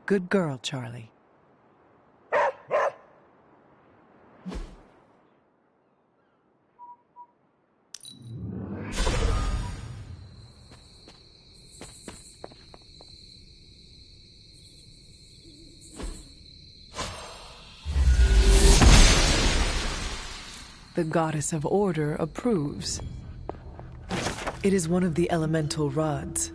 Good girl, Charlie. The goddess of order approves. It is one of the elemental rods.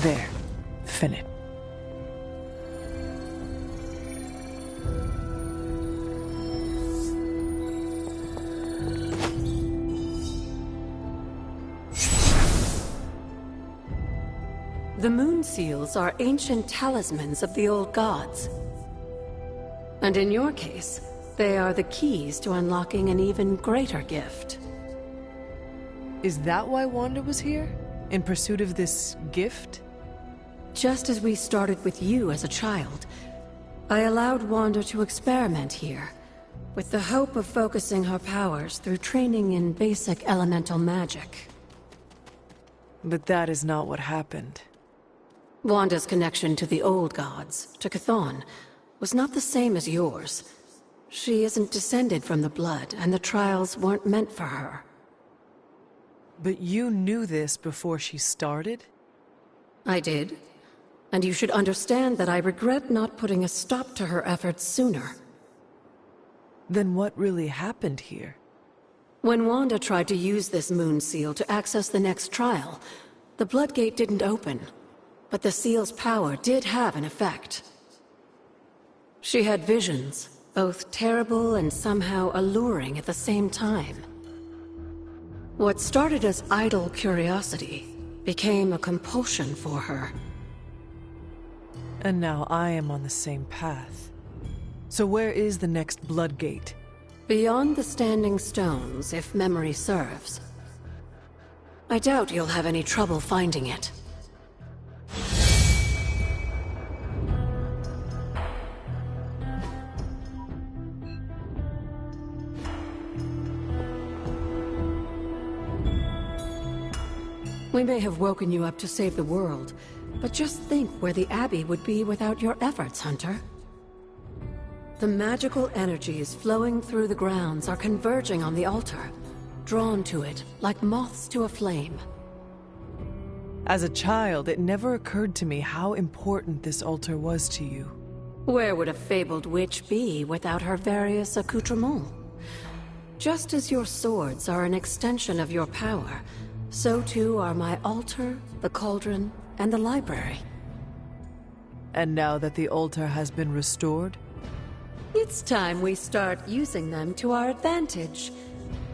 There. Finish. The moon seals are ancient talismans of the old gods. And in your case, they are the keys to unlocking an even greater gift. Is that why Wanda was here? In pursuit of this gift? Just as we started with you as a child, I allowed Wanda to experiment here, with the hope of focusing her powers through training in basic elemental magic. But that is not what happened. Wanda's connection to the old gods, to Chthon, was not the same as yours. She isn't descended from the blood, and the trials weren't meant for her. But you knew this before she started? I did. And you should understand that I regret not putting a stop to her efforts sooner. Then what really happened here? When Wanda tried to use this moon seal to access the next trial, the Bloodgate didn't open. But the seal's power did have an effect. She had visions, both terrible and somehow alluring at the same time. What started as idle curiosity became a compulsion for her. And now I am on the same path. So where is the next Bloodgate? Beyond the Standing Stones, if memory serves. I doubt you'll have any trouble finding it. We may have woken you up to save the world, but just think where the Abbey would be without your efforts, Hunter. The magical energies flowing through the grounds are converging on the altar, drawn to it like moths to a flame. As a child, it never occurred to me how important this altar was to you. Where would a fabled witch be without her various accoutrements? Just as your swords are an extension of your power, so too are my altar, the cauldron, and the library. And now that the altar has been restored? It's time we start using them to our advantage.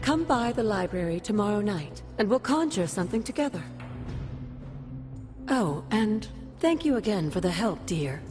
Come by the library tomorrow night, and we'll conjure something together. Oh, and thank you again for the help, dear.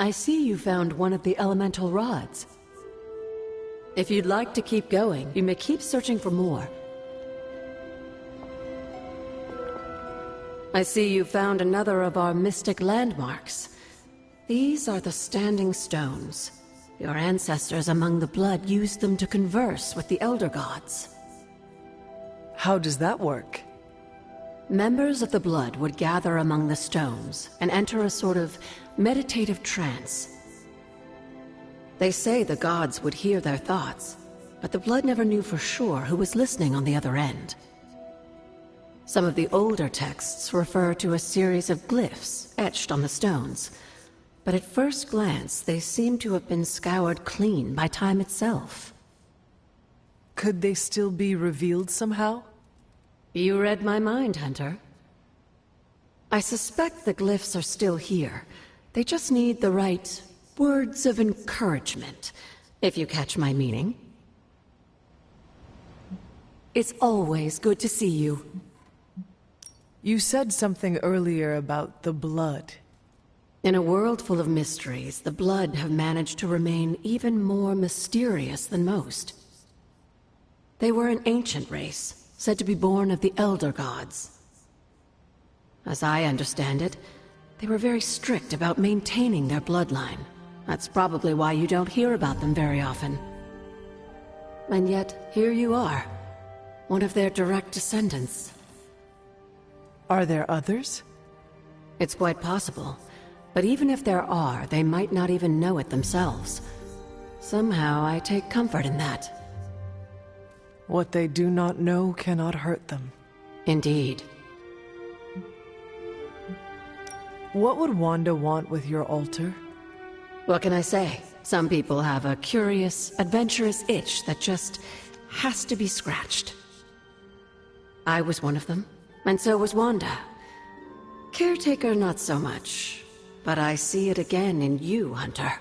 I see you found one of the elemental rods. If you'd like to keep going, you may keep searching for more. I see you found another of our mystic landmarks. These are the Standing Stones. Your ancestors among the blood used them to converse with the Elder Gods. How does that work? Members of the blood would gather among the stones and enter a sort of meditative trance. They say the gods would hear their thoughts, but the blood never knew for sure who was listening on the other end. Some of the older texts refer to a series of glyphs etched on the stones, but at first glance they seem to have been scoured clean by time itself. Could they still be revealed somehow? You read my mind, Hunter. I suspect the glyphs are still here. They just need the right words of encouragement, if you catch my meaning. It's always good to see you. You said something earlier about the blood. In a world full of mysteries, the blood have managed to remain even more mysterious than most. They were an ancient race, said to be born of the Elder Gods. As I understand it, they were very strict about maintaining their bloodline. That's probably why you don't hear about them very often. And yet, here you are, one of their direct descendants. Are there others? It's quite possible. But even if there are, they might not even know it themselves. Somehow, I take comfort in that. What they do not know cannot hurt them. Indeed. What would Wanda want with your altar? What can I say? Some people have a curious, adventurous itch that just has to be scratched. I was one of them, and so was Wanda. Caretaker, not so much. But I see it again in you, Hunter.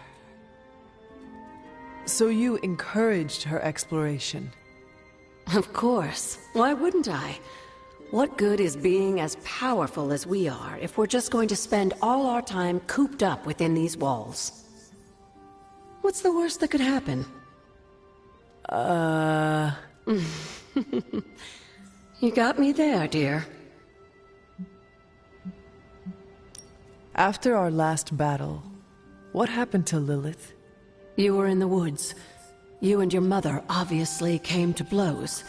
So you encouraged her exploration? Of course. Why wouldn't I? What good is being as powerful as we are if we're just going to spend all our time cooped up within these walls? What's the worst that could happen? You got me there, dear. After our last battle, what happened to Lilith? You were in the woods. You and your mother obviously came to blows.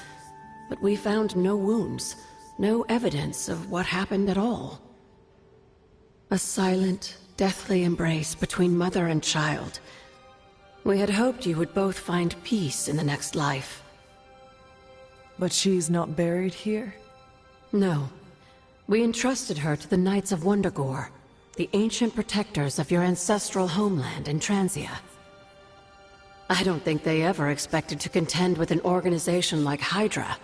But we found no wounds, no evidence of what happened at all. A silent, deathly embrace between mother and child. We had hoped you would both find peace in the next life. But she's not buried here? No. We entrusted her to the Knights of Wundagore, the ancient protectors of your ancestral homeland in Transia. I don't think they ever expected to contend with an organization like Hydra,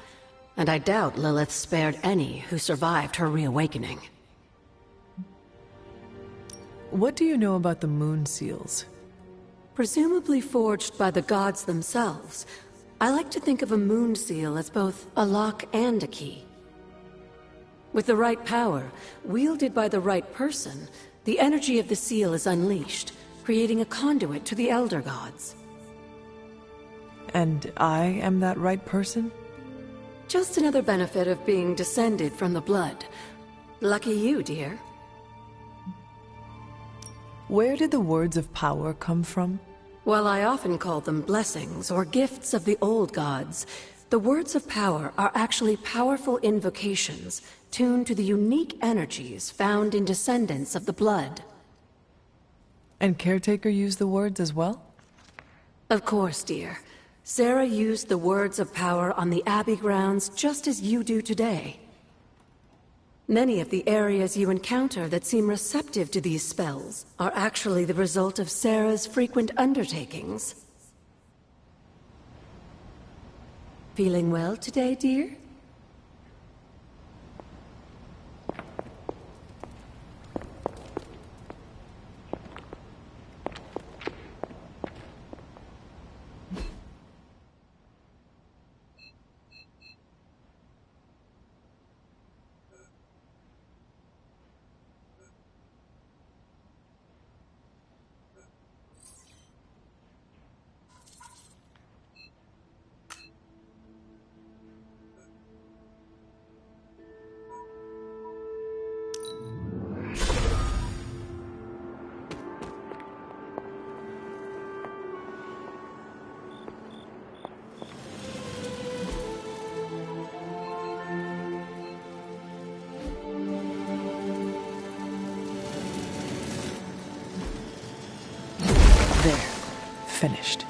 and I doubt Lilith spared any who survived her reawakening. What do you know about the moon seals? Presumably forged by the gods themselves, I like to think of a moon seal as both a lock and a key. With the right power, wielded by the right person, the energy of the seal is unleashed, creating a conduit to the Elder Gods. And I am that right person? Just another benefit of being descended from the blood. Lucky you, dear. Where did the words of power come from? While I often call them blessings or gifts of the old gods, the words of power are actually powerful invocations tuned to the unique energies found in descendants of the blood. And Caretaker used the words as well? Of course, dear. Sarah used the words of power on the Abbey grounds just as you do today. Many of the areas you encounter that seem receptive to these spells are actually the result of Sarah's frequent undertakings. Feeling well today, dear? finished.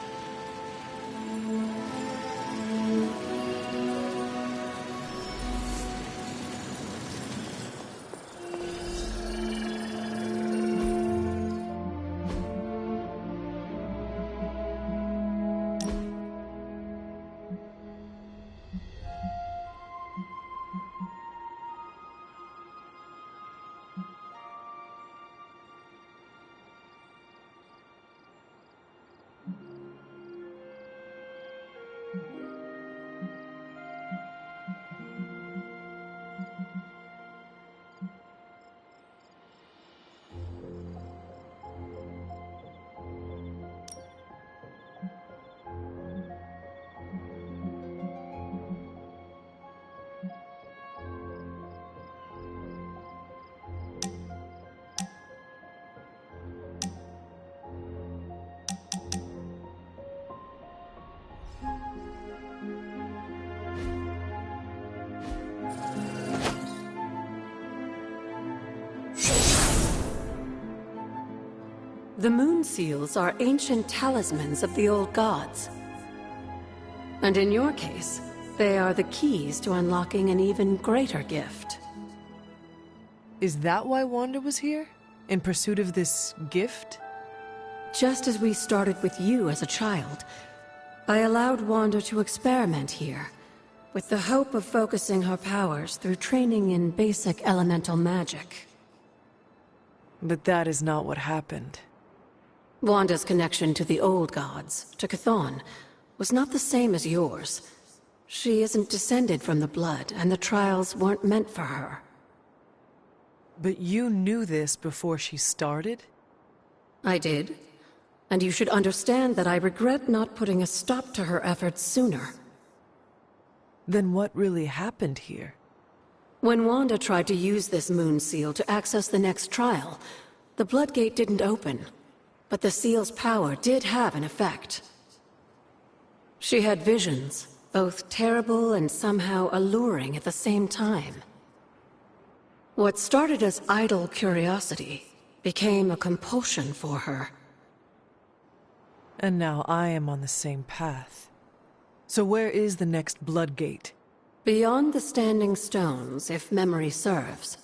The moon seals are ancient talismans of the old gods. And in your case, they are the keys to unlocking an even greater gift. Is that why Wanda was here? In pursuit of this gift? Just as we started with you as a child, I allowed Wanda to experiment here, with the hope of focusing her powers through training in basic elemental magic. But that is not what happened. Wanda's connection to the old gods, to Chthon, was not the same as yours. She isn't descended from the blood, and the trials weren't meant for her. But you knew this before she started? I did. And you should understand that I regret not putting a stop to her efforts sooner. Then what really happened here? When Wanda tried to use this moon seal to access the next trial, the Bloodgate didn't open. But the seal's power did have an effect. She had visions, both terrible and somehow alluring at the same time. What started as idle curiosity became a compulsion for her. And now I am on the same path. So where is the next Bloodgate? Beyond the Standing Stones, if memory serves.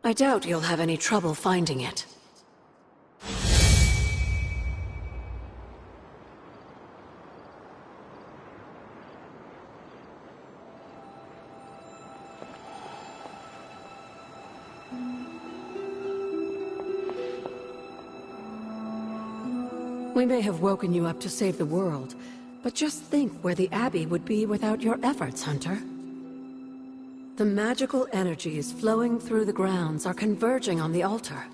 I doubt you'll have any trouble finding it. We may have woken you up to save the world, but just think where the Abbey would be without your efforts, Hunter. The magical energies flowing through the grounds are converging on the altar,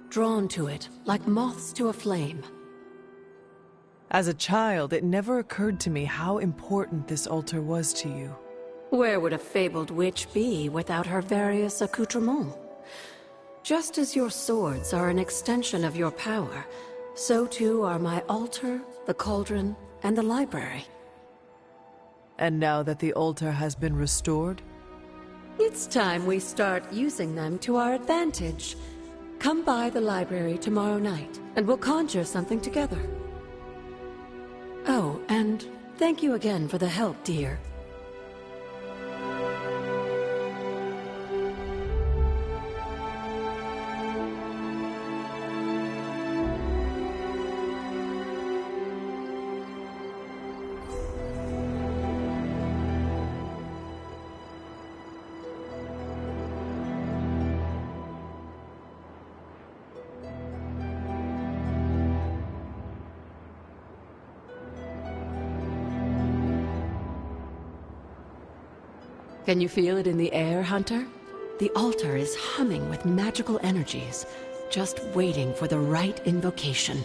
drawn to it like moths to a flame. As a child, it never occurred to me how important this altar was to you. Where would a fabled witch be without her various accoutrements? Just as your swords are an extension of your power, so too are my altar, the cauldron, and the library. And now that the altar has been restored? It's time we start using them to our advantage. Come by the library tomorrow night, and we'll conjure something together. Oh, and thank you again for the help, dear. Can you feel it in the air, Hunter? The altar is humming with magical energies, just waiting for the right invocation.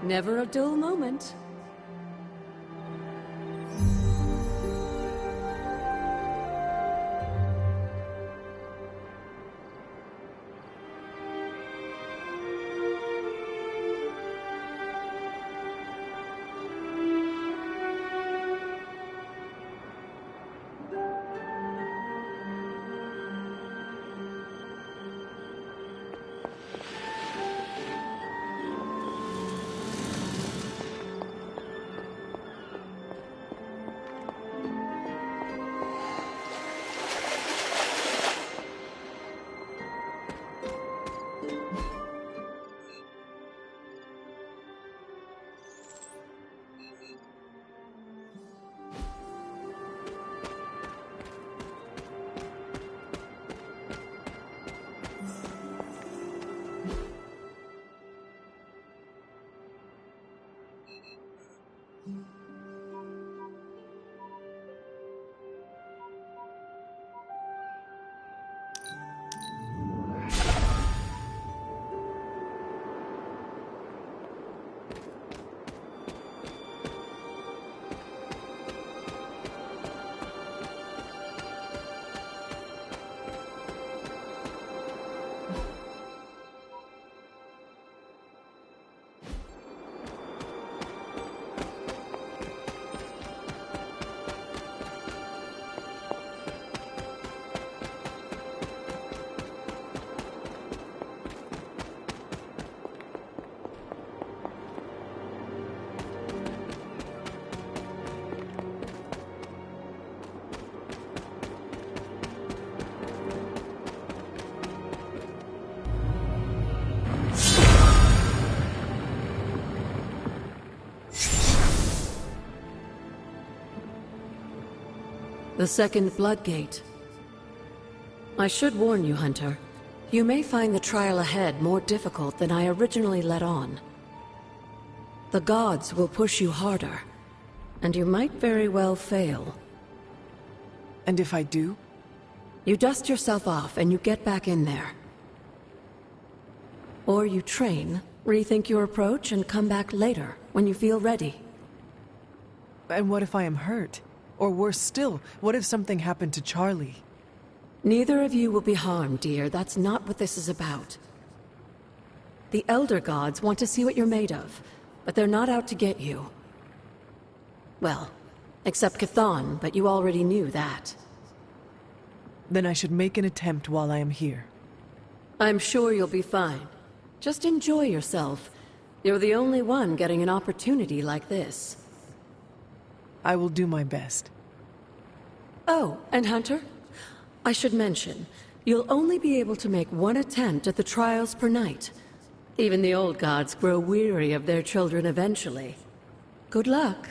Never a dull moment. The second Blood Gate. I should warn you, Hunter. You may find the trial ahead more difficult than I originally let on. The gods will push you harder, and you might very well fail. And if I do? You dust yourself off and you get back in there. Or you train, rethink your approach, and come back later, when you feel ready. And what if I am hurt? Or worse still, what if something happened to Charlie? Neither of you will be harmed, dear. That's not what this is about. The Elder Gods want to see what you're made of, but they're not out to get you. Well, except Chthon, but you already knew that. Then I should make an attempt while I am here. I'm sure you'll be fine. Just enjoy yourself. You're the only one getting an opportunity like this. I will do my best. Oh, and Hunter? I should mention, you'll only be able to make one attempt at the trials per night. Even the old gods grow weary of their children eventually. Good luck.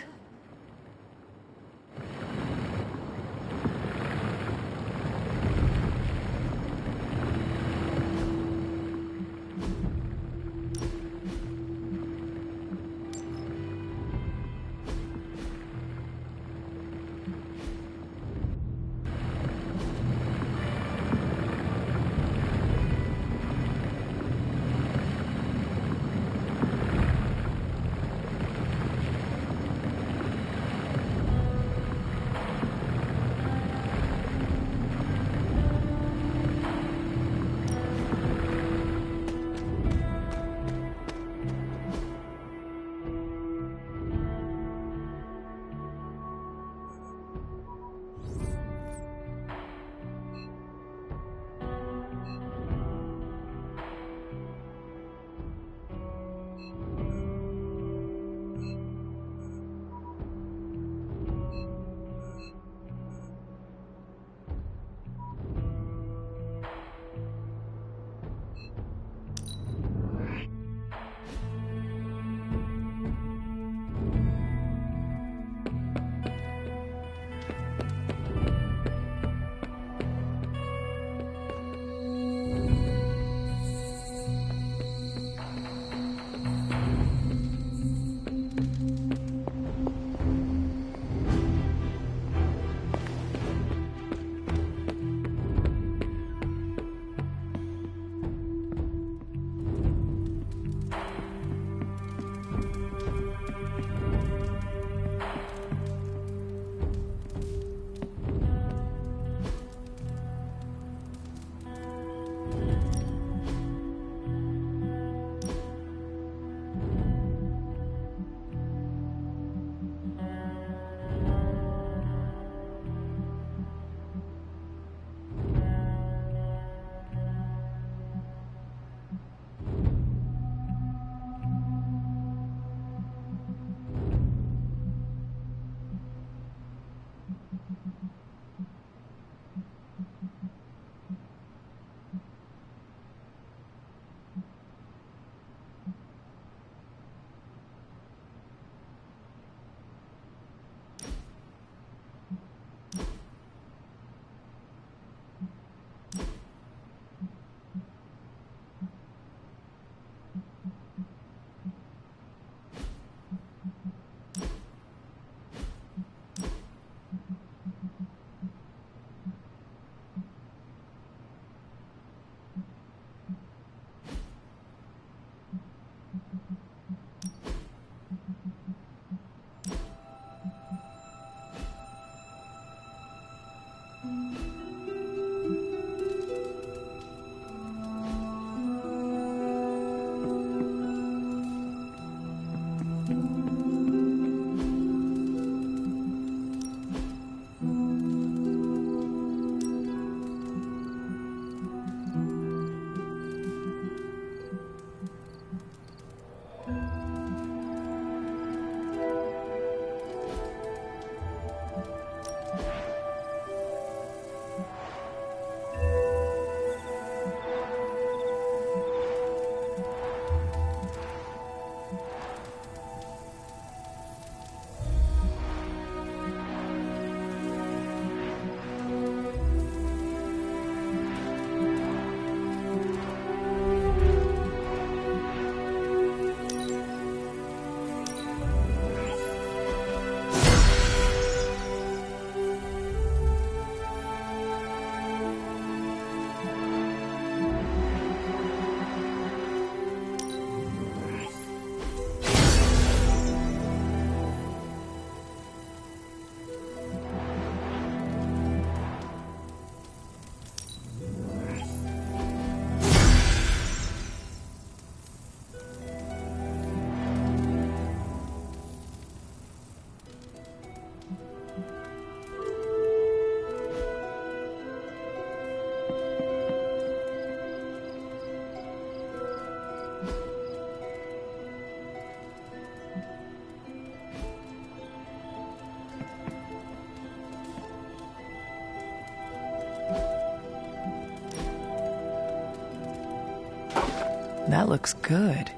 That looks good.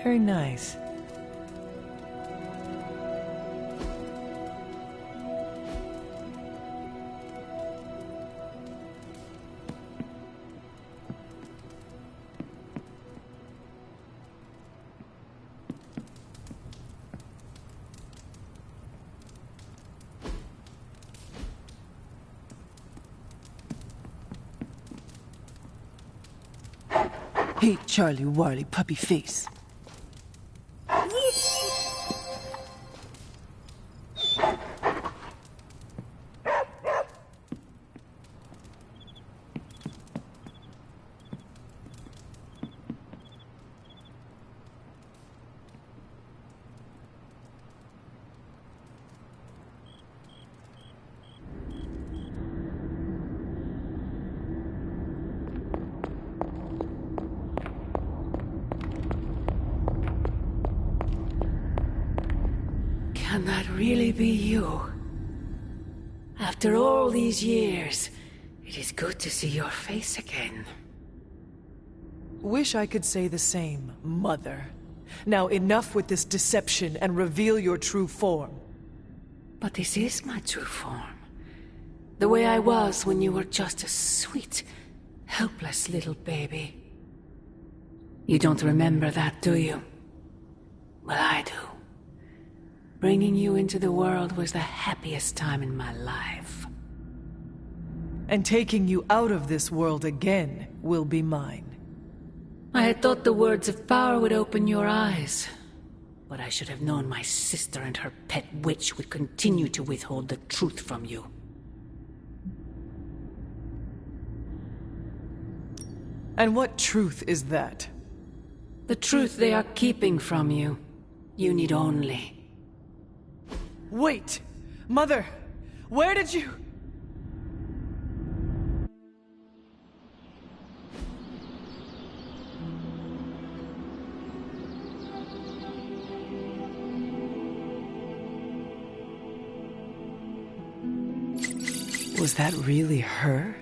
Very nice. Hey, Charlie Warley puppy face. Can that really be you? After all these years, it is good to see your face again. Wish I could say the same, Mother. Now enough with this deception and reveal your true form. But this is my true form. The way I was when you were just a sweet, helpless little baby. You don't remember that, do you? Well, I do. Bringing you into the world was the happiest time in my life. And taking you out of this world again will be mine. I had thought the words of power would open your eyes. But I should have known my sister and her pet witch would continue to withhold the truth from you. And what truth is that? The truth they are keeping from you. You need only... Wait! Mother! Where did you... Was that really her?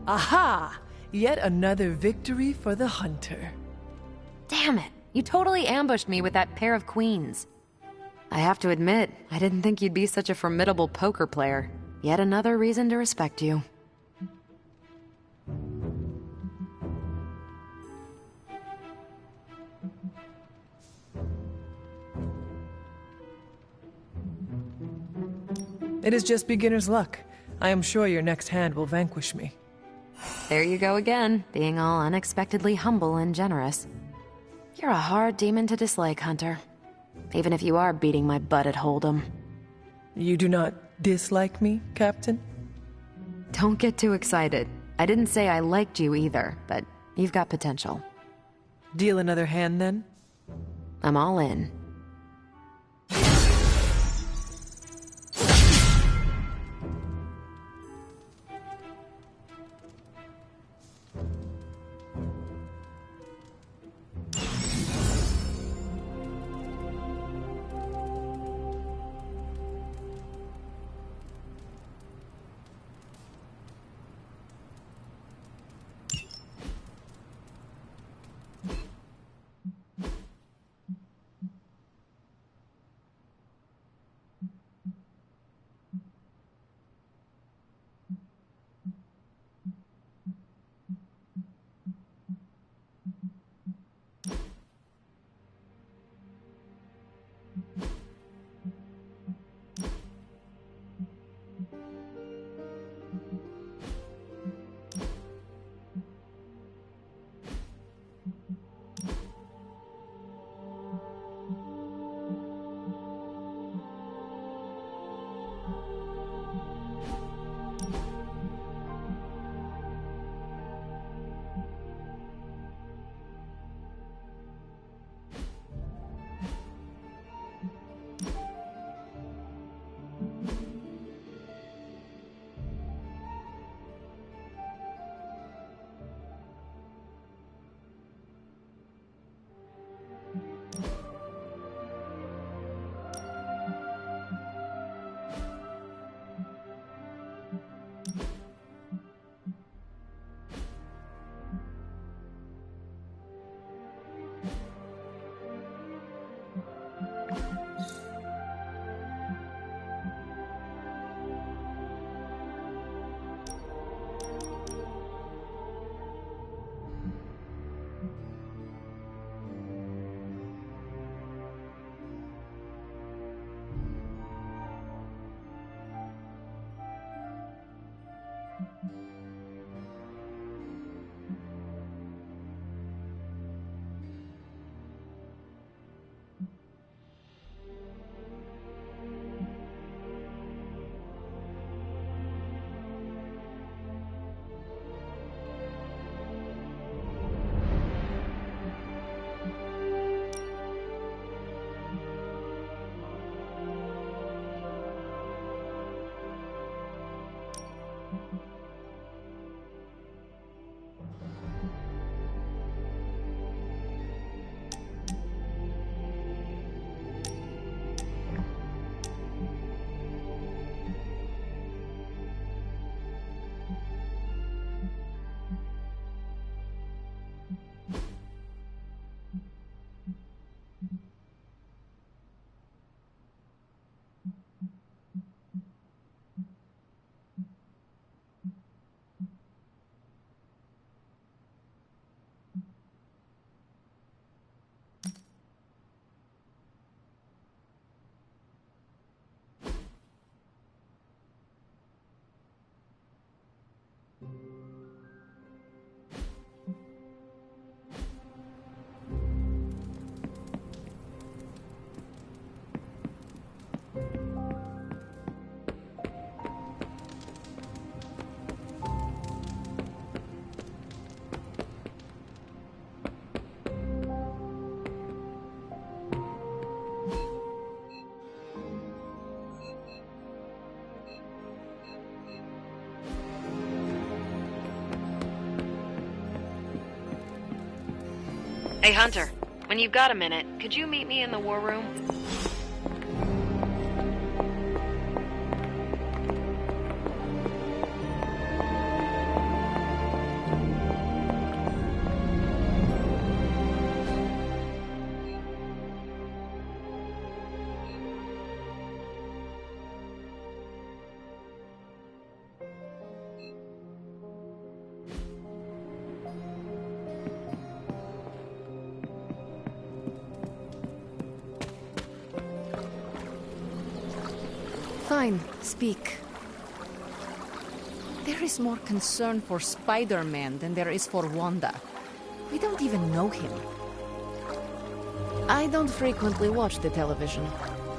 Aha! Yet another victory for the hunter. Damn it! You totally ambushed me with that pair of queens. I have to admit, I didn't think you'd be such a formidable poker player. Yet another reason to respect you. It is just beginner's luck. I am sure your next hand will vanquish me. There you go again, being all unexpectedly humble and generous. You're a hard demon to dislike, Hunter. Even if you are beating my butt at Hold'em. You do not dislike me, Captain? Don't get too excited. I didn't say I liked you either, but you've got potential. Deal another hand, then? I'm all in. Hey, Hunter, when you've got a minute, could you meet me in the war room? fine. Speak. There is more concern for Spider-Man than there is for Wanda. We don't even know him. I don't frequently watch the television.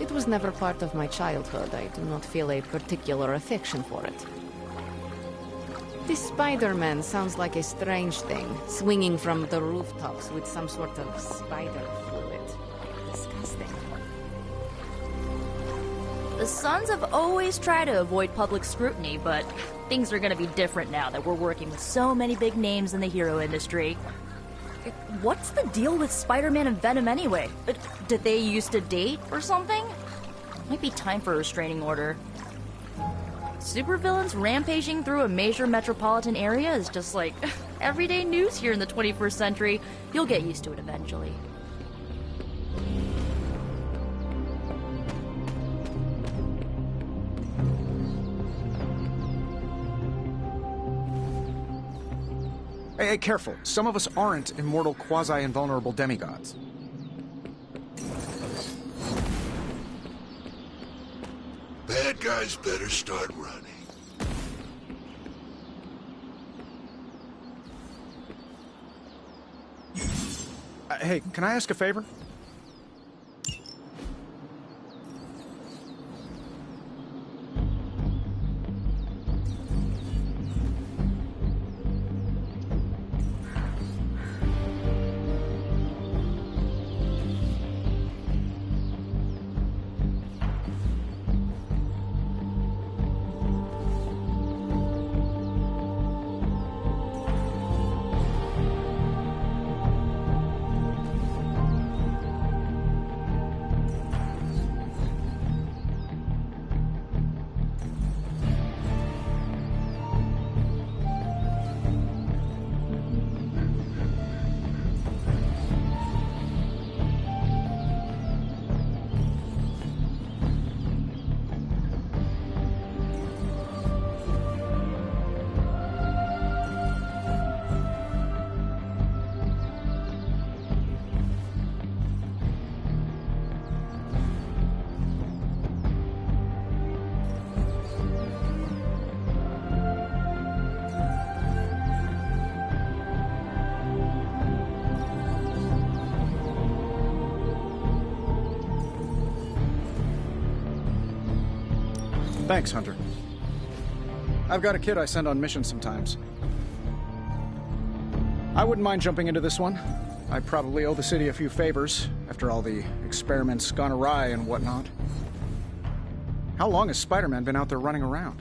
It was never part of my childhood. I do not feel a particular affection for it. This Spider-Man sounds like a strange thing, swinging from the rooftops with some sort of spider fluid. Disgusting. The Sons have always tried to avoid public scrutiny, but things are gonna be different now that we're working with so many big names in the hero industry. What's the deal with Spider-Man and Venom anyway? Did they used to date or something? Might be time for a restraining order. Supervillains rampaging through a major metropolitan area is just like everyday news here in the 21st century. You'll get used to it eventually. Hey, careful. Some of us aren't immortal, quasi-invulnerable demigods. Bad guys better start running. Hey, can I ask a favor? Thanks, Hunter. I've got a kid I send on missions sometimes. I wouldn't mind jumping into this one. I probably owe the city a few favors, after all the experiments gone awry and whatnot. How long has Spider-Man been out there running around?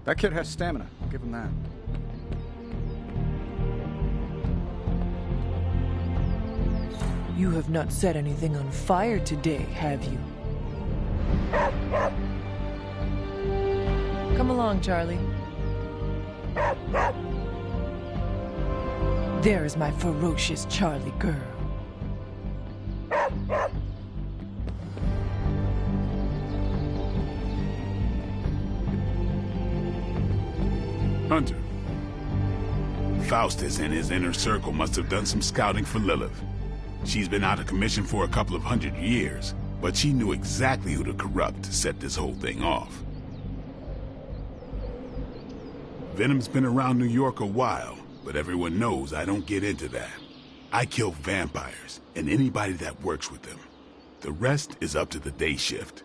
That kid has stamina, I'll give him that. You have not set anything on fire today, have you? Come along, Charlie. There is my ferocious Charlie girl. Hunter. Faustus and his inner circle must have done some scouting for Lilith. She's been out of commission for a couple of 100 years, but she knew exactly who to corrupt to set this whole thing off. Venom's been around New York a while, but everyone knows I don't get into that. I kill vampires, and anybody that works with them. The rest is up to the day shift.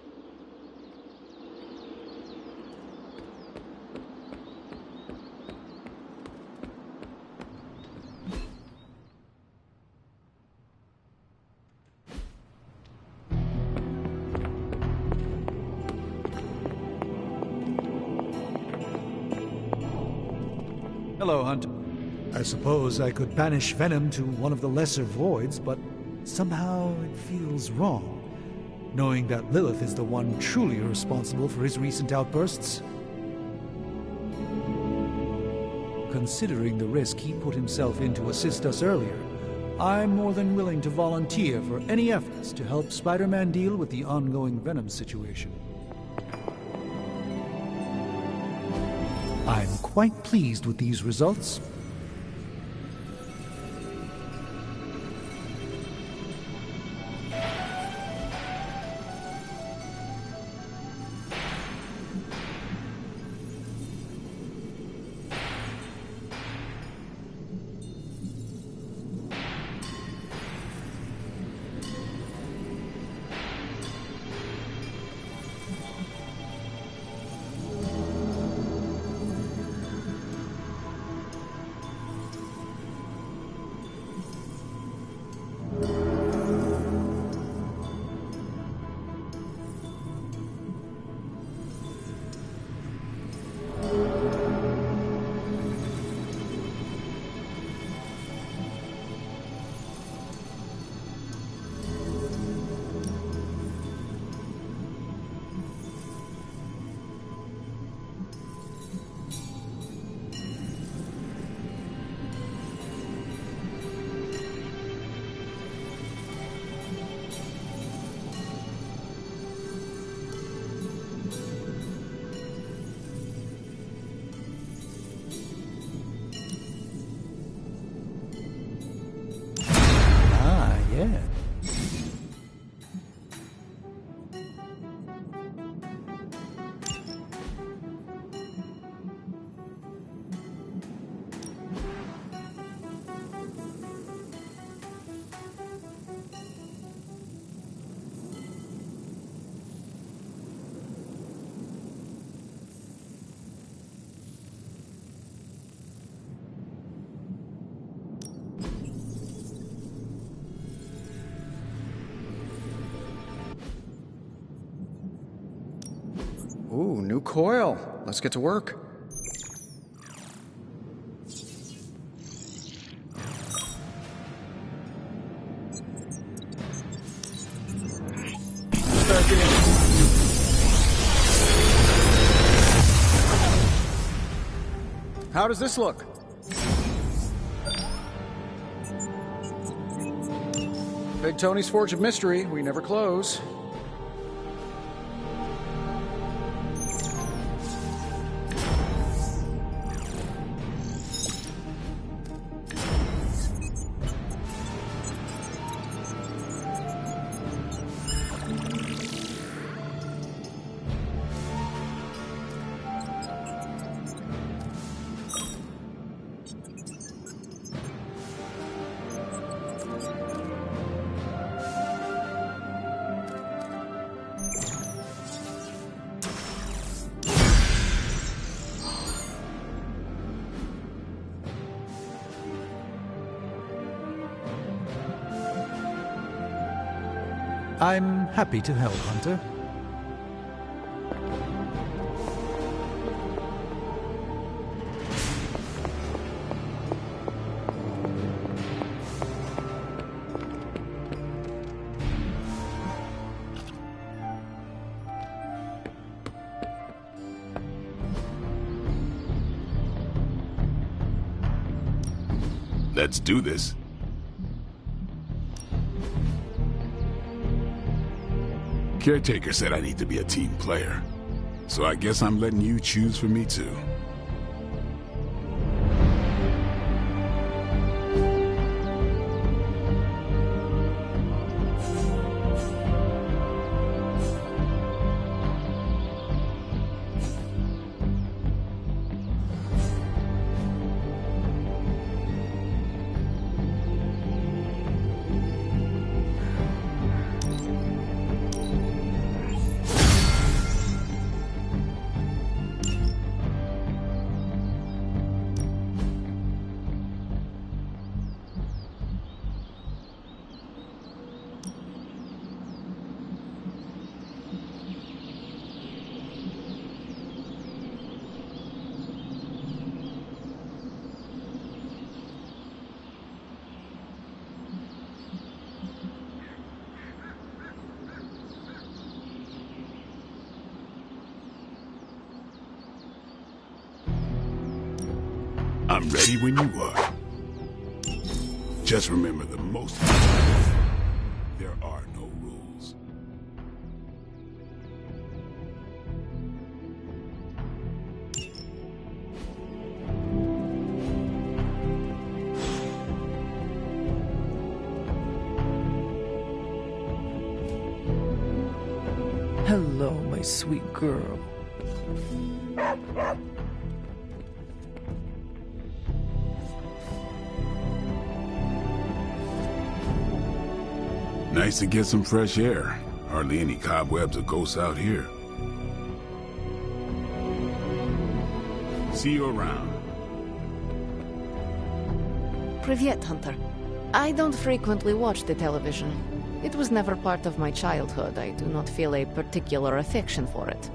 Hello, Hunter. I suppose I could banish Venom to one of the lesser voids, but somehow it feels wrong, knowing that Lilith is the one truly responsible for his recent outbursts. Considering the risk he put himself in to assist us earlier, I'm more than willing to volunteer for any efforts to help Spider-Man deal with the ongoing Venom situation. I'm quite pleased with these results. Ooh, new coil. Let's get to work. How does this look? Big Tony's Forge of Mystery. We never close. I'm happy to help, Hunter. Let's do this. Caretaker said I need to be a team player, so I guess I'm letting you choose for me too. I'm ready when you are. Just remember the most there are no rules. Hello, my sweet girl. Nice to get some fresh air. Hardly any cobwebs or ghosts out here. See you around. Привет, Hunter. I don't frequently watch the television. It was never part of my childhood. I do not feel a particular affection for it.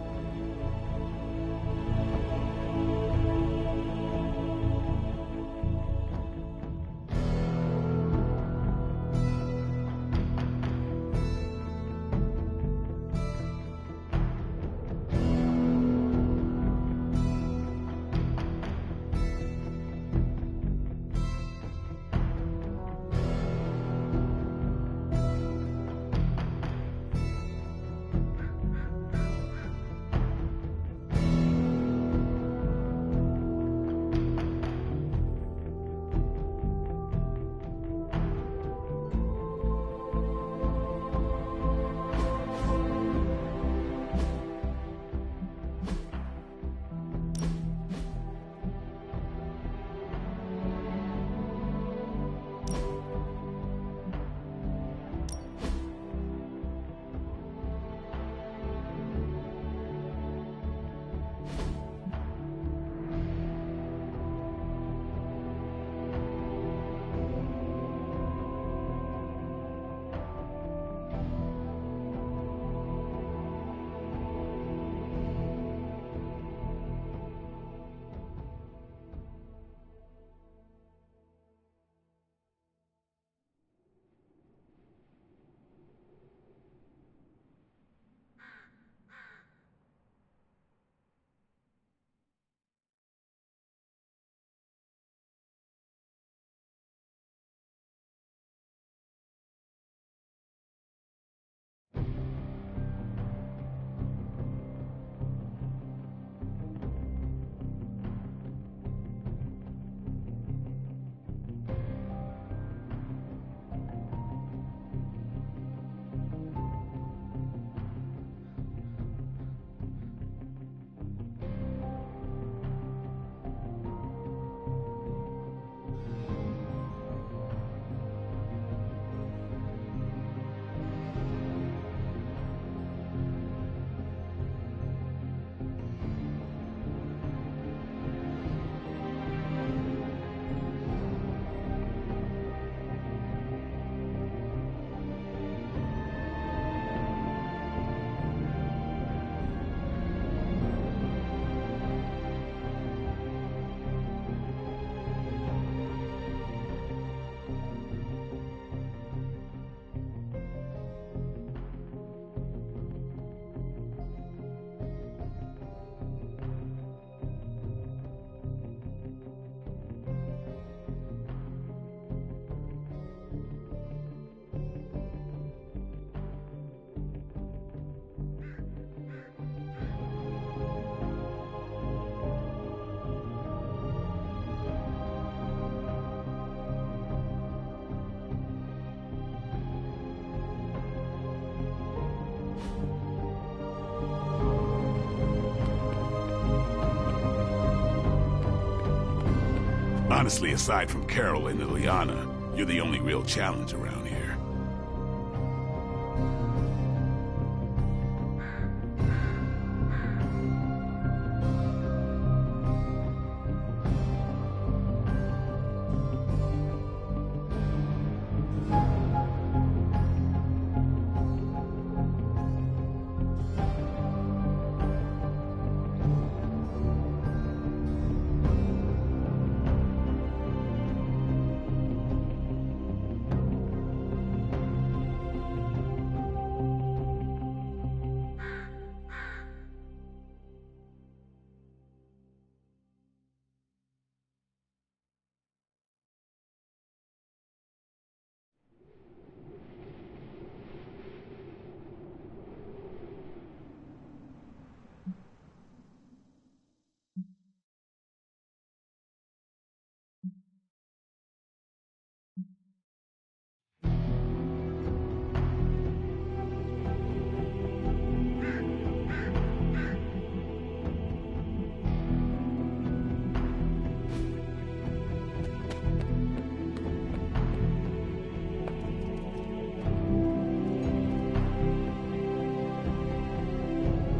Honestly, aside from Carol and Ileana, you're the only real challenge around here.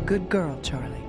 Good girl, Charlie.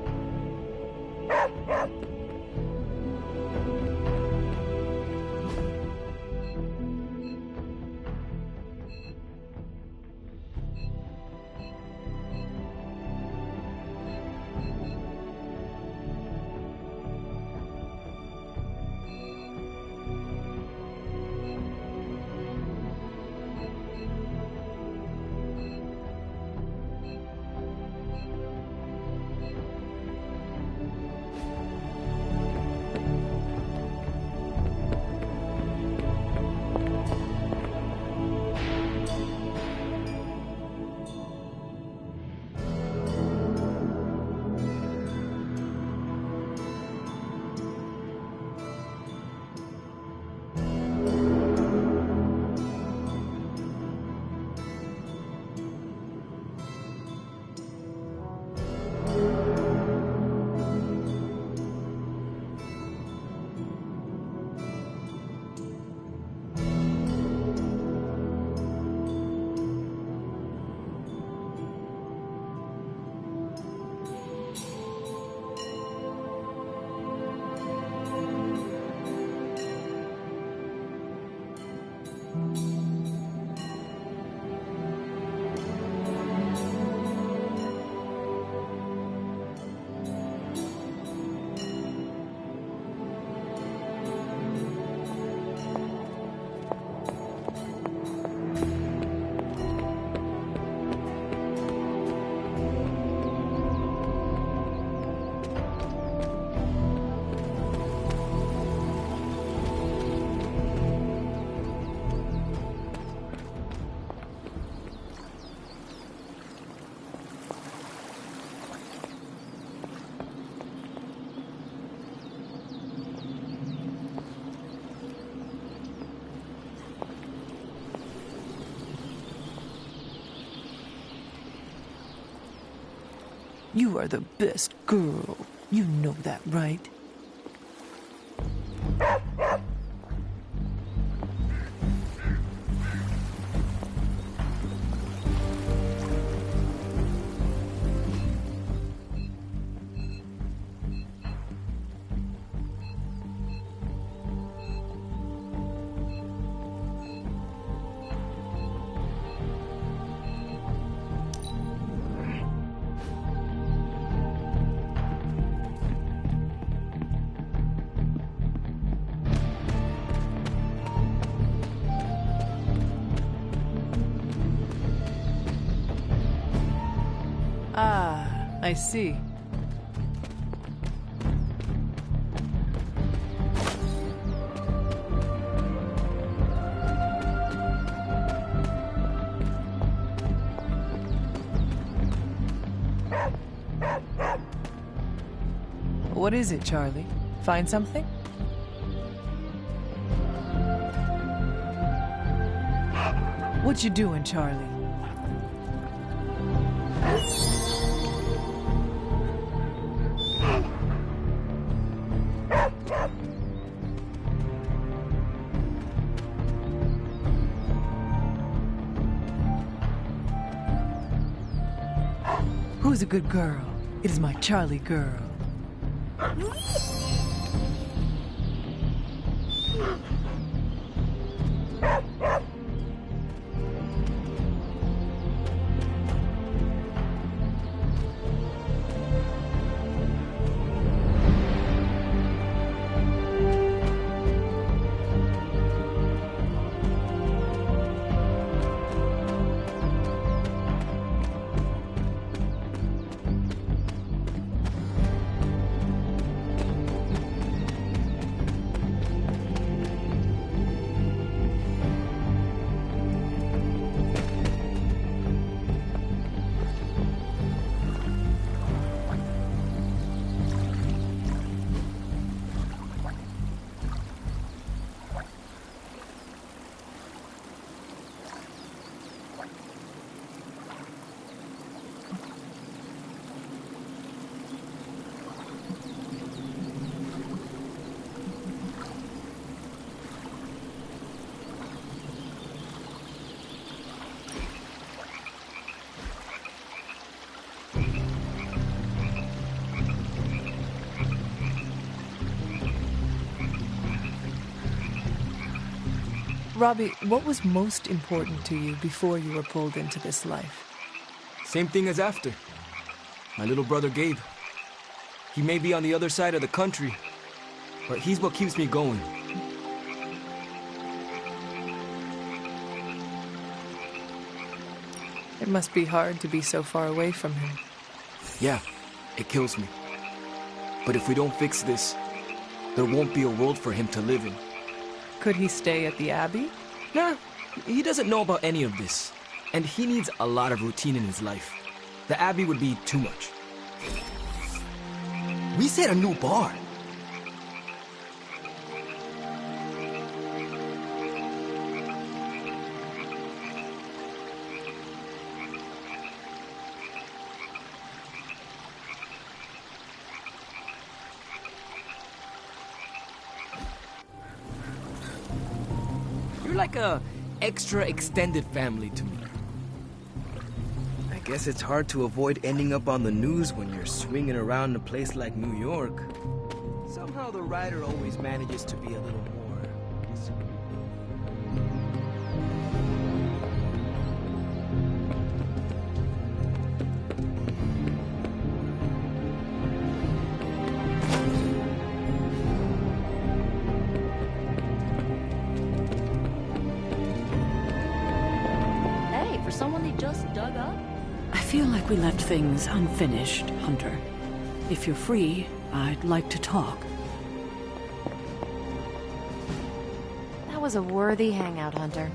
You are the best girl. You know that, right? Ah, I see. What is it, Charlie? Find something? What you doing, Charlie? Who's a good girl? It is my Charlie girl. Robbie, what was most important to you before you were pulled into this life? Same thing as after. My little brother Gabe. He may be on the other side of the country, but he's what keeps me going. It must be hard to be so far away from him. Yeah, it kills me. But if we don't fix this, there won't be a world for him to live in. Could he stay at the Abbey? Nah, he doesn't know about any of this. And he needs a lot of routine in his life. The Abbey would be too much. We set a new bar. You're like a extra extended family to me. I guess it's hard to avoid ending up on the news when you're swinging around a place like New York. Somehow the writer always manages to be a little more. I feel like we left things unfinished, Hunter. If you're free, I'd like to talk. That was a worthy hangout, Hunter.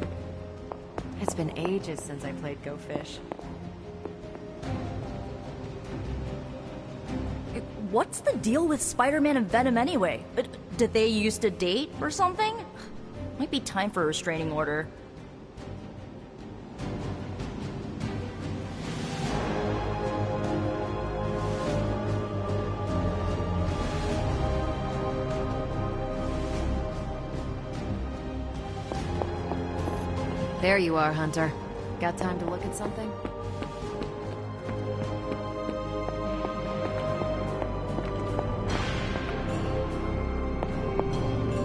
It's been ages since I played Go Fish. What's the deal with Spider-Man and Venom anyway? Did they used to date or something? Might be time for a restraining order. There you are, Hunter. Got time to look at something?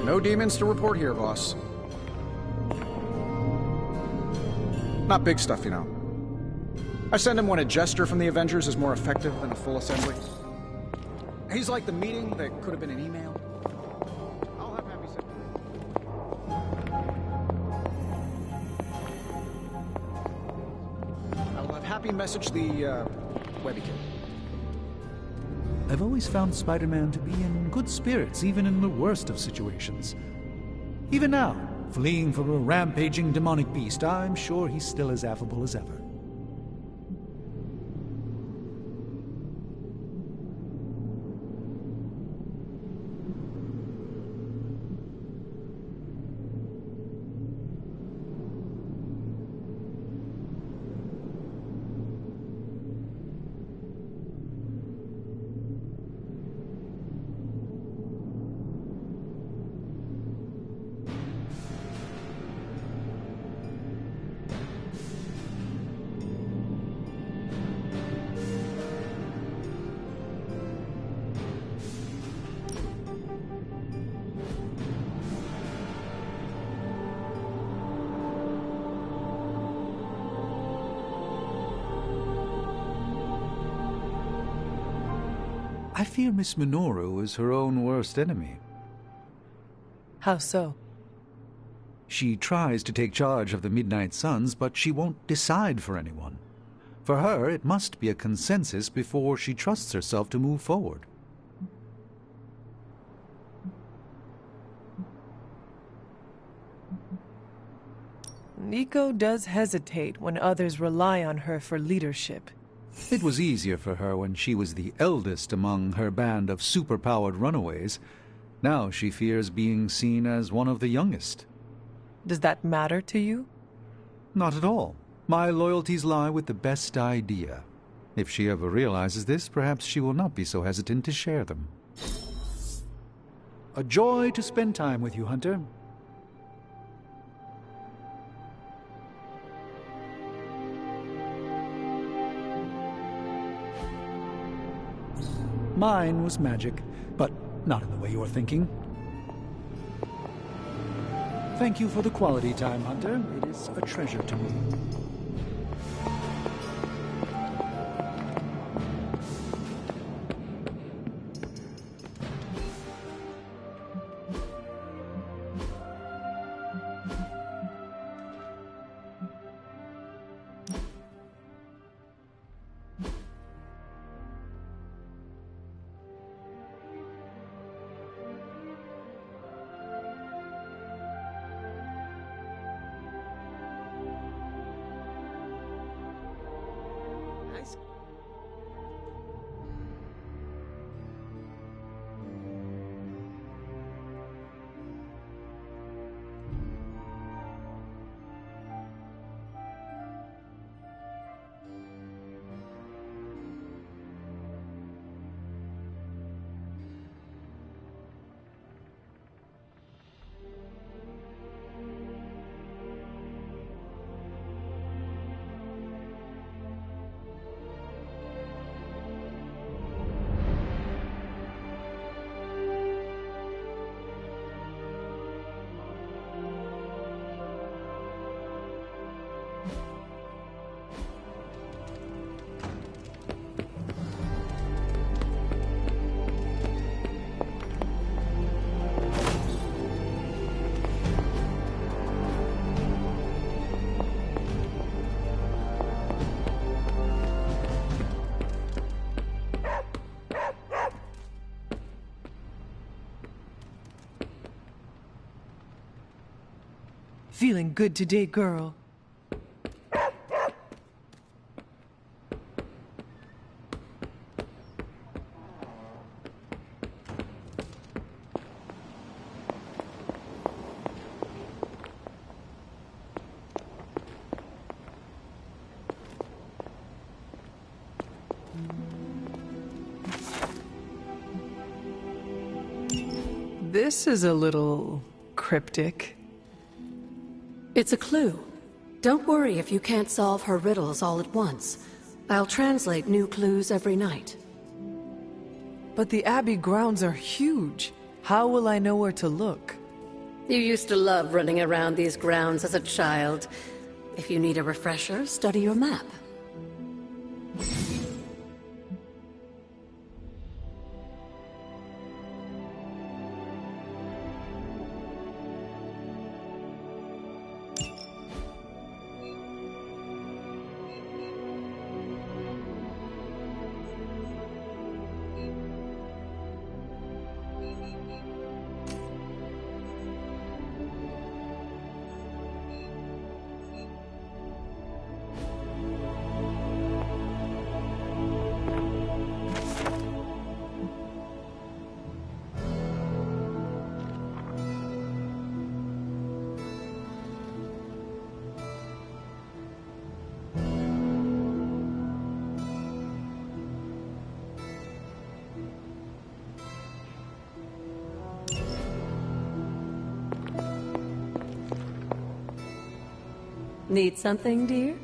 No demons to report here, boss. Not big stuff, you know. I send him when a gesture from the Avengers is more effective than a full assembly. He's like the meeting that could have been an email. I'll have Happy send I'll have Happy message the, Webby kid. I've always found Spider-Man to be in good spirits, even in the worst of situations. Even now, fleeing from a rampaging demonic beast, I'm sure he's still as affable as ever. I fear Miss Minoru is her own worst enemy. How so? She tries to take charge of the Midnight Suns, but she won't decide for anyone. For her, it must be a consensus before she trusts herself to move forward. Nico does hesitate when others rely on her for leadership. It was easier for her when she was the eldest among her band of superpowered runaways. Now she fears being seen as one of the youngest. Does that matter to you? Not at all. My loyalties lie with the best idea. If she ever realizes this, perhaps she will not be so hesitant to share them. A joy to spend time with you, Hunter. Mine was magic, but not in the way you're thinking. Thank you for the quality time, Hunter. It is a treasure to me. Feeling good today, girl. This is a little cryptic. It's a clue. Don't worry if you can't solve her riddles all at once. I'll translate new clues every night. But the Abbey grounds are huge. How will I know where to look? You used to love running around these grounds as a child. If you need a refresher, study your map. Need something, dear?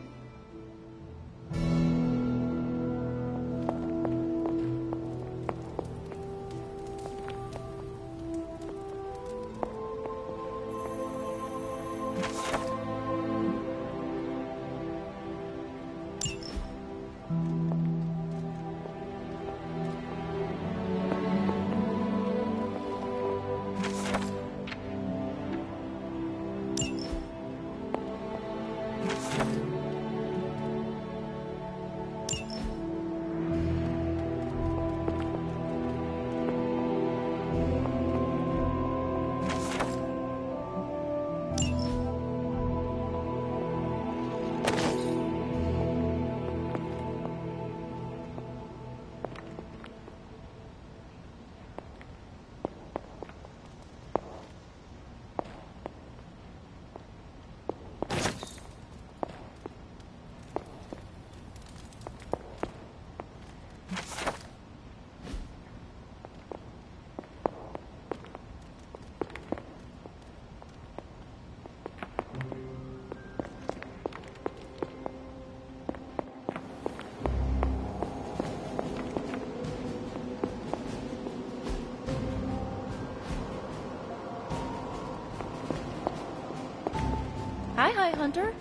Hi, Hunter.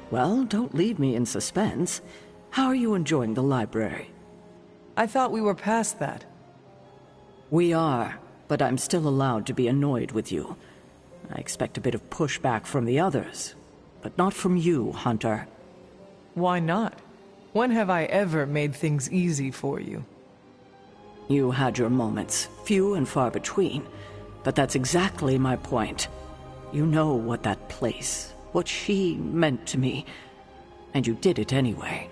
Well, don't leave me in suspense. How are you enjoying the library? I thought we were past that. We are, but I'm still allowed to be annoyed with you. I expect a bit of pushback from the others, but not from you, Hunter. Why not? When have I ever made things easy for you? You had your moments, few and far between, but that's exactly my point. You know what that place, what she meant to me, and you did it anyway.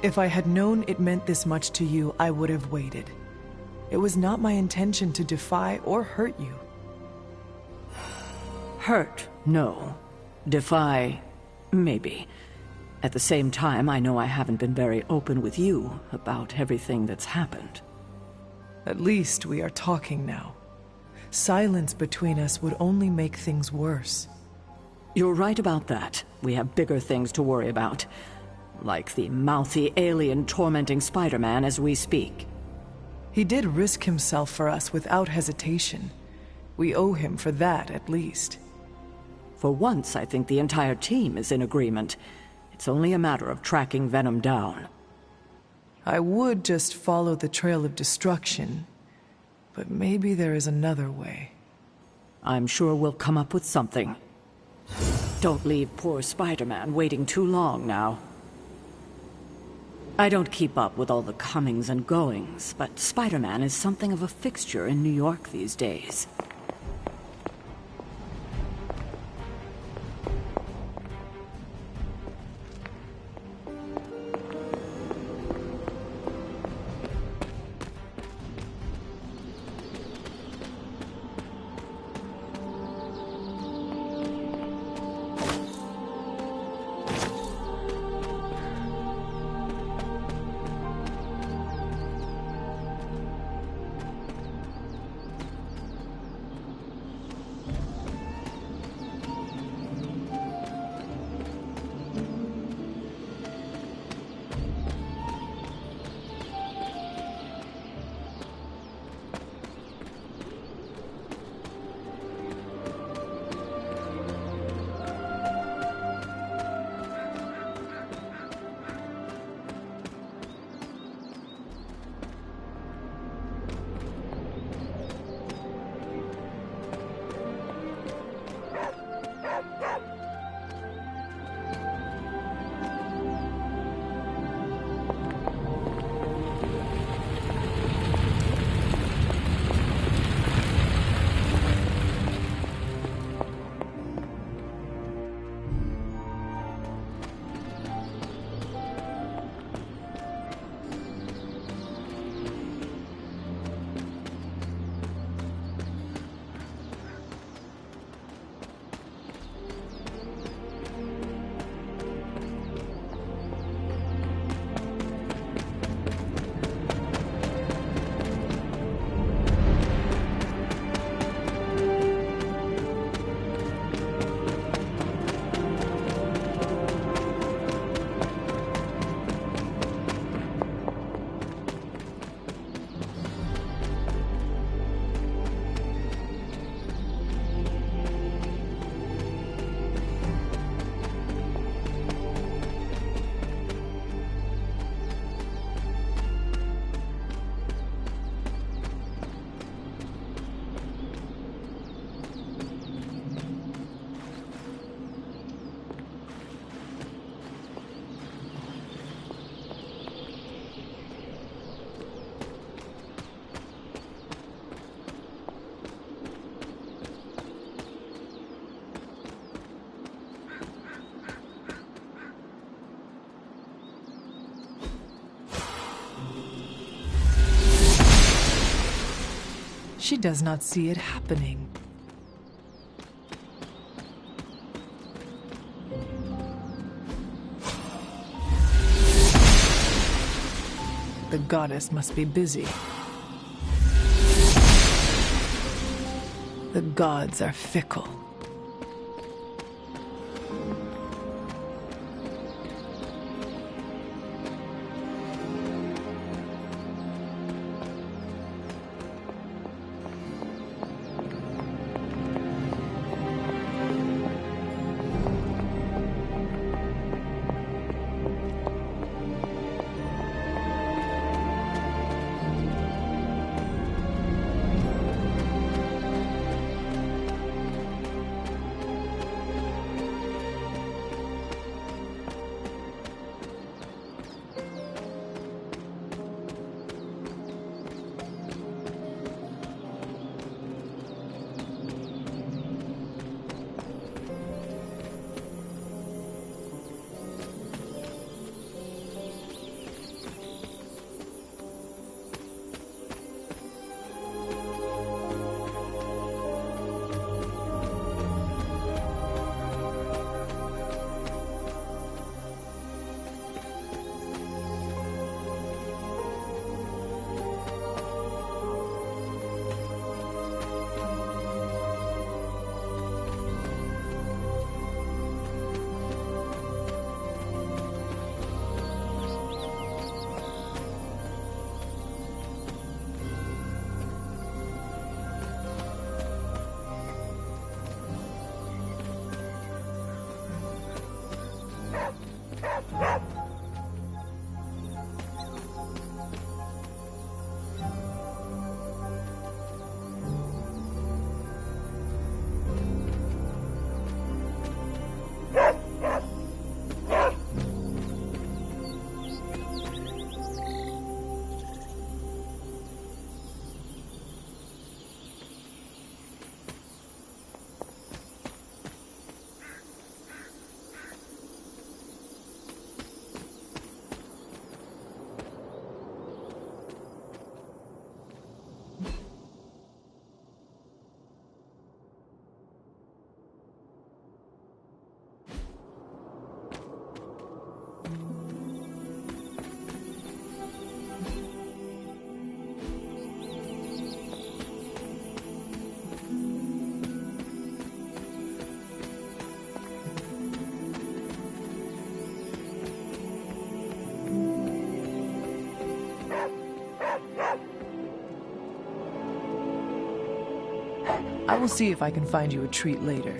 If I had known it meant this much to you, I would have waited. It was not my intention to defy or hurt you. Hurt, no. Defy, maybe. At the same time, I know I haven't been very open with you about everything that's happened. At least we are talking now. Silence between us would only make things worse. You're right about that. We have bigger things to worry about. Like the mouthy alien tormenting Spider-Man as we speak. He did risk himself for us without hesitation. We owe him for that, at least. For once, I think the entire team is in agreement. It's only a matter of tracking Venom down. I would just follow the trail of destruction, but maybe there is another way. I'm sure we'll come up with something. Don't leave poor Spider-Man waiting too long now. I don't keep up with all the comings and goings, but Spider-Man is something of a fixture in New York these days. She does not see it happening. The goddess must be busy. The gods are fickle. I will see if I can find you a treat later.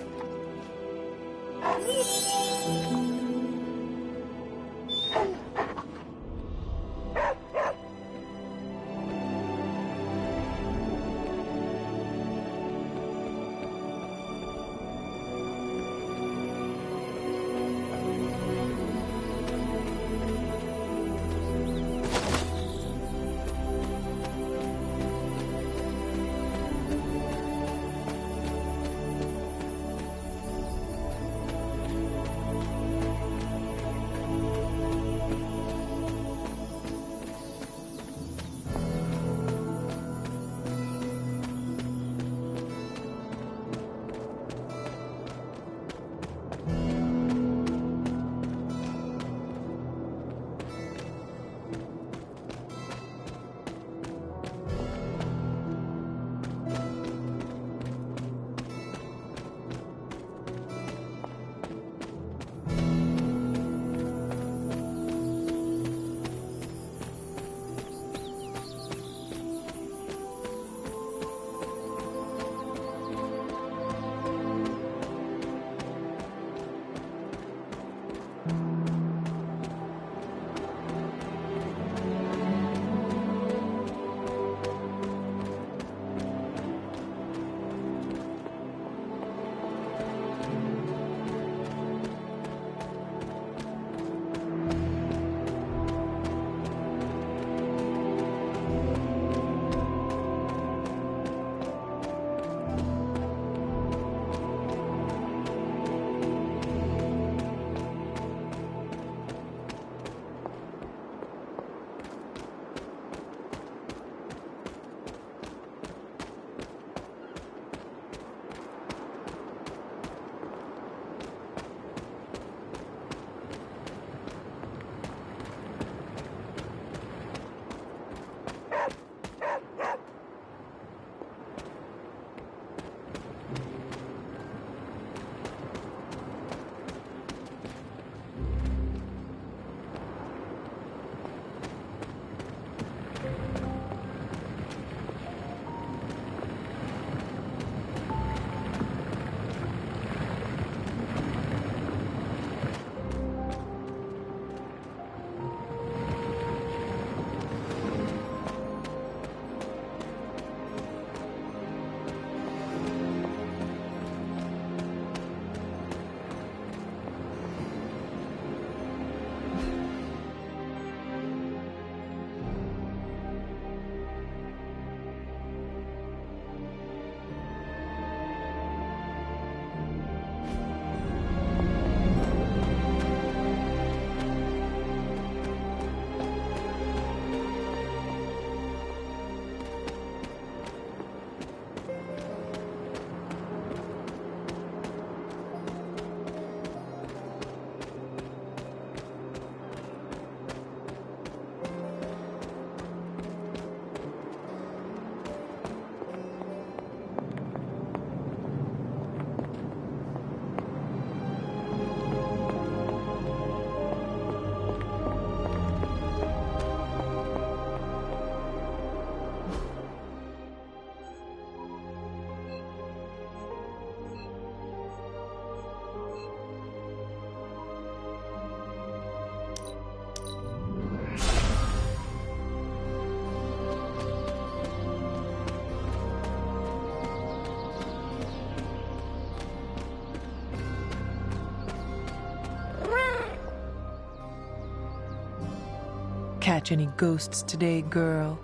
catch any ghosts today, girl?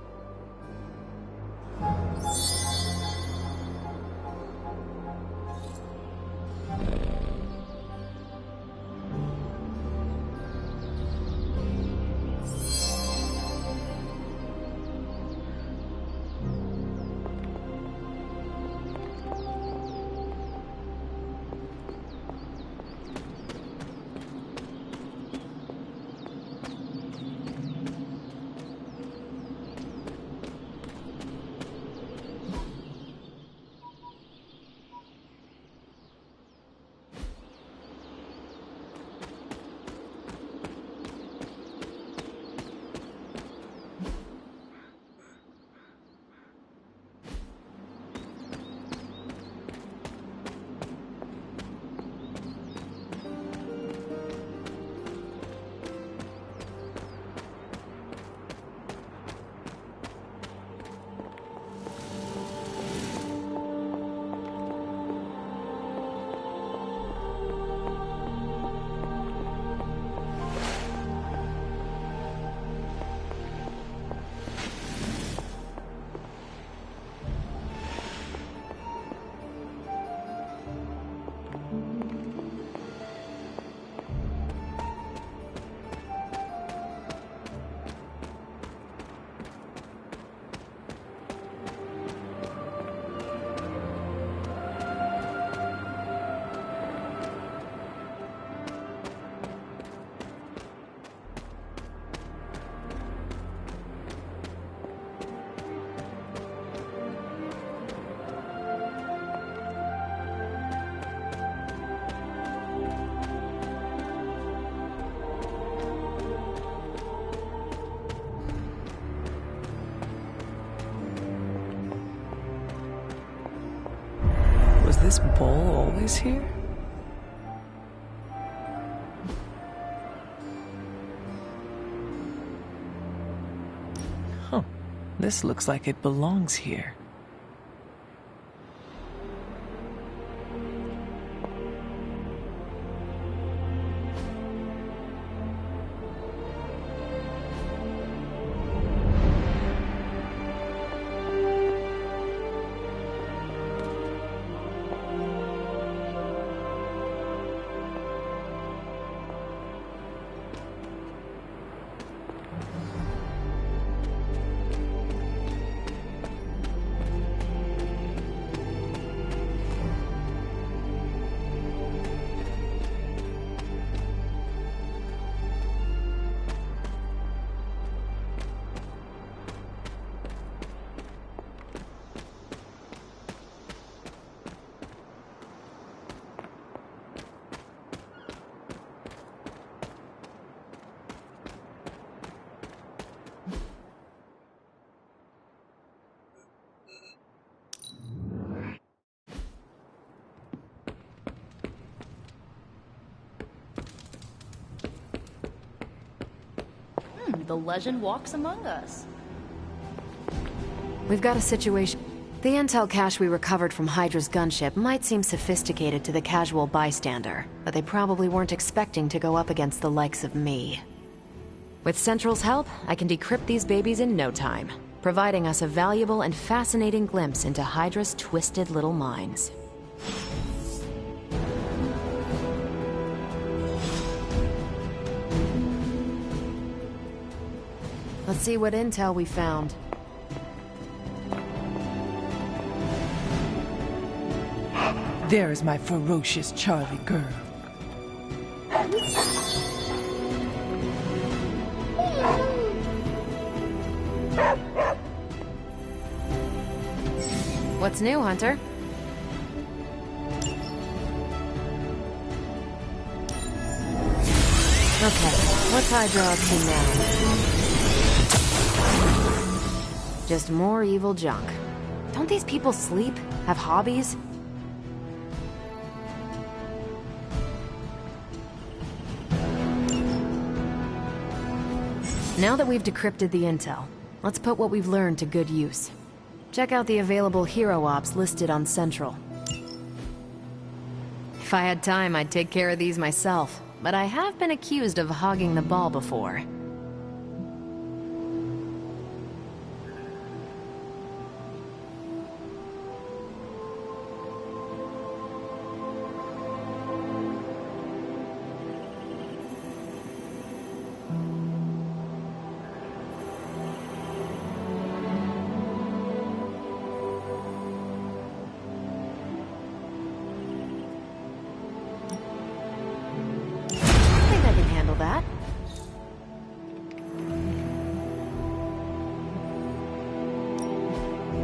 Was this bowl always here? Huh. This looks like it belongs here. The legend walks among us. We've got a situation. The intel cache we recovered from Hydra's gunship might seem sophisticated to the casual bystander, but they probably weren't expecting to go up against the likes of me. With Central's help, I can decrypt these babies in no time, providing us a valuable and fascinating glimpse into Hydra's twisted little minds. Let's see what intel we found. There is my ferocious Charlie girl. What's new, Hunter? Okay, what's Hydra up to now? Just more evil junk. Don't these people sleep? Have hobbies? Now that we've decrypted the intel, let's put what we've learned to good use. Check out the available hero ops listed on Central. If I had time, I'd take care of these myself, but I have been accused of hogging the ball before.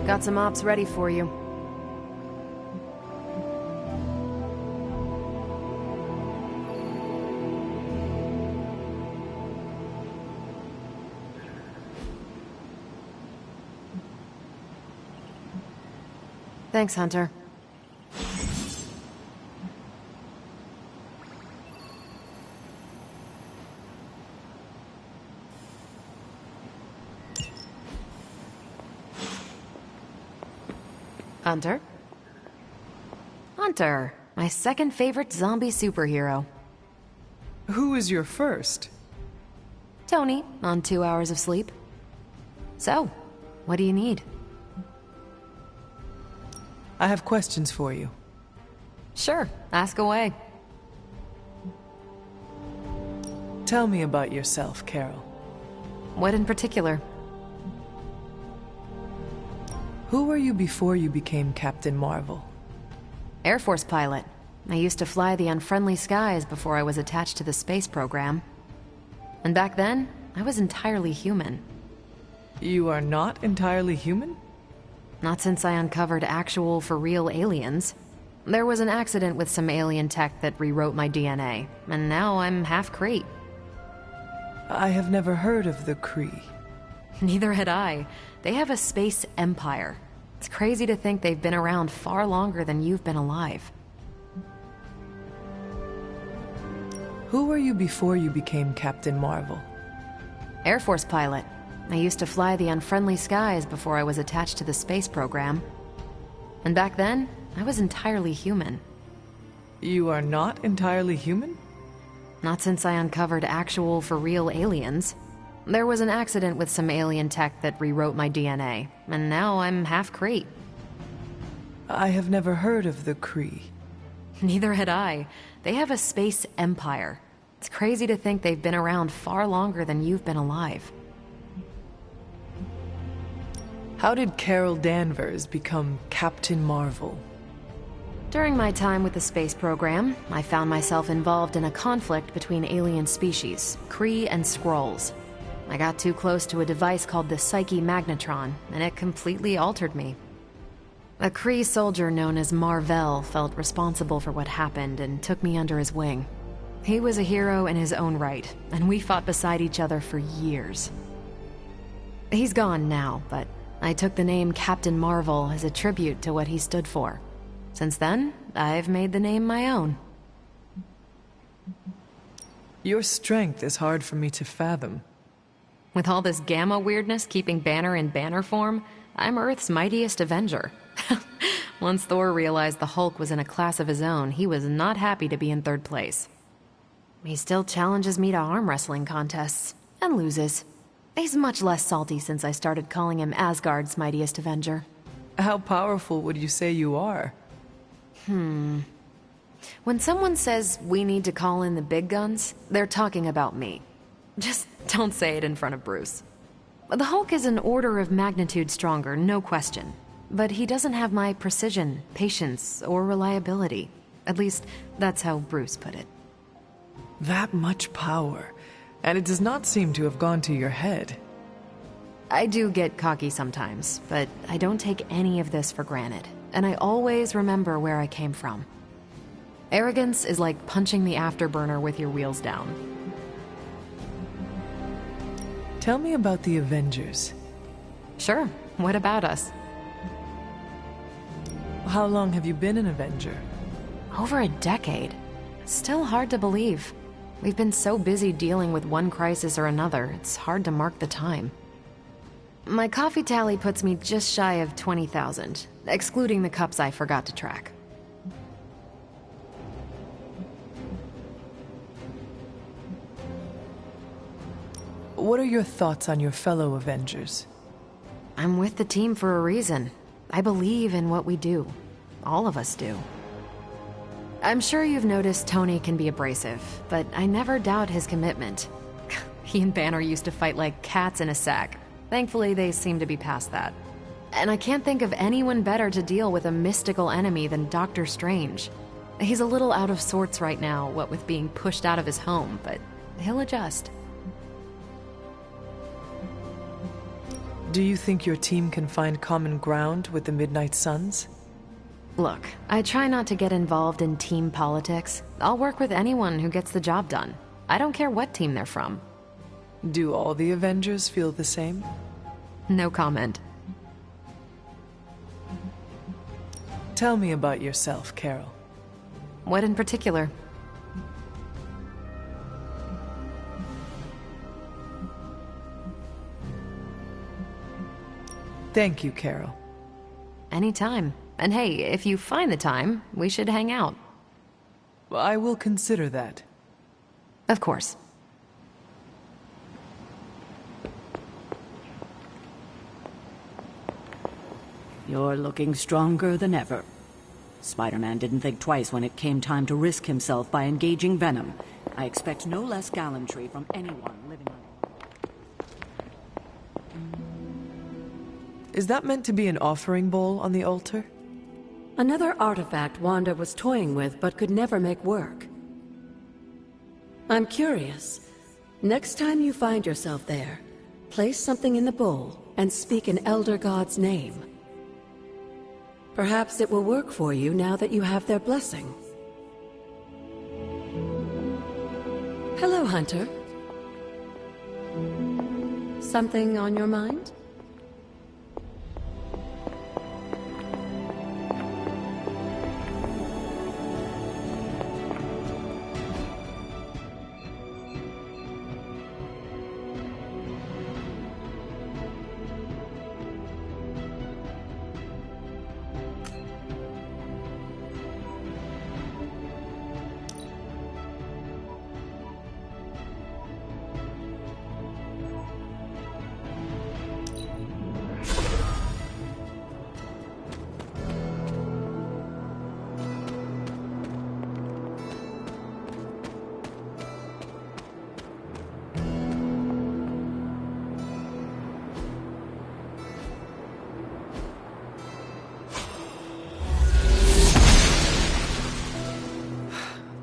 Got some ops ready for you. Thanks, Hunter. Hunter? Hunter, my second favorite zombie superhero. Who is your first? Tony, on 2 hours of sleep. So, what do you need? I have questions for you. Sure, ask away. Tell me about yourself, Carol. What in particular? Who were you before you became Captain Marvel? Air Force pilot. I used to fly the unfriendly skies before I was attached to the space program. And back then, I was entirely human. You are not entirely human? Not since I uncovered actual, for real aliens. There was an accident with some alien tech that rewrote my DNA, and now I'm half Kree. I have never heard of the Kree. Neither had I. They have a space empire. It's crazy to think they've been around far longer than you've been alive. Who were you before you became Captain Marvel? Air Force pilot. I used to fly the unfriendly skies before I was attached to the space program. And back then, I was entirely human. You are not entirely human? Not since I uncovered actual, for real aliens. There was an accident with some alien tech that rewrote my DNA, and now I'm half Kree. I have never heard of the Kree. Neither had I. They have a space empire. It's crazy to think they've been around far longer than you've been alive. How did Carol Danvers become Captain Marvel? During my time with the space program, I found myself involved in a conflict between alien species, Kree and Skrulls. I got too close to a device called the Psyche Magnetron, and it completely altered me. A Kree soldier known as Marvel felt responsible for what happened and took me under his wing. He was a hero in his own right, and we fought beside each other for years. He's gone now, but I took the name Captain Marvel as a tribute to what he stood for. Since then, I've made the name my own. Your strength is hard for me to fathom. With all this gamma weirdness keeping Banner in banner form, I'm Earth's mightiest Avenger. Once Thor realized the Hulk was in a class of his own, he was not happy to be in third place. He still challenges me to arm wrestling contests, and loses. He's much less salty since I started calling him Asgard's mightiest Avenger. How powerful would you say you are? When someone says we need to call in the big guns, they're talking about me. Just don't say it in front of Bruce. The Hulk is an order of magnitude stronger, no question. But he doesn't have my precision, patience, or reliability. At least, that's how Bruce put it. That much power, and it does not seem to have gone to your head. I do get cocky sometimes, but I don't take any of this for granted, and I always remember where I came from. Arrogance is like punching the afterburner with your wheels down. Tell me about the Avengers. Sure, what about us? How long have you been an Avenger? Over a decade. Still hard to believe. We've been so busy dealing with one crisis or another, it's hard to mark the time. My coffee tally puts me just shy of 20,000, excluding the cups I forgot to track. What are your thoughts on your fellow Avengers? I'm with the team for a reason. I believe in what we do. All of us do. I'm sure you've noticed Tony can be abrasive, but I never doubt his commitment. He and Banner used to fight like cats in a sack. Thankfully, they seem to be past that. And I can't think of anyone better to deal with a mystical enemy than Doctor Strange. He's a little out of sorts right now, what with being pushed out of his home, but he'll adjust. Do you think your team can find common ground with the Midnight Suns? Look, I try not to get involved in team politics. I'll work with anyone who gets the job done. I don't care what team they're from. Do all the Avengers feel the same? No comment. Tell me about yourself, Carol. What in particular? Thank you, Carol. Anytime. And hey, if you find the time, we should hang out. I will consider that. Of course. You're looking stronger than ever. Spider-Man didn't think twice when it came time to risk himself by engaging Venom. I expect no less gallantry from anyone living on... Is that meant to be an offering bowl on the altar? Another artifact Wanda was toying with but could never make work. I'm curious. Next time you find yourself there, place something in the bowl and speak an Elder God's name. Perhaps it will work for you now that you have their blessing. Hello, Hunter. Something on your mind?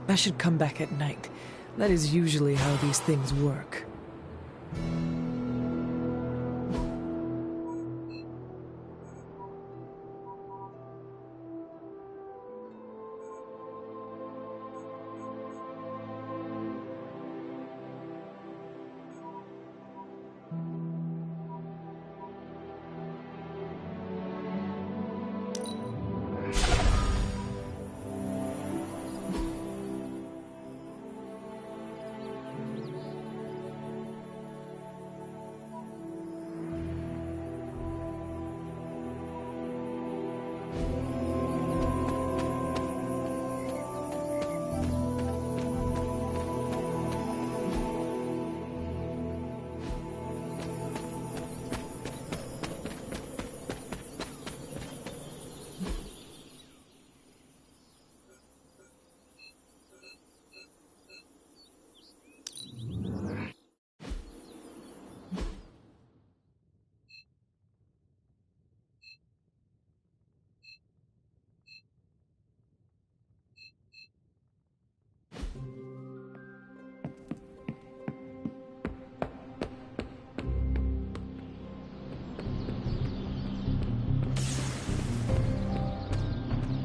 I should come back at night. That is usually how these things work.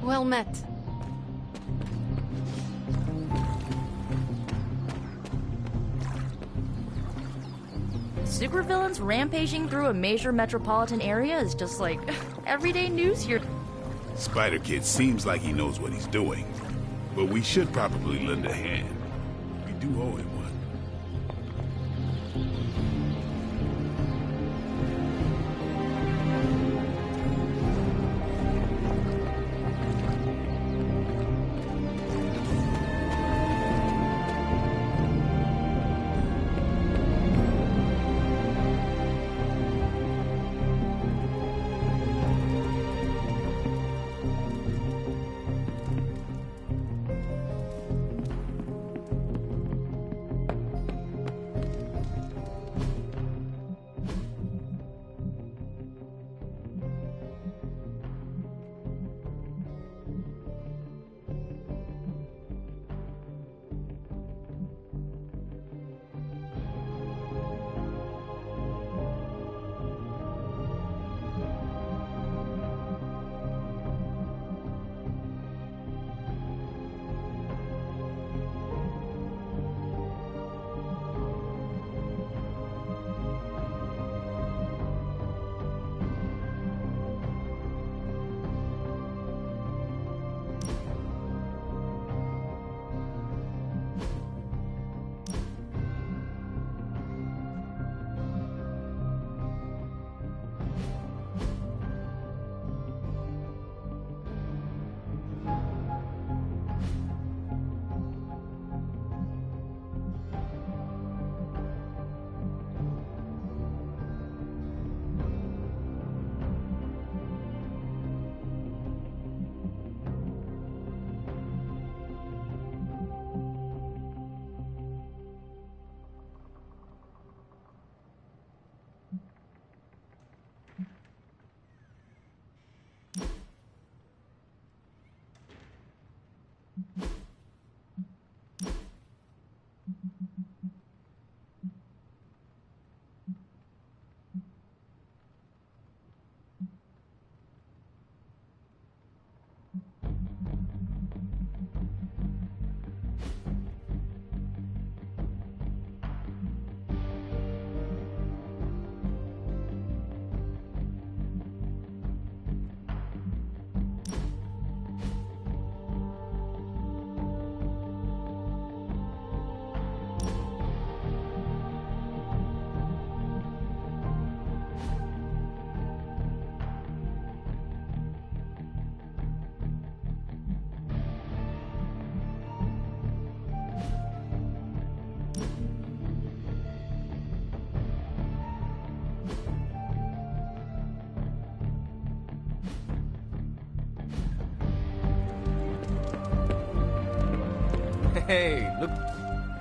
Well met. Supervillains rampaging through a major metropolitan area is just like everyday news here. Spider-Kid seems like he knows what he's doing, but we should probably lend a hand. We do owe him one. Hey, look.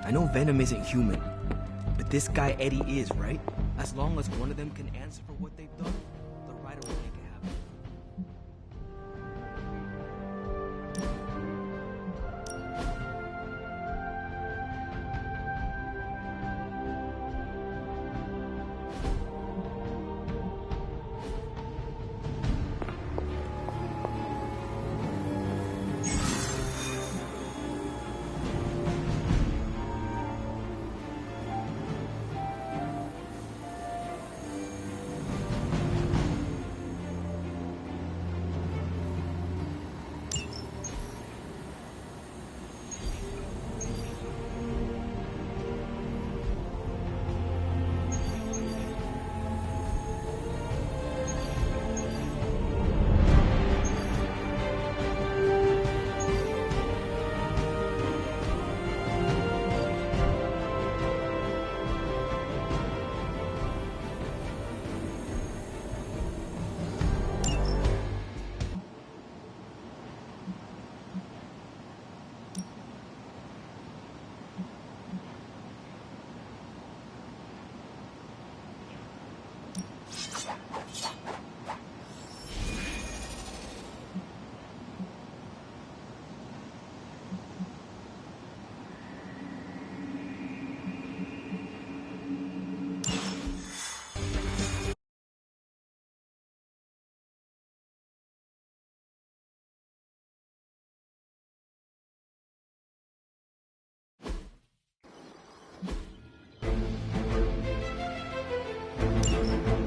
I know Venom isn't human, but this guy Eddie is, right? As long as one of them can answer for what they've done, the writer will make it happen.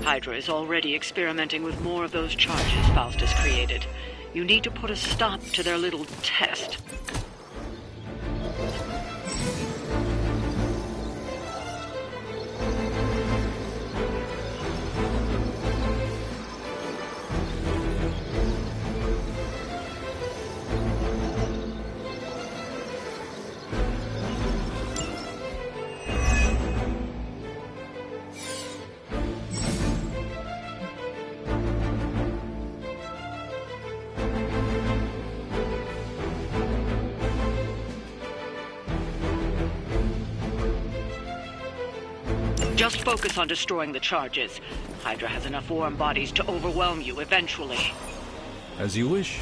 Hydra is already experimenting with more of those charges Faustus created. You need to put a stop to their little test. Just focus on destroying the charges. Hydra has enough warm bodies to overwhelm you eventually. As you wish.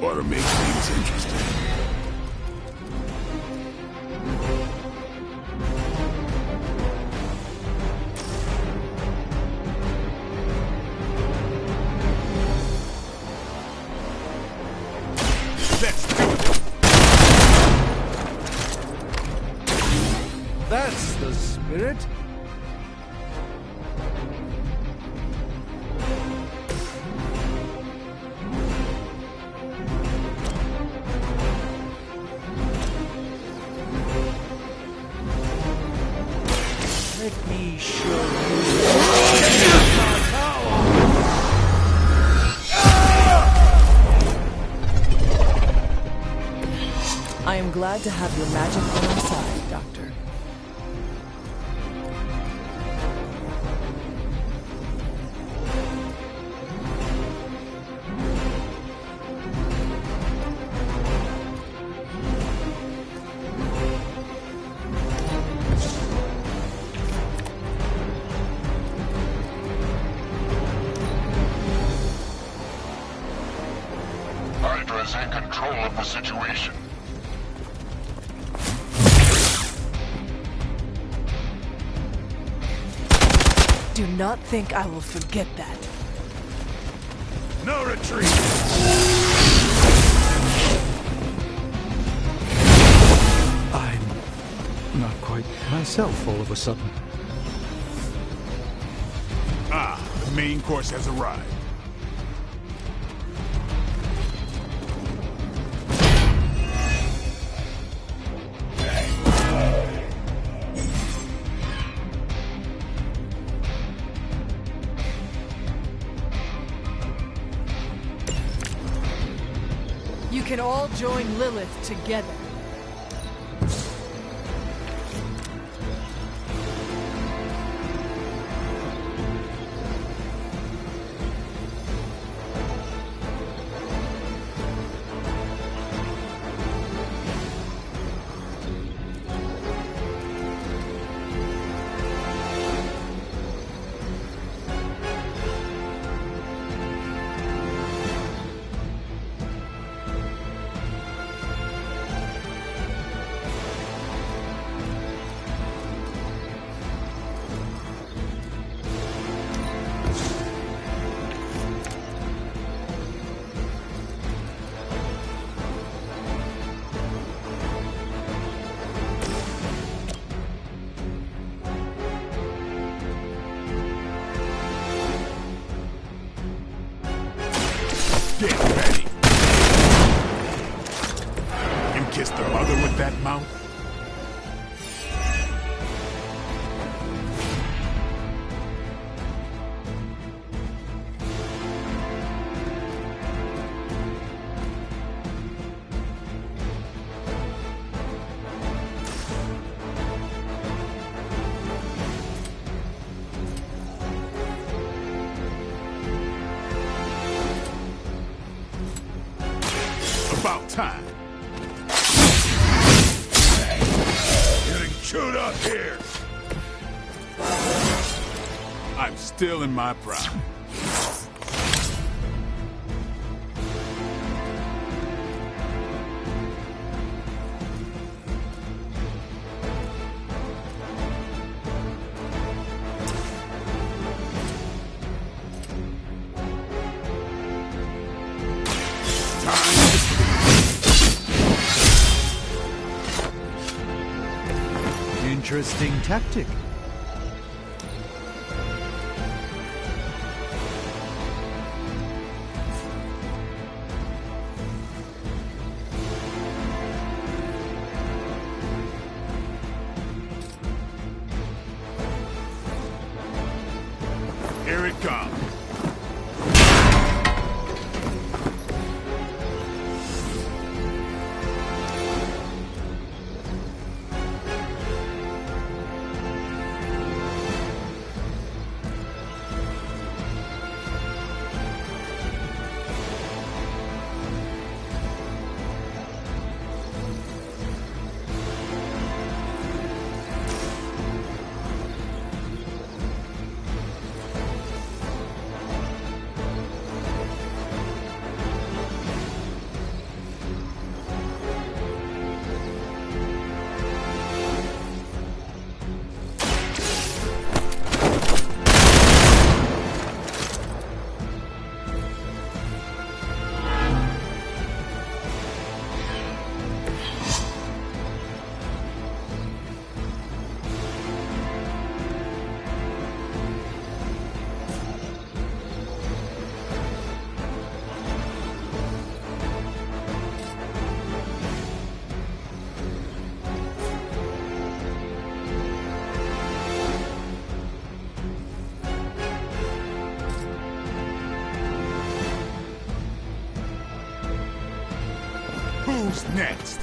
Ought to make things interesting. Let's do it! That's the spirit. be sure you... I am glad to have your magic on our side, Doctor. Hydra's in control of the situation. Do not think I will forget that. No retreat! I'm not quite myself all of a sudden. Ah, the main course has arrived. You can all join Lilith together. Get ready! You kissed the mother with that mouth? About time. Getting chewed up here. I'm still in my prime. Interesting tactic. Here it comes. Who's next?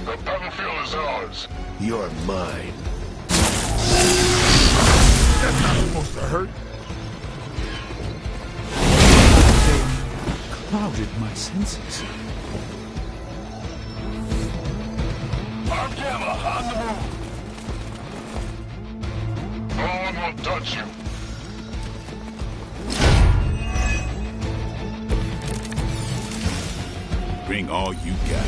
The battlefield is ours. You're mine. That's not supposed to hurt. They clouded my senses. Our gamma on the move. No one will touch you. Bring all you got.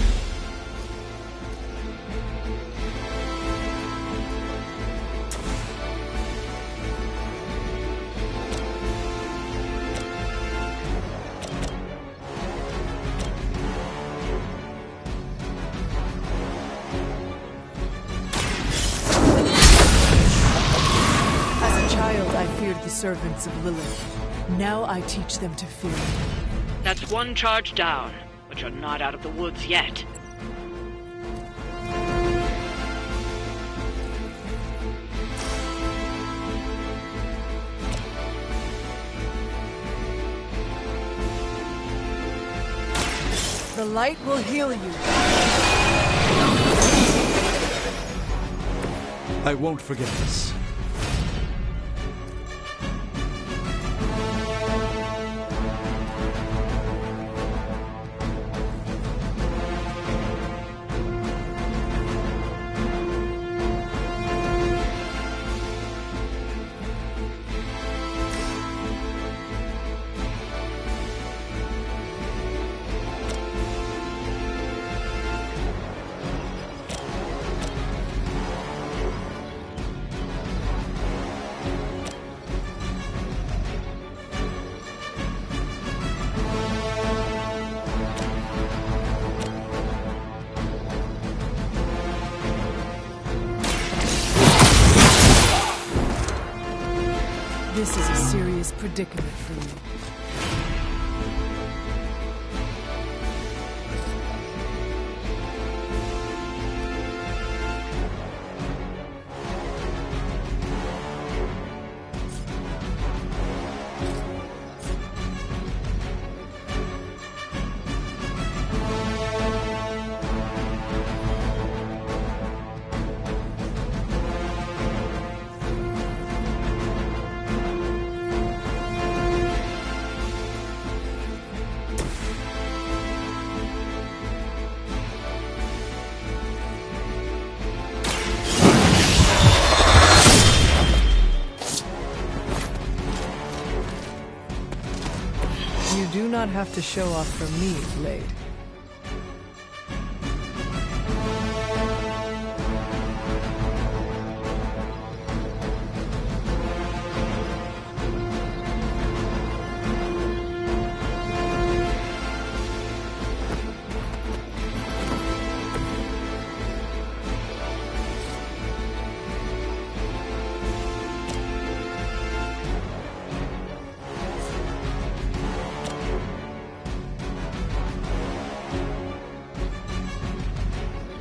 I feared the servants of Lilith. Now I teach them to fear me. That's one charge down, but you're not out of the woods yet. The light will heal you. I won't forget this. This is a serious predicament for you. You do not have to show off for me, Blade.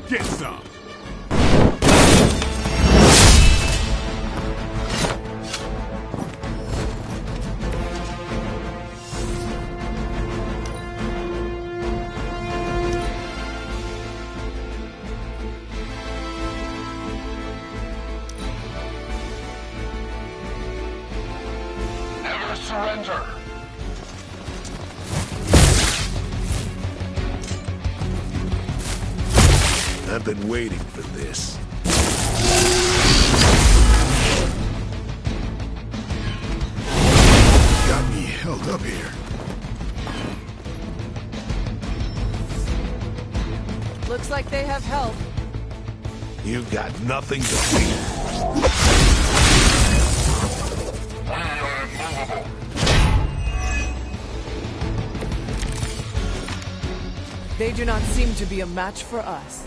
Get some. Never surrender. I've been waiting for this. Got me held up here. Looks like they have help. You got nothing to fear. We are immovable. They do not seem to be a match for us.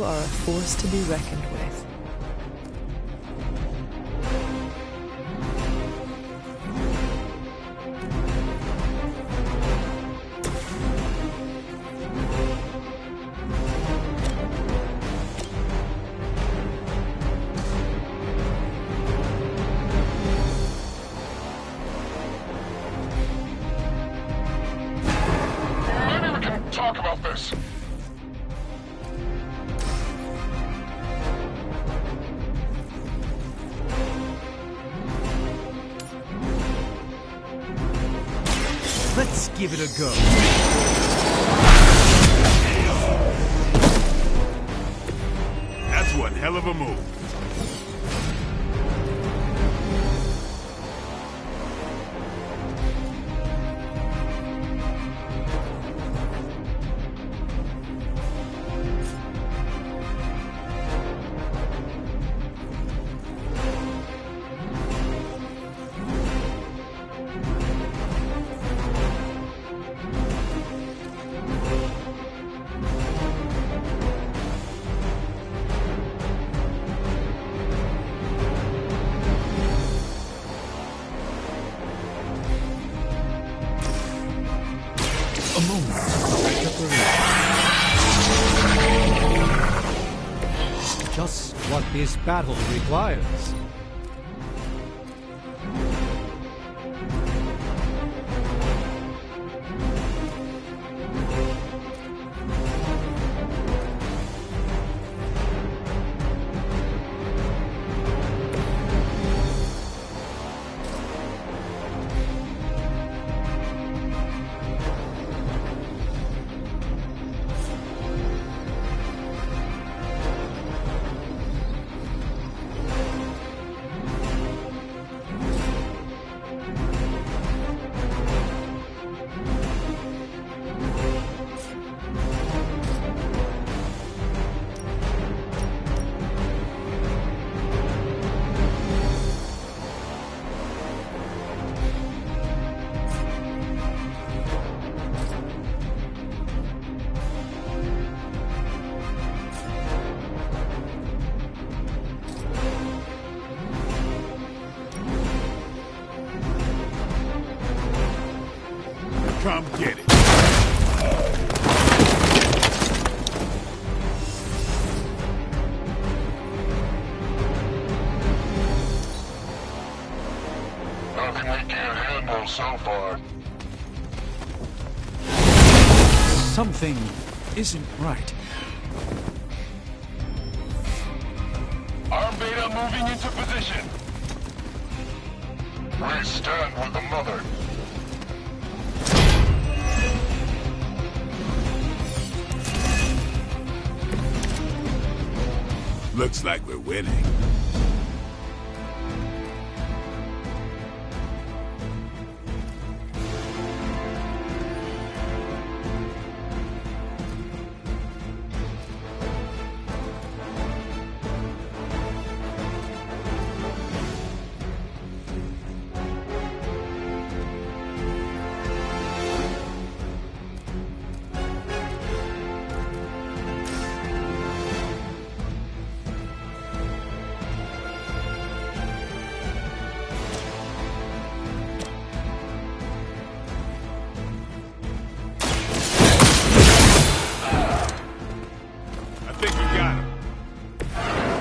are a force to be reckoned with. Talk about this. Let's give it a go. That's one hell of a move. A moment of preparation. Just what this battle requires. Come get it. Nothing we can't handle so far. Something isn't right. Arm Beta moving into position. We stand with the mother. Looks like we're winning.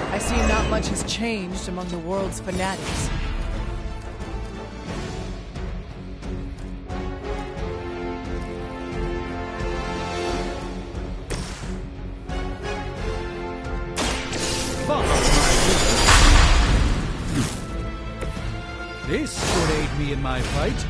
I see not much has changed among the world's fanatics. This could aid me in my fight.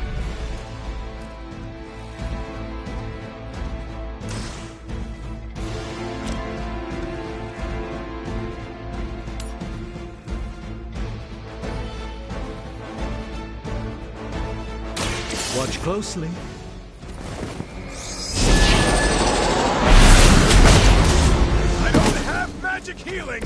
Watch closely. I don't have magic healing!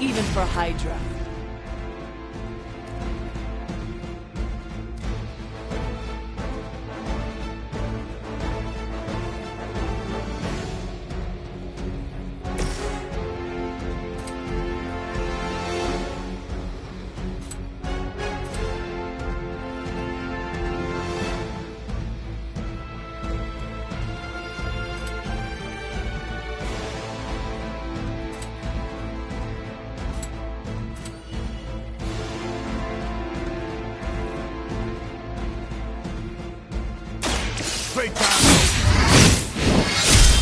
even for Hydra.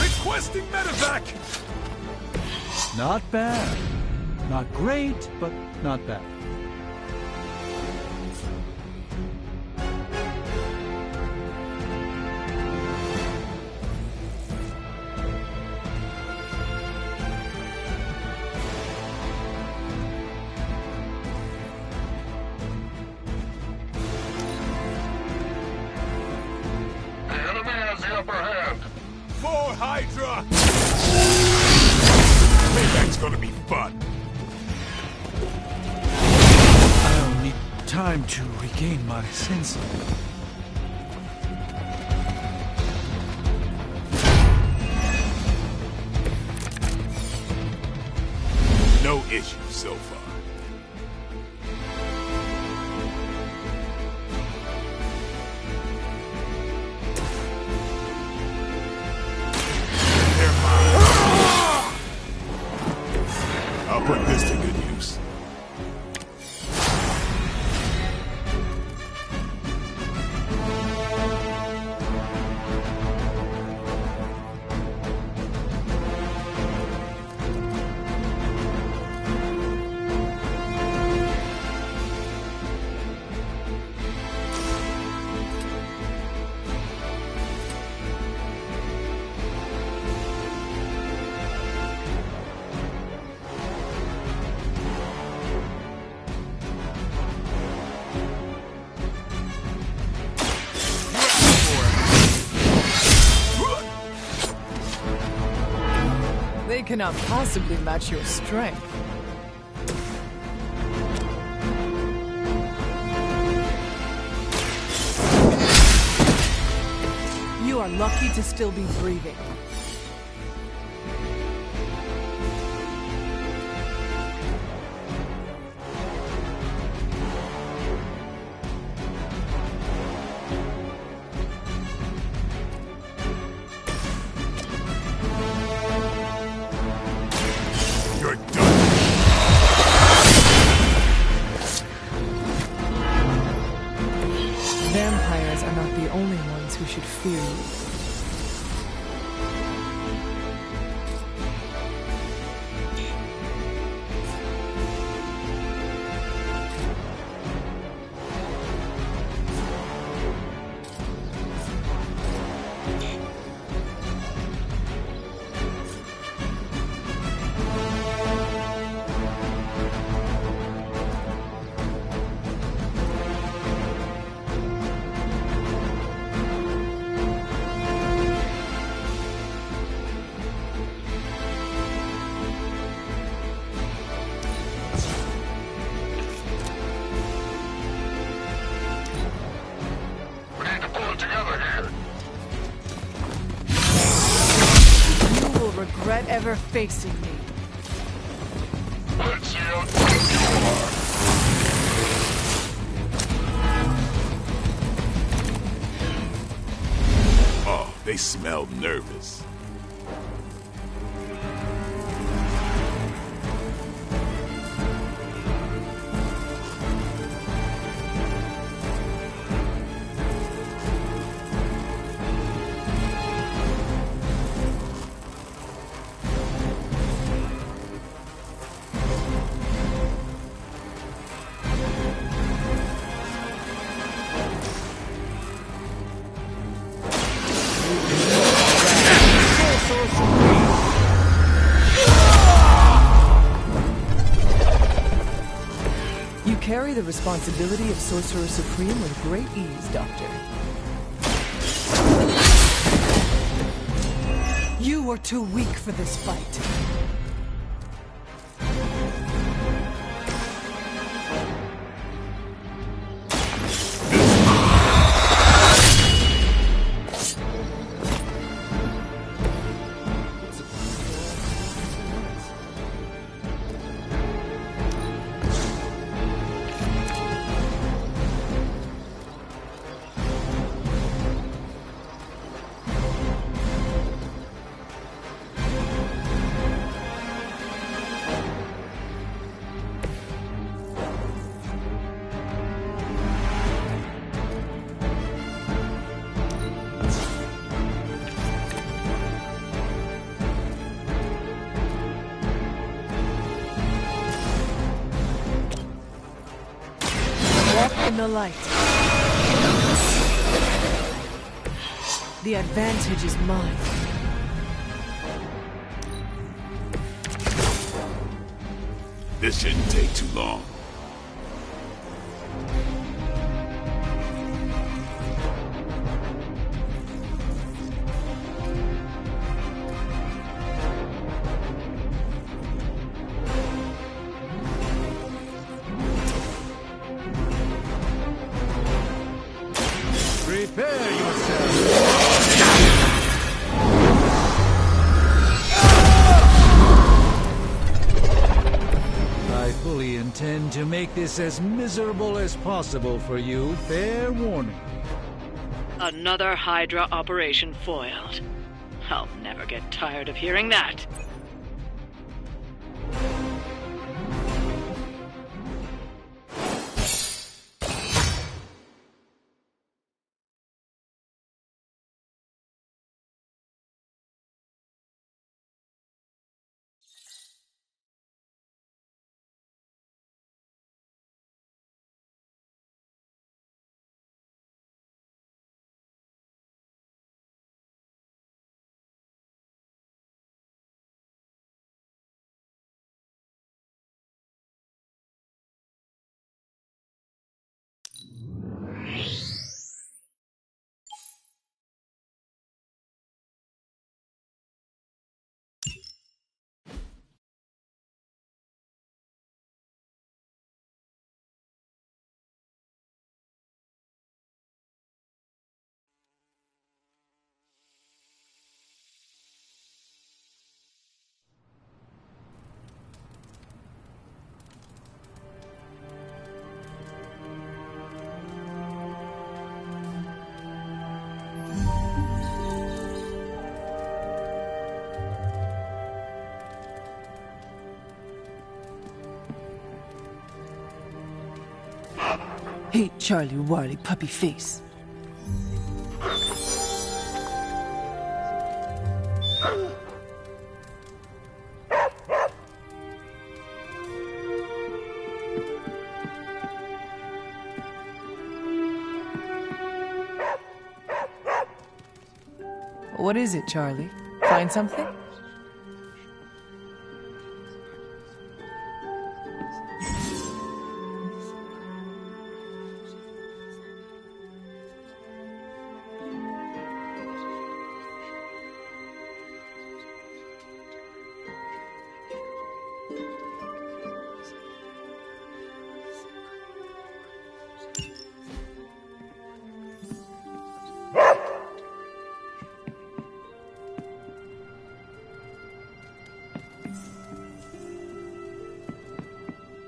Requesting medevac! Not bad. Not great, but not bad. More Hydra! Payback's gonna be fun. I'll need time to regain my senses. No issues so far. I'll put this to good use. They cannot possibly match your strength. You are lucky to still be breathing. Vampires are not the only ones who should fear you. Regret ever facing me. Let's see how tough you are. Oh, they smell nervous. You carry the responsibility of Sorcerer Supreme with great ease, Doctor. You were too weak for this fight. in the light. The advantage is mine. This shouldn't take too long. Prepare yourself. I fully intend to make this as miserable as possible for you. Fair warning. Another Hydra operation foiled. I'll never get tired of hearing that. Hey, Charlie Warley puppy face. What is it, Charlie? Find something?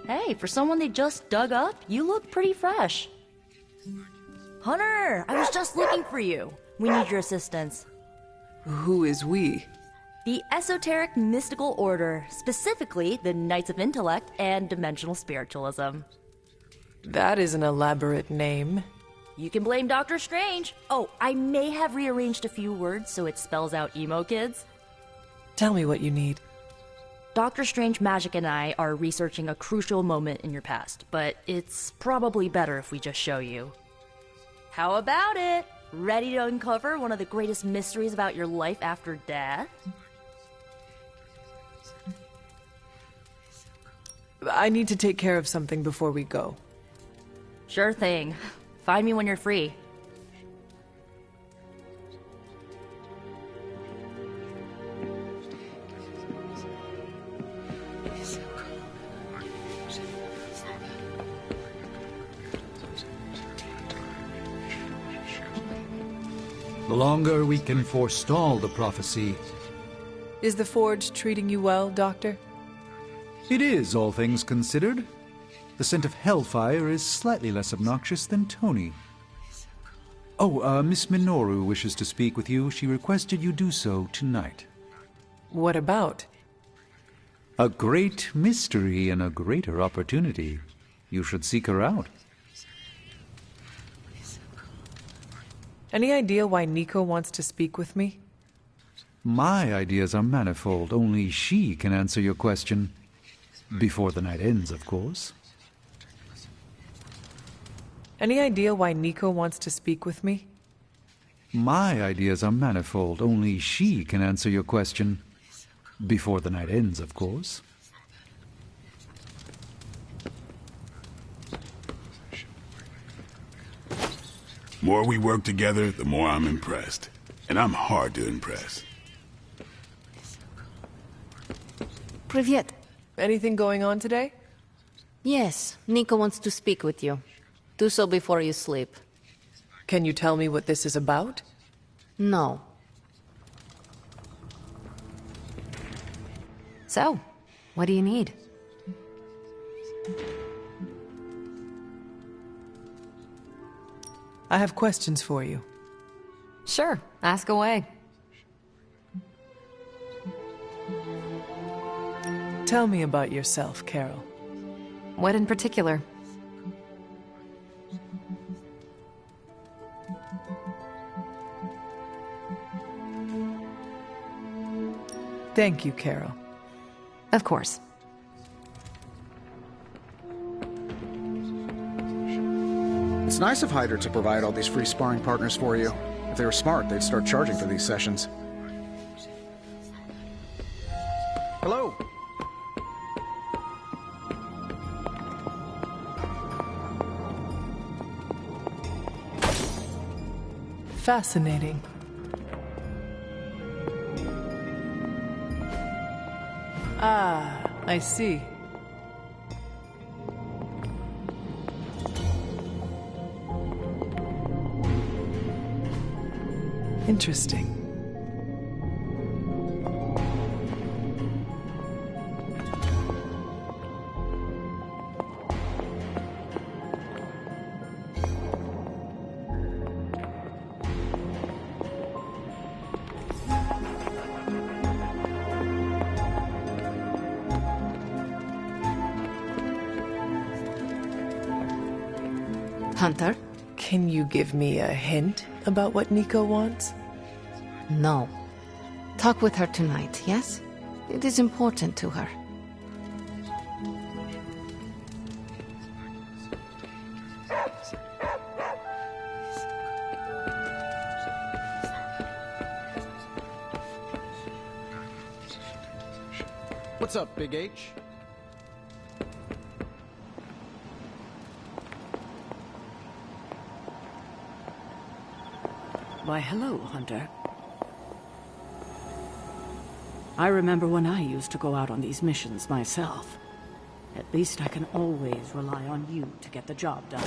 Hey, for someone they just dug up, you look pretty fresh. Hunter, I was just looking for you. We need your assistance. Who is we? The Esoteric Mystical Order, specifically the Knights of Intellect and Dimensional Spiritualism. That is an elaborate name. You can blame Dr. Strange. Oh, I may have rearranged a few words so it spells out emo kids. Tell me what you need. Dr. Strange Magic and I are researching a crucial moment in your past, but it's probably better if we just show you. How about it? Ready to uncover one of the greatest mysteries about your life after death? I need to take care of something before we go. Sure thing. Find me when you're free. The longer we can forestall the prophecy... Is the Forge treating you well, Doctor? It is, all things considered. The scent of hellfire is slightly less obnoxious than Tony. Oh, Miss Minoru wishes to speak with you. She requested you do so tonight. What about? A great mystery and a greater opportunity. You should seek her out. Any idea why Nico wants to speak with me? My ideas are manifold. Only she can answer your question. Before the night ends, of course. Any idea why Nico wants to speak with me? My ideas are manifold. Only she can answer your question. Before the night ends, of course. More we work together, the more I'm impressed. And I'm hard to impress. Привет. Anything going on today? Yes, Nico wants to speak with you. Do so before you sleep. Can you tell me what this is about? No. So, what do you need? I have questions for you. Sure, ask away. Tell me about yourself, Carol. What in particular? Thank you, Carol. Of course. It's nice of Hydra to provide all these free sparring partners for you. If they were smart, they'd start charging for these sessions. Hello. Fascinating. Ah, I see. Interesting. Hunter? Can you give me a hint about what Nico wants? No. Talk with her tonight, yes? It is important to her. What's up, Big H? Why, hello, Hunter. I remember when I used to go out on these missions myself. At least I can always rely on you to get the job done.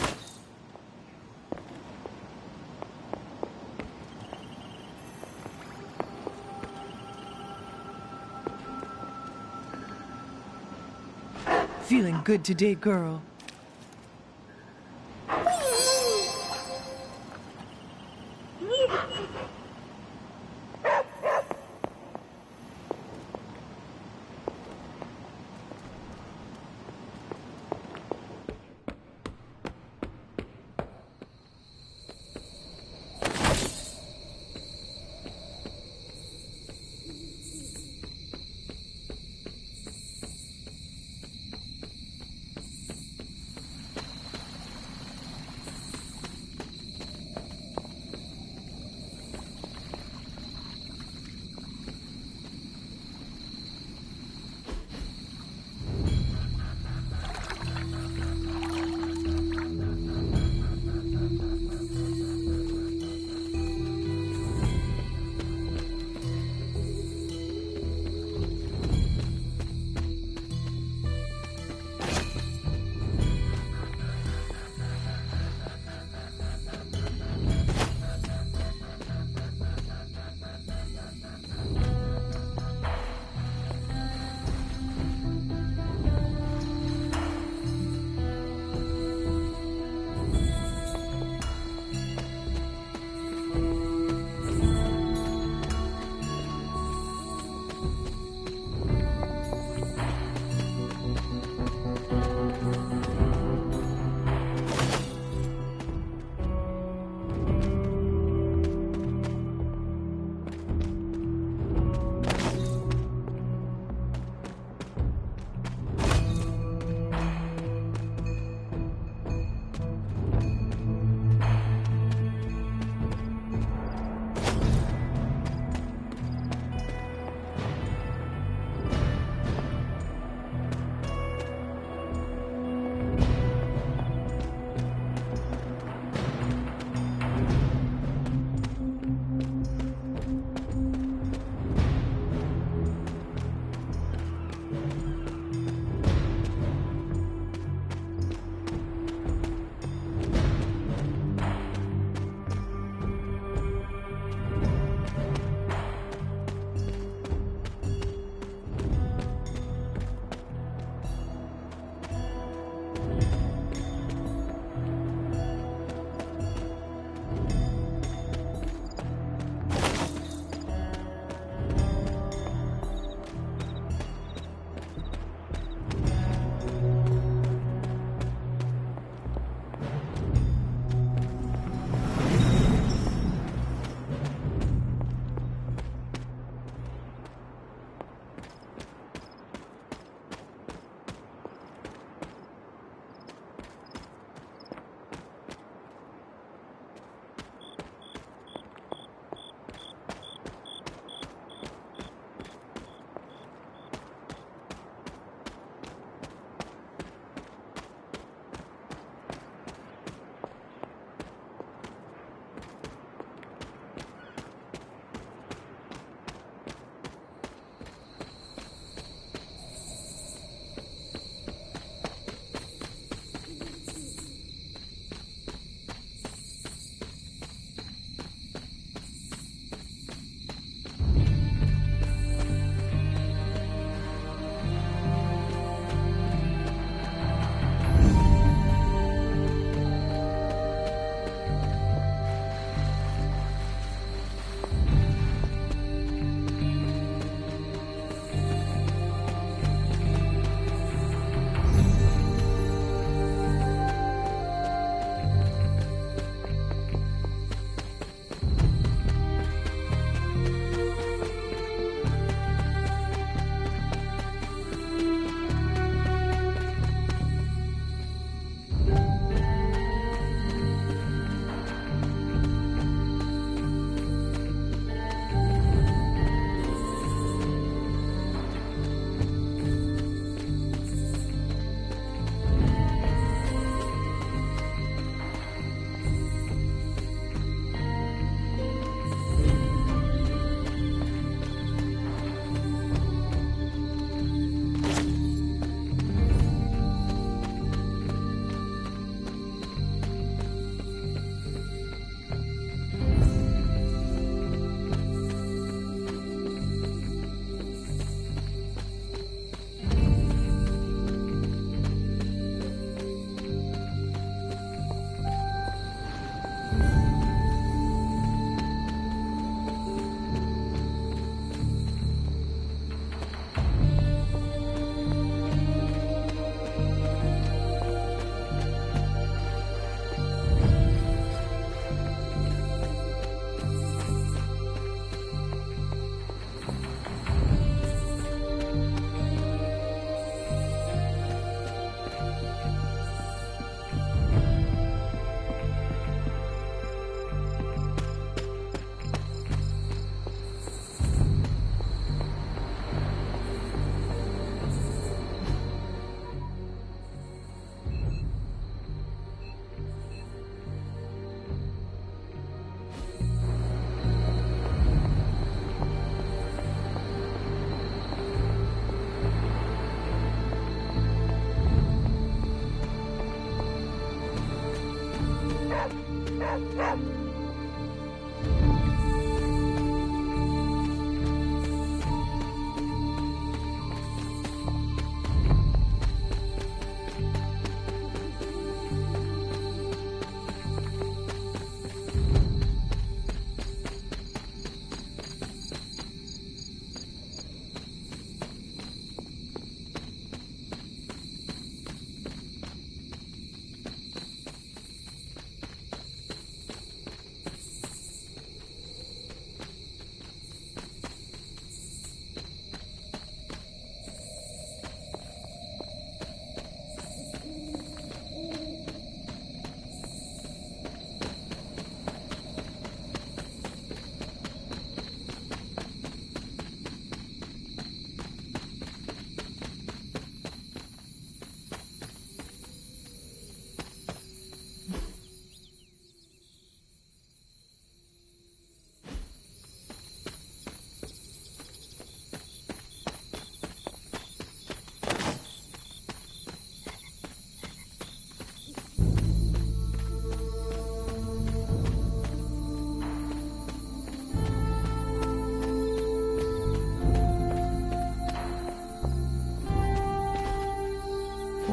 Feeling good today, girl.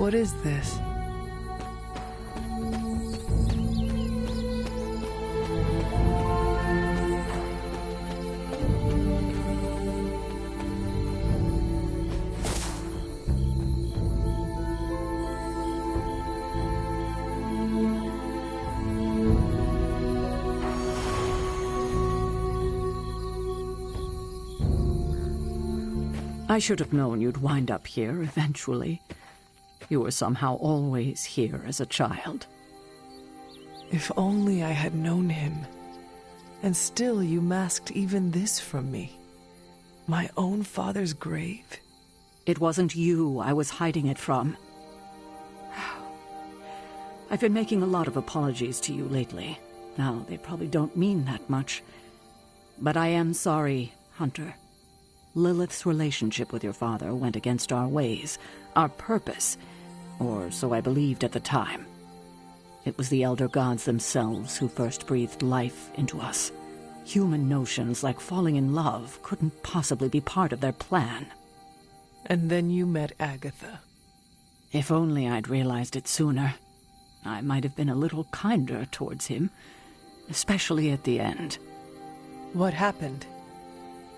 What is this? I should have known you'd wind up here eventually. You were somehow always here as a child. If only I had known him. And still you masked even this from me. My own father's grave? It wasn't you I was hiding it from. I've been making a lot of apologies to you lately. Now, they probably don't mean that much. But I am sorry, Hunter. Lilith's relationship with your father went against our ways, our purpose, or so I believed at the time. It was the Elder Gods themselves who first breathed life into us. Human notions like falling in love couldn't possibly be part of their plan. And then you met Agatha. If only I'd realized it sooner. I might have been a little kinder towards him, especially at the end. What happened?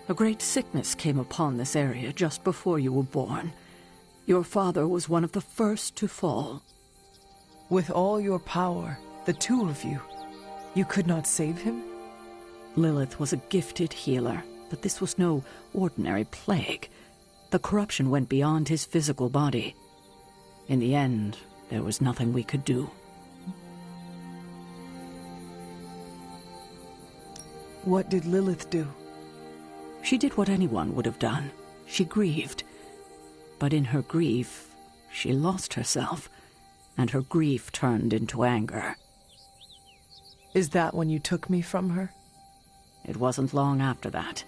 A great sickness came upon this area just before you were born. Your father was one of the first to fall. With all your power, the two of you, you could not save him? Lilith was a gifted healer, but this was no ordinary plague. The corruption went beyond his physical body. In the end, there was nothing we could do. What did Lilith do? She did what anyone would have done. She grieved. But in her grief, she lost herself, and her grief turned into anger. Is that when you took me from her? It wasn't long after that.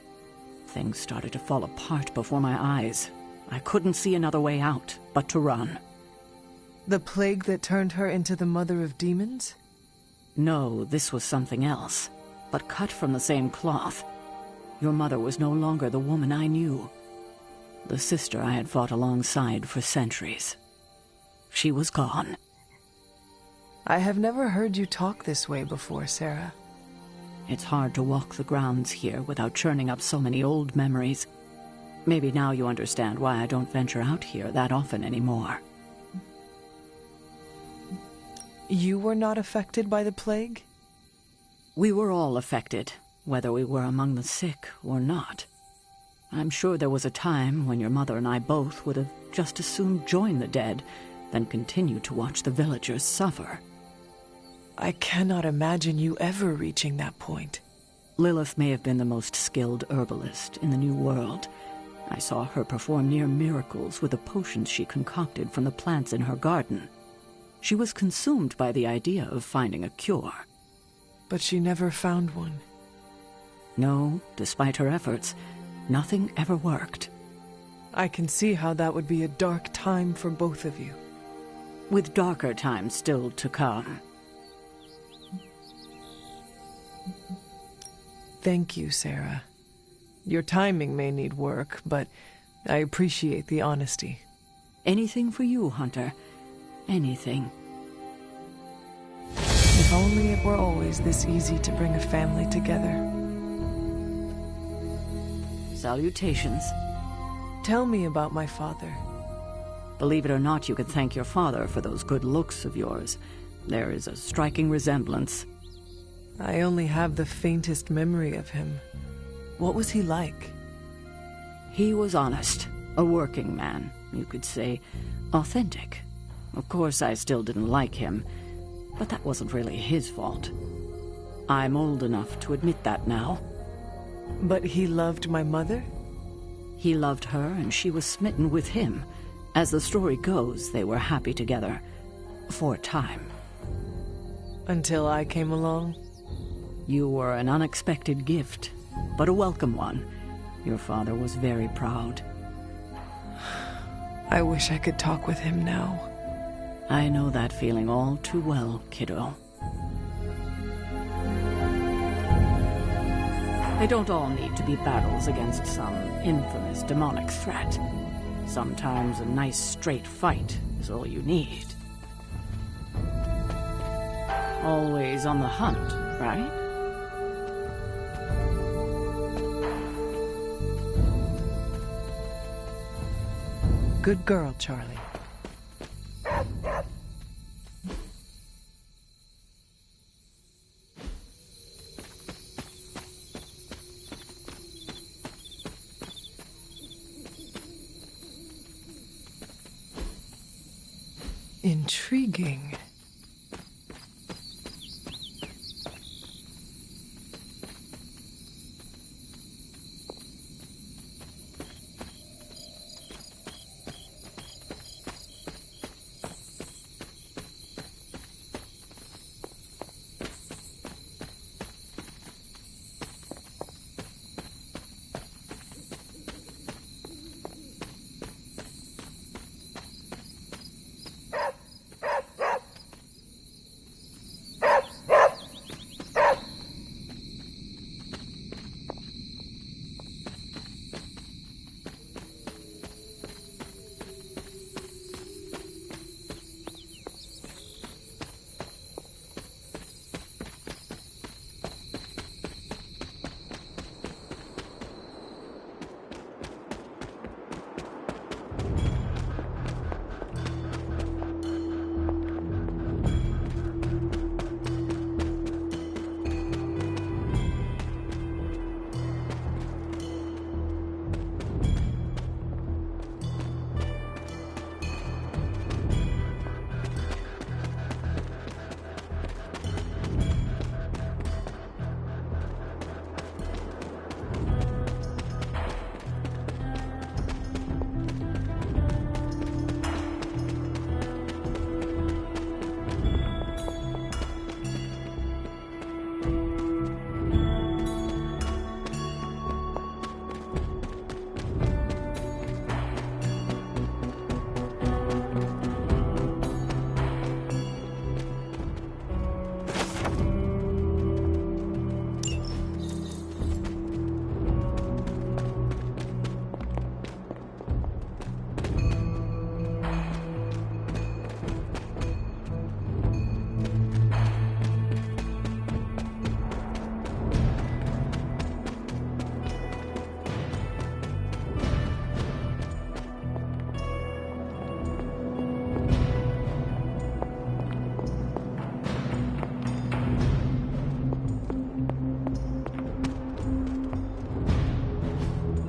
Things started to fall apart before my eyes. I couldn't see another way out but to run. The plague that turned her into the mother of demons? No, this was something else, but cut from the same cloth. Your mother was no longer the woman I knew. The sister I had fought alongside for centuries. She was gone. I have never heard you talk this way before, Sarah. It's hard to walk the grounds here without churning up so many old memories. Maybe now you understand why I don't venture out here that often anymore. You were not affected by the plague? We were all affected, whether we were among the sick or not. I'm sure there was a time when your mother and I both would have just as soon joined the dead than continue to watch the villagers suffer. I cannot imagine you ever reaching that point. Lilith may have been the most skilled herbalist in the New World. I saw her perform near miracles with the potions she concocted from the plants in her garden. She was consumed by the idea of finding a cure. But she never found one. No, despite her efforts, nothing ever worked. I can see how that would be a dark time for both of you. With darker times still to come. Thank you, Sarah. Your timing may need work, but I appreciate the honesty. Anything for you, Hunter. Anything. If only it were always this easy to bring a family together. Salutations. Tell me about my father. Believe it or not, you could thank your father for those good looks of yours. There is a striking resemblance. I only have the faintest memory of him. What was he like? He was honest. A working man, you could say. Authentic. Of course, I still didn't like him, but that wasn't really his fault. I'm old enough to admit that now. But he loved my mother? He loved her, and she was smitten with him. As the story goes, they were happy together. For a time. Until I came along? You were an unexpected gift, but a welcome one. Your father was very proud. I wish I could talk with him now. I know that feeling all too well, kiddo. They don't all need to be battles against some infamous demonic threat. Sometimes a nice straight fight is all you need. Always on the hunt, right? Good girl, Charlie. Intriguing.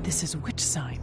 This is which sign?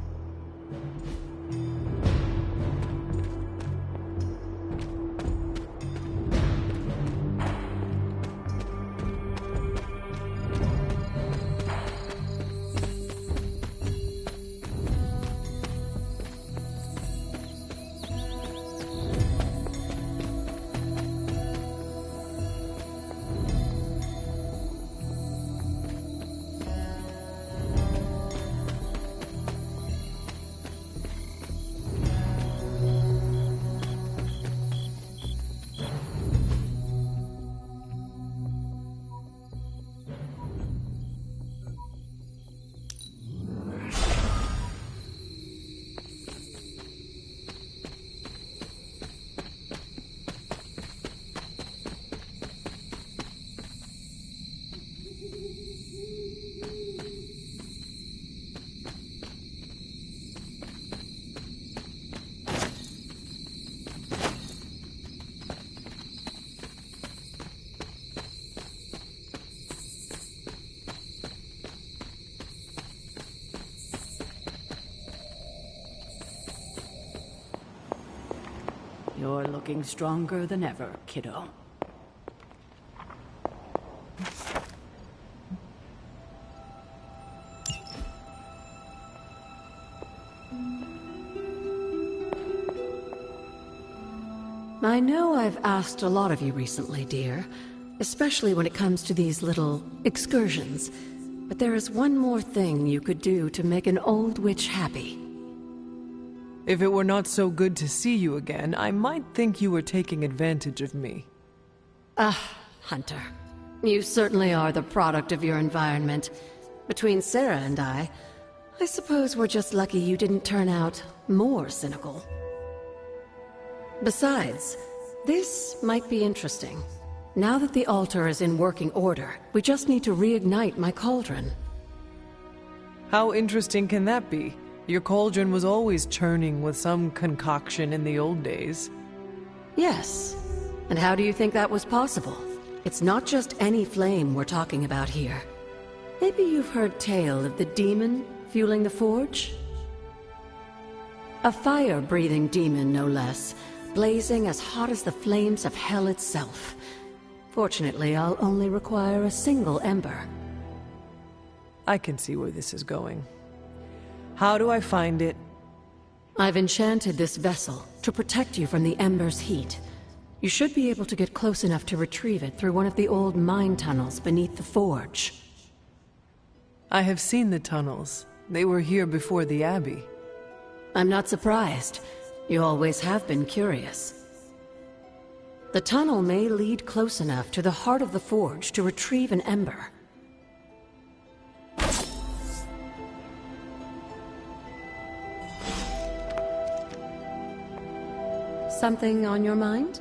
You're looking stronger than ever, kiddo. I know I've asked a lot of you recently, dear, especially when it comes to these little excursions. But there is one more thing you could do to make an old witch happy. If it were not so good to see you again, I might think you were taking advantage of me. Hunter. You certainly are the product of your environment. Between Sarah and I suppose we're just lucky you didn't turn out more cynical. Besides, this might be interesting. Now that the altar is in working order, we just need to reignite my cauldron. How interesting can that be? Your cauldron was always churning with some concoction in the old days. Yes. And how do you think that was possible? It's not just any flame we're talking about here. Maybe you've heard tale of the demon fueling the forge? A fire-breathing demon, no less, blazing as hot as the flames of hell itself. Fortunately, I'll only require a single ember. I can see where this is going. How do I find it? I've enchanted this vessel to protect you from the ember's heat. You should be able to get close enough to retrieve it through one of the old mine tunnels beneath the forge. I have seen the tunnels. They were here before the Abbey. I'm not surprised. You always have been curious. The tunnel may lead close enough to the heart of the forge to retrieve an ember. Something on your mind?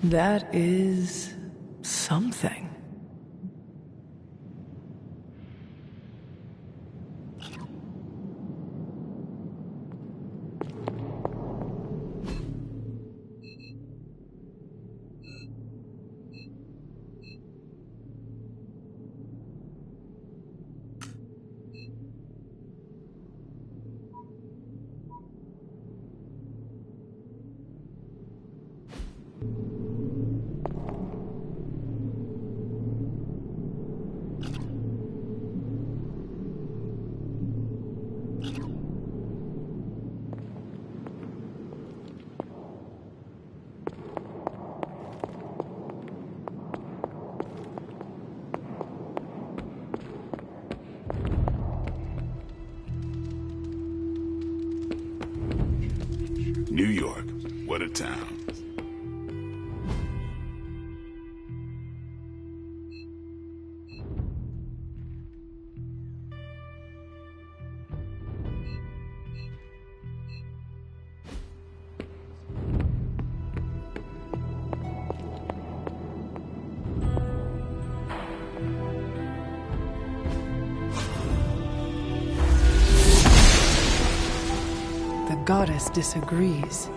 That is something. New York, what a town. The goddess disagrees.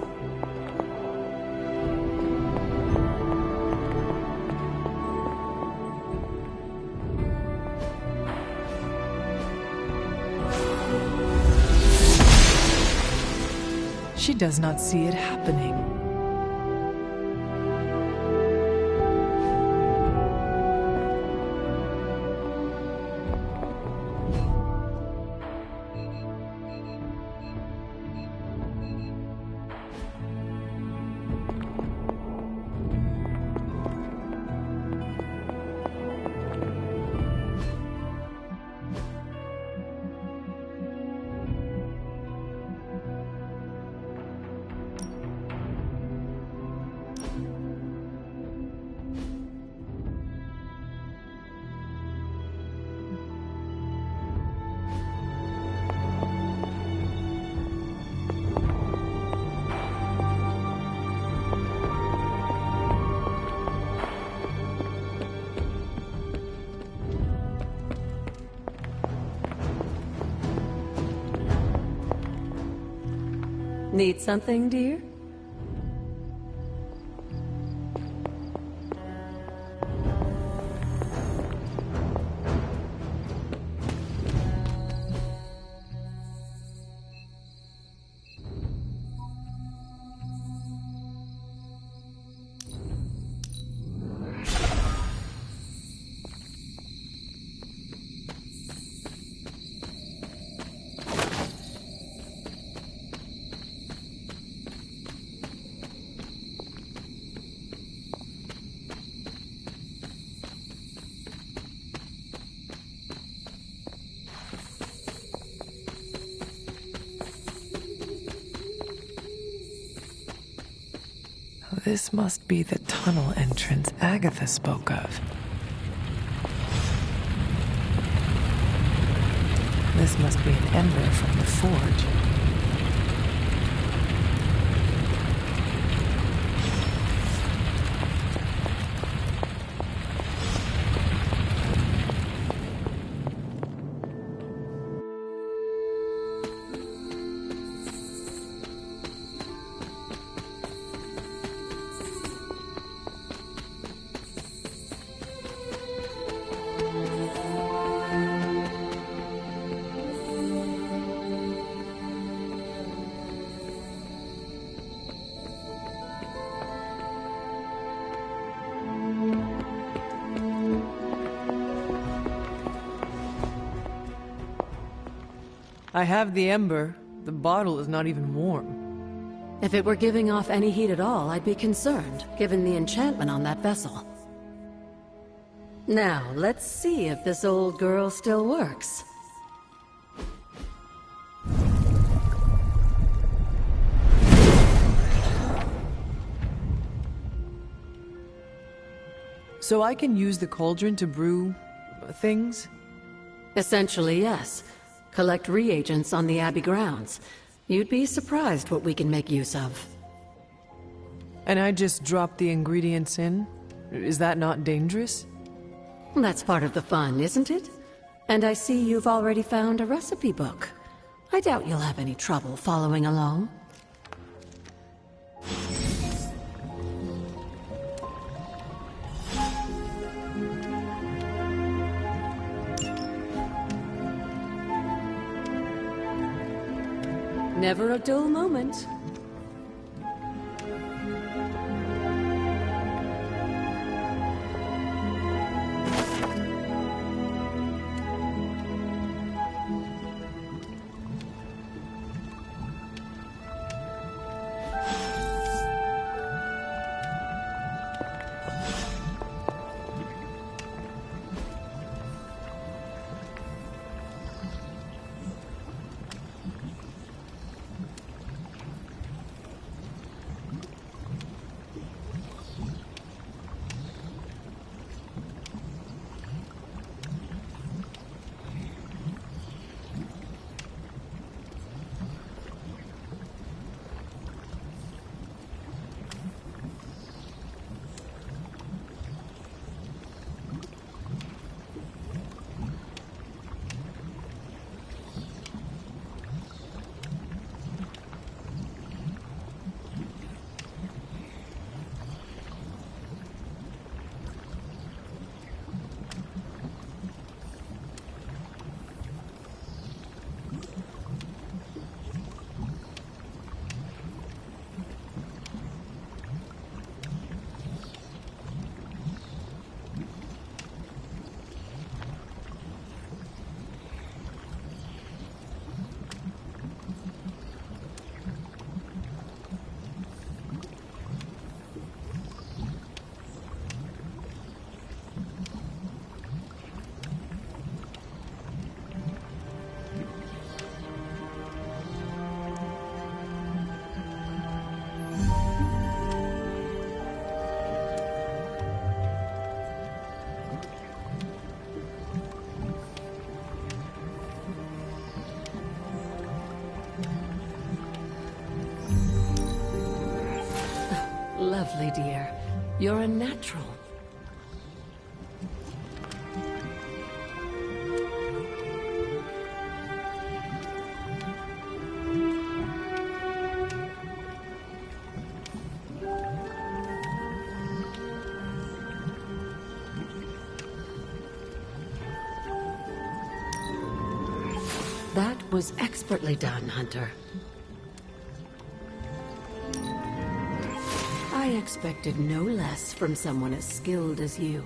She does not see it happening. Need something, dear? This must be the tunnel entrance Agatha spoke of. This must be an ember from the forge. I have the ember. The bottle is not even warm. If it were giving off any heat at all, I'd be concerned, given the enchantment on that vessel. Now, let's see if this old girl still works. So I can use the cauldron to brew things? Essentially, yes. Collect reagents on the Abbey grounds. You'd be surprised what we can make use of. And I just drop the ingredients in? Is that not dangerous? That's part of the fun, isn't it? And I see you've already found a recipe book. I doubt you'll have any trouble following along. Never a dull moment. Lovely, dear. You're a natural. That was expertly done, Hunter. I expected no less from someone as skilled as you.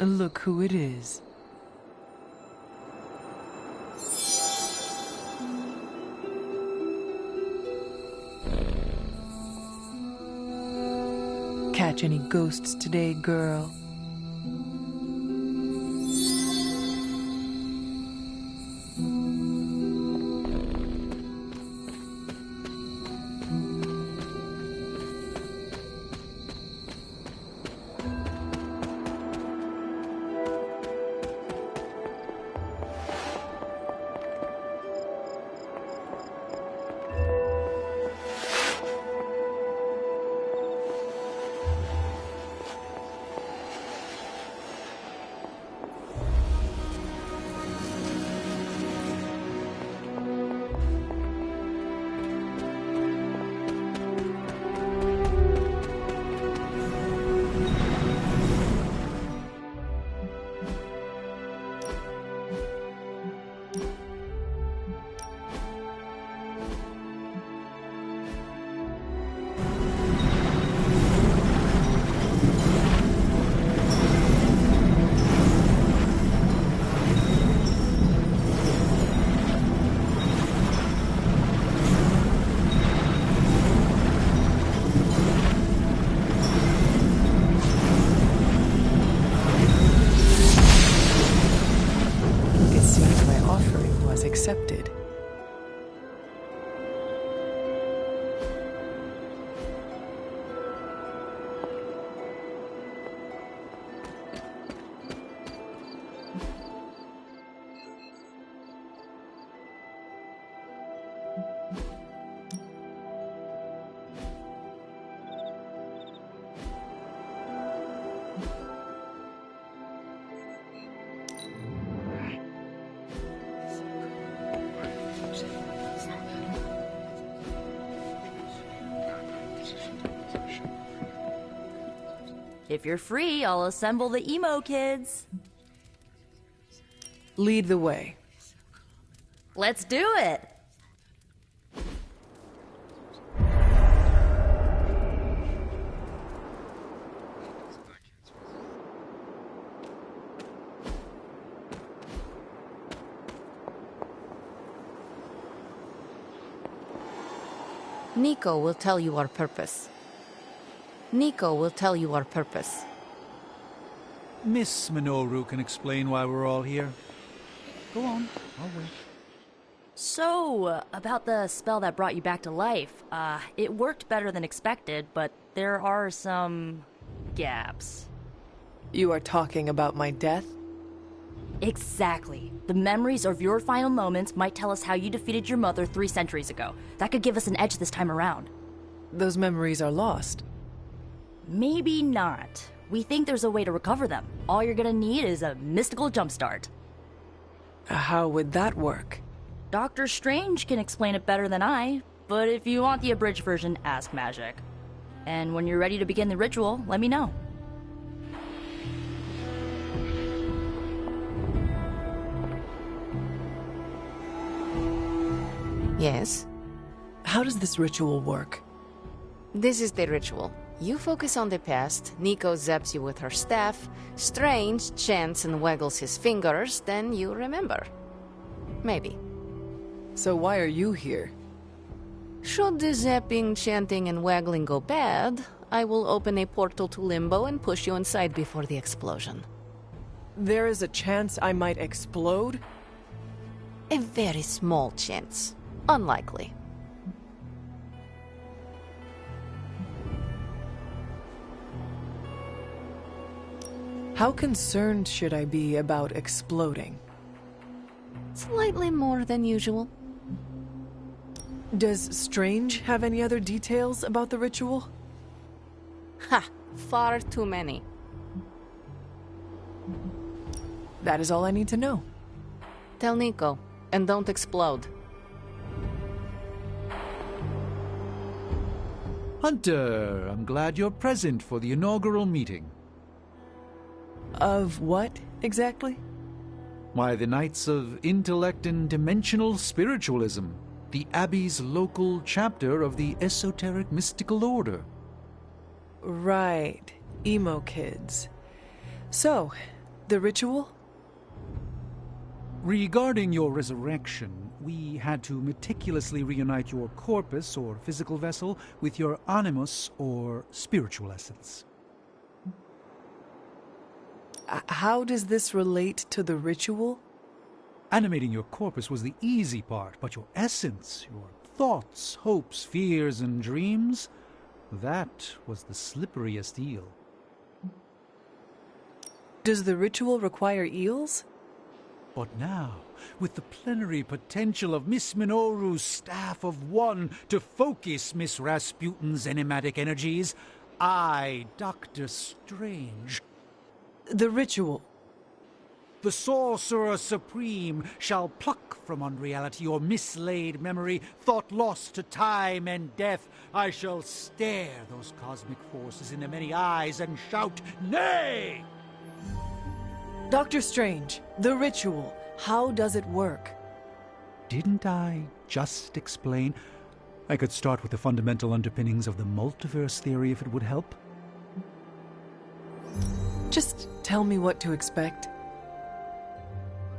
Look who it is. Catch any ghosts today, girl? Accepted. If you're free, I'll assemble the emo kids. Lead the way. Let's do it! Nico will tell you our purpose. Nico will tell you our purpose. Miss Minoru can explain why we're all here. Go on, I'll wait. So, about the spell that brought you back to life. It worked better than expected, but there are some gaps. You are talking about my death? Exactly. The memories of your final moments might tell us how you defeated your mother 3 centuries ago. That could give us an edge this time around. Those memories are lost. Maybe not. We think there's a way to recover them. All you're gonna need is a mystical jumpstart. How would that work? Doctor Strange can explain it better than I, but if you want the abridged version, ask Magic. And when you're ready to begin the ritual, let me know. Yes? How does this ritual work? This is the ritual. You focus on the past, Nico zaps you with her staff, Strange chants and waggles his fingers, then you remember. Maybe. So why are you here? Should the zapping, chanting, and waggling go bad, I will open a portal to Limbo and push you inside before the explosion. There is a chance I might explode? A very small chance. Unlikely. How concerned should I be about exploding? Slightly more than usual. Does Strange have any other details about the ritual? Ha! Far too many. That is all I need to know. Tell Nico, and don't explode. Hunter, I'm glad you're present for the inaugural meeting. Of what, exactly? Why, the Knights of Intellect and Dimensional Spiritualism, the Abbey's local chapter of the Esoteric Mystical Order. Right. Emo kids. So, The ritual? Regarding your resurrection, we had to meticulously reunite your corpus, or physical vessel, with your animus, or spiritual essence. How does this relate to the ritual? Animating your corpus was the easy part, but your essence, your thoughts, hopes, fears, and dreams, that was the slipperiest eel. Does the ritual require eels? But now, with the plenary potential of Miss Minoru's Staff of One to focus Miss Rasputin's enigmatic energies, I, Dr. Strange... The ritual. The Sorcerer Supreme shall pluck from unreality your mislaid memory, thought lost to time and death. I shall stare those cosmic forces in the many eyes and shout, "Nay!" Dr. Strange, the ritual, how does it work? Didn't I just explain? I could start with the fundamental underpinnings of the multiverse theory if it would help. Just tell me what to expect.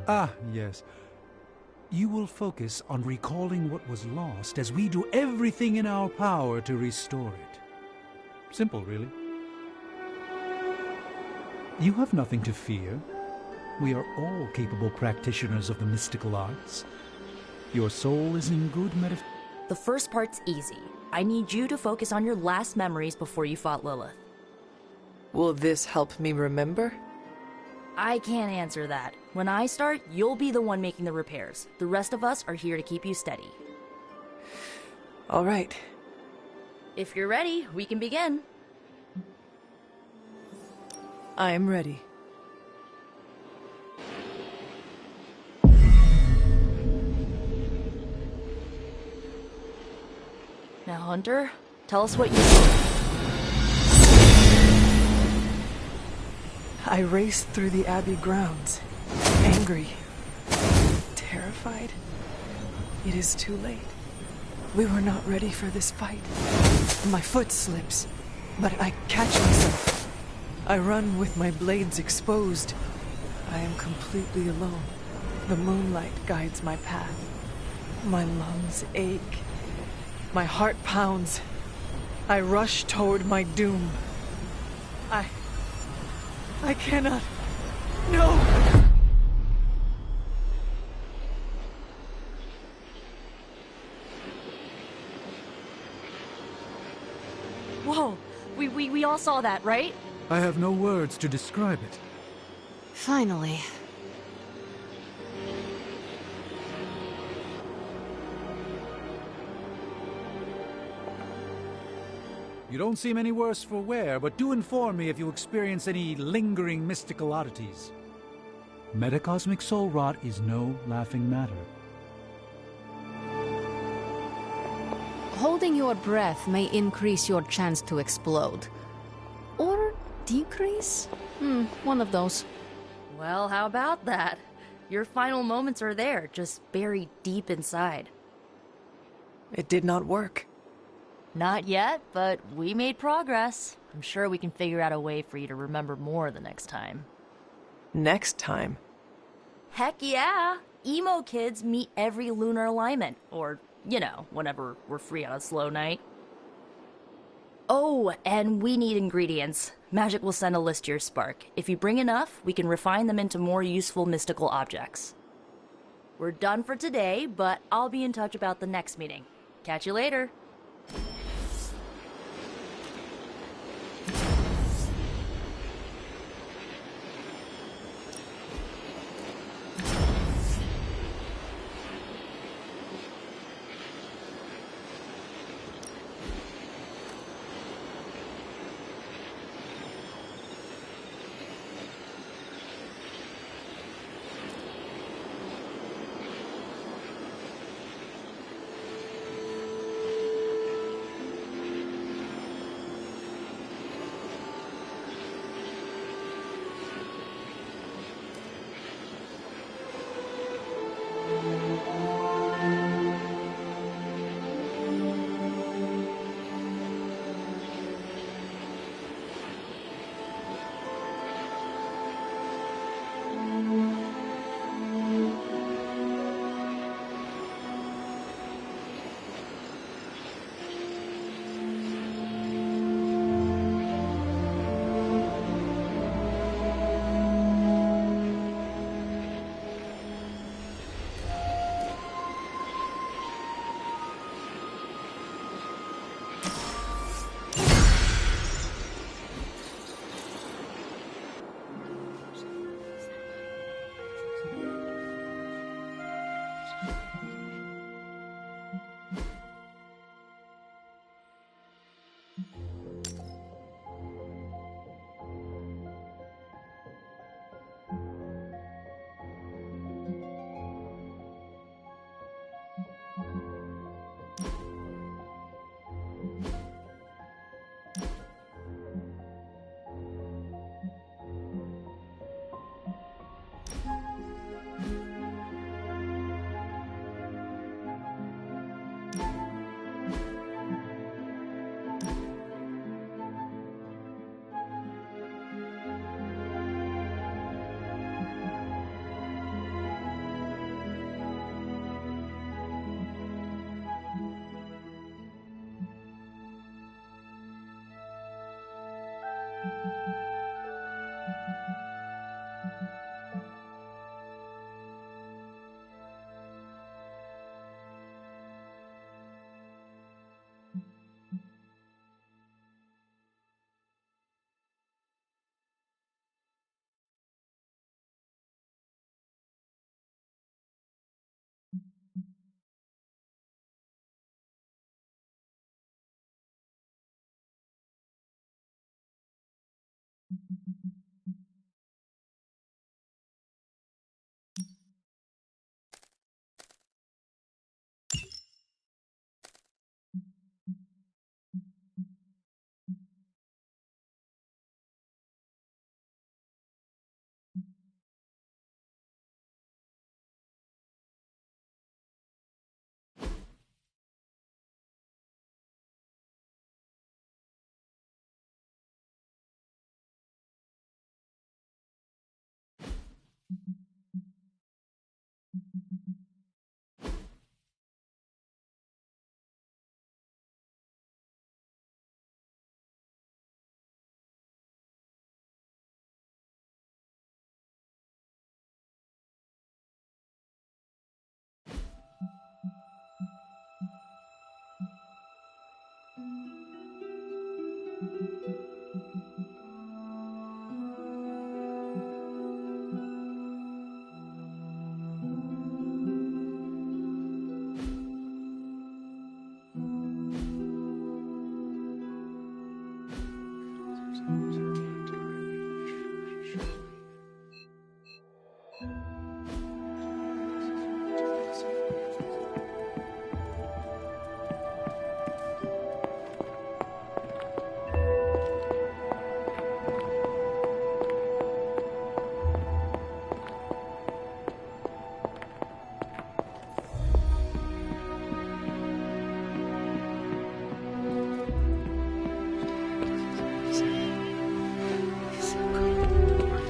Ah, yes. You will focus on recalling what was lost as we do everything in our power to restore it. Simple, really. You have nothing to fear. We are all capable practitioners of the mystical arts. Your soul is in good The first part's easy. I need you to focus on your last memories before you fought Lilith. Will this help me remember? I can't answer that. When I start, you'll be the one making the repairs. The rest of us are here to keep you steady. All right. If you're ready, we can begin. I am ready. Now, Hunter, tell us what you see. I raced through the Abbey grounds, angry, terrified. It is too late. We were not ready for this fight. My foot slips, but I catch myself. I run with my blades exposed. I am completely alone. The moonlight guides my path. My lungs ache. My heart pounds. I rush toward my doom. I cannot. No! Whoa! We all saw that, right? I have no words to describe it. Finally. You don't seem any worse for wear, but do inform me if you experience any lingering mystical oddities. Metacosmic soul rot is no laughing matter. Holding your breath may increase your chance to explode. Or decrease? One of those. Well, how about that? Your final moments are there, just buried deep inside. It did not work. Not yet, but we made progress. I'm sure we can figure out a way for you to remember more the next time. Next time? Heck yeah! Emo kids meet every lunar alignment, or, you know, whenever we're free on a slow night. Oh, and we need ingredients. Magic will send a list to your spark. If you bring enough, we can refine them into more useful mystical objects. We're done for today, but I'll be in touch about the next meeting. Catch you later.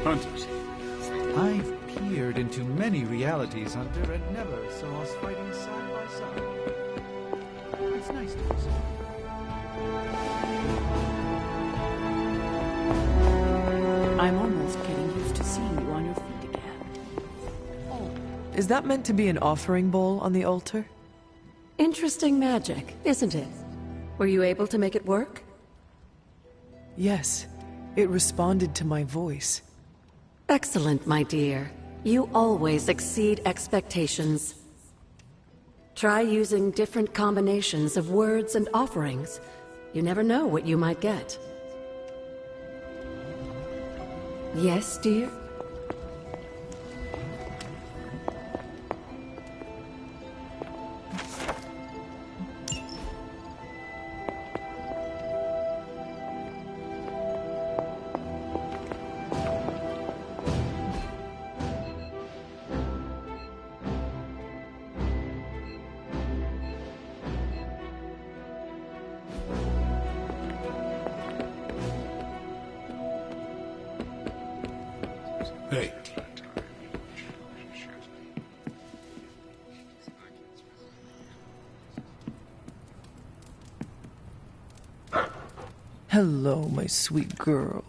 Hunters. I've peered into many realities, Hunter, and never saw us fighting side by side. It's nice to be so. I'm almost getting used to seeing you on your feet again. Oh. Is that meant to be an offering bowl on the altar? Interesting magic, isn't it? Were you able to make it work? Yes. It responded to my voice. Excellent, my dear. You always exceed expectations. Try using different combinations of words and offerings. You never know what you might get. Yes, dear? Hey. Hello, my sweet girl.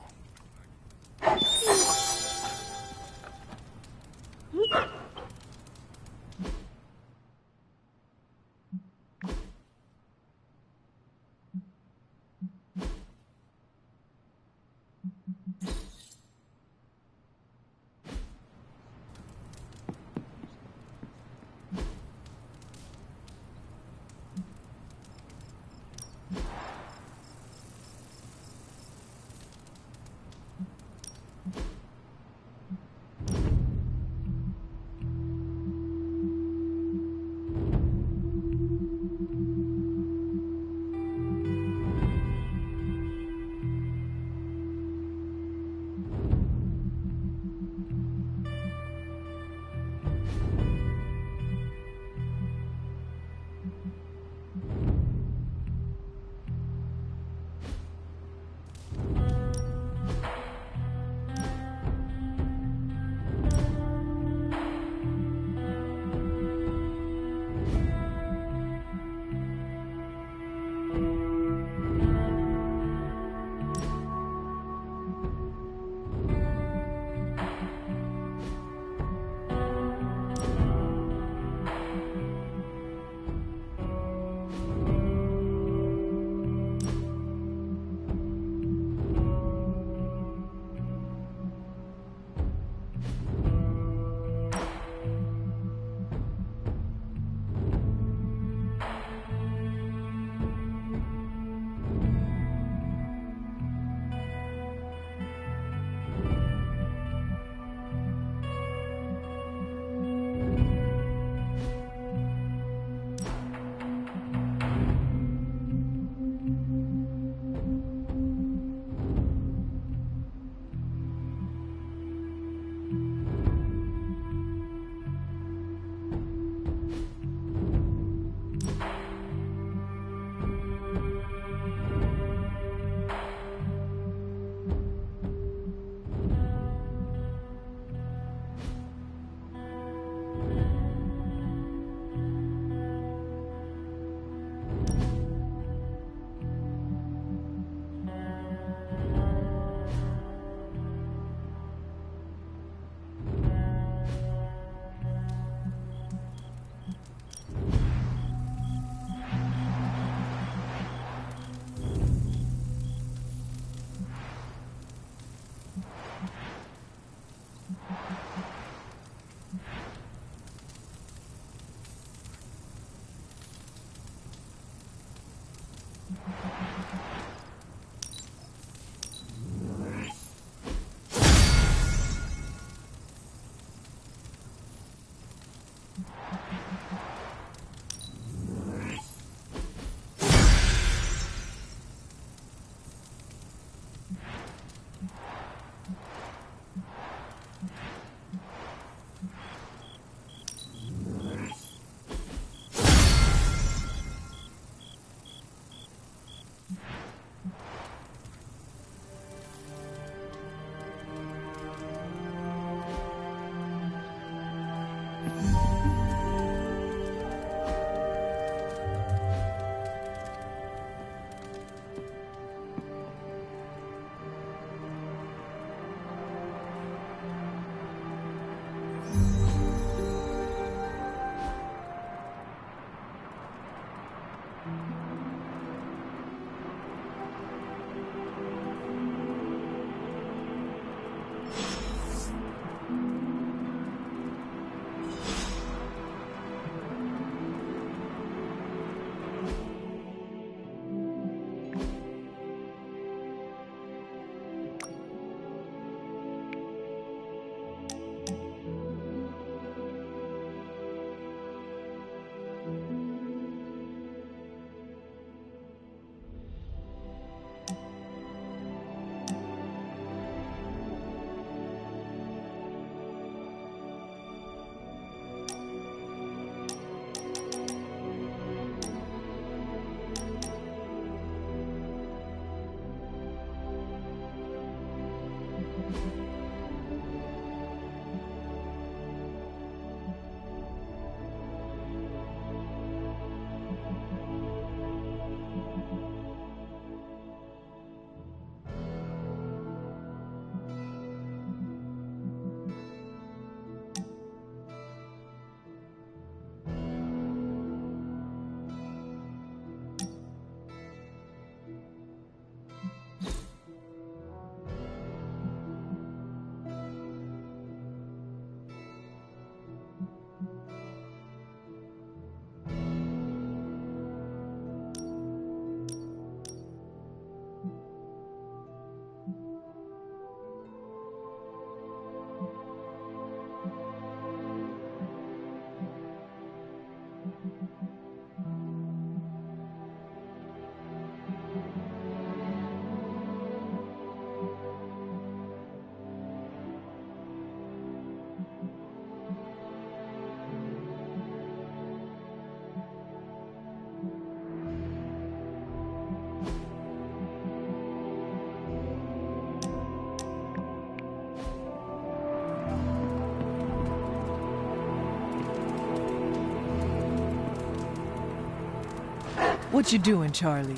What you doing, Charlie?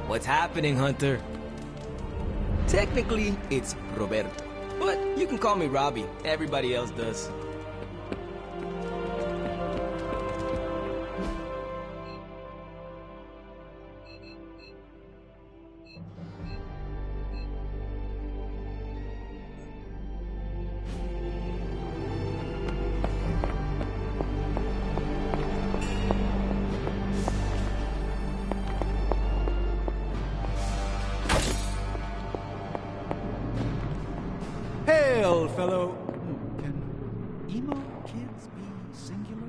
What's happening, Hunter? Technically, it's Roberto, but you can call me Robbie. Everybody else does. Hail, fellow... Can emo kids be singular?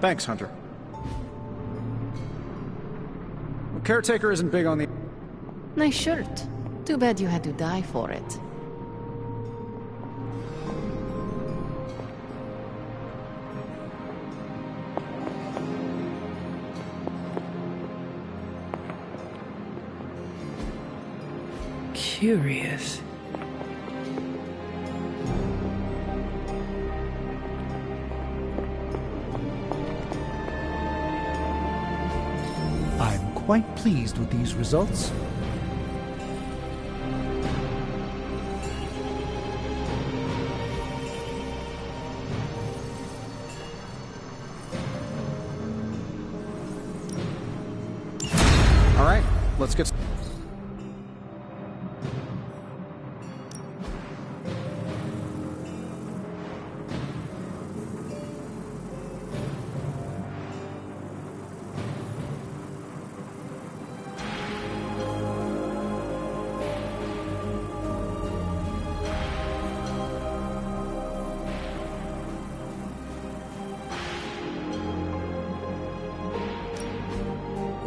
Thanks, Hunter. The caretaker isn't big on the... Nice shirt. Too bad you had to die for it. Curious. I'm quite pleased with these results. All right, let's get...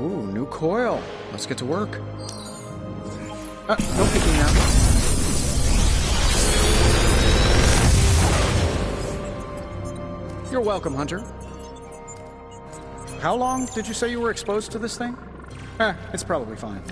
Ooh, new coil. Let's get to work. Don't pick me now. You're welcome, Hunter. How long did you say you were exposed to this thing? It's probably fine.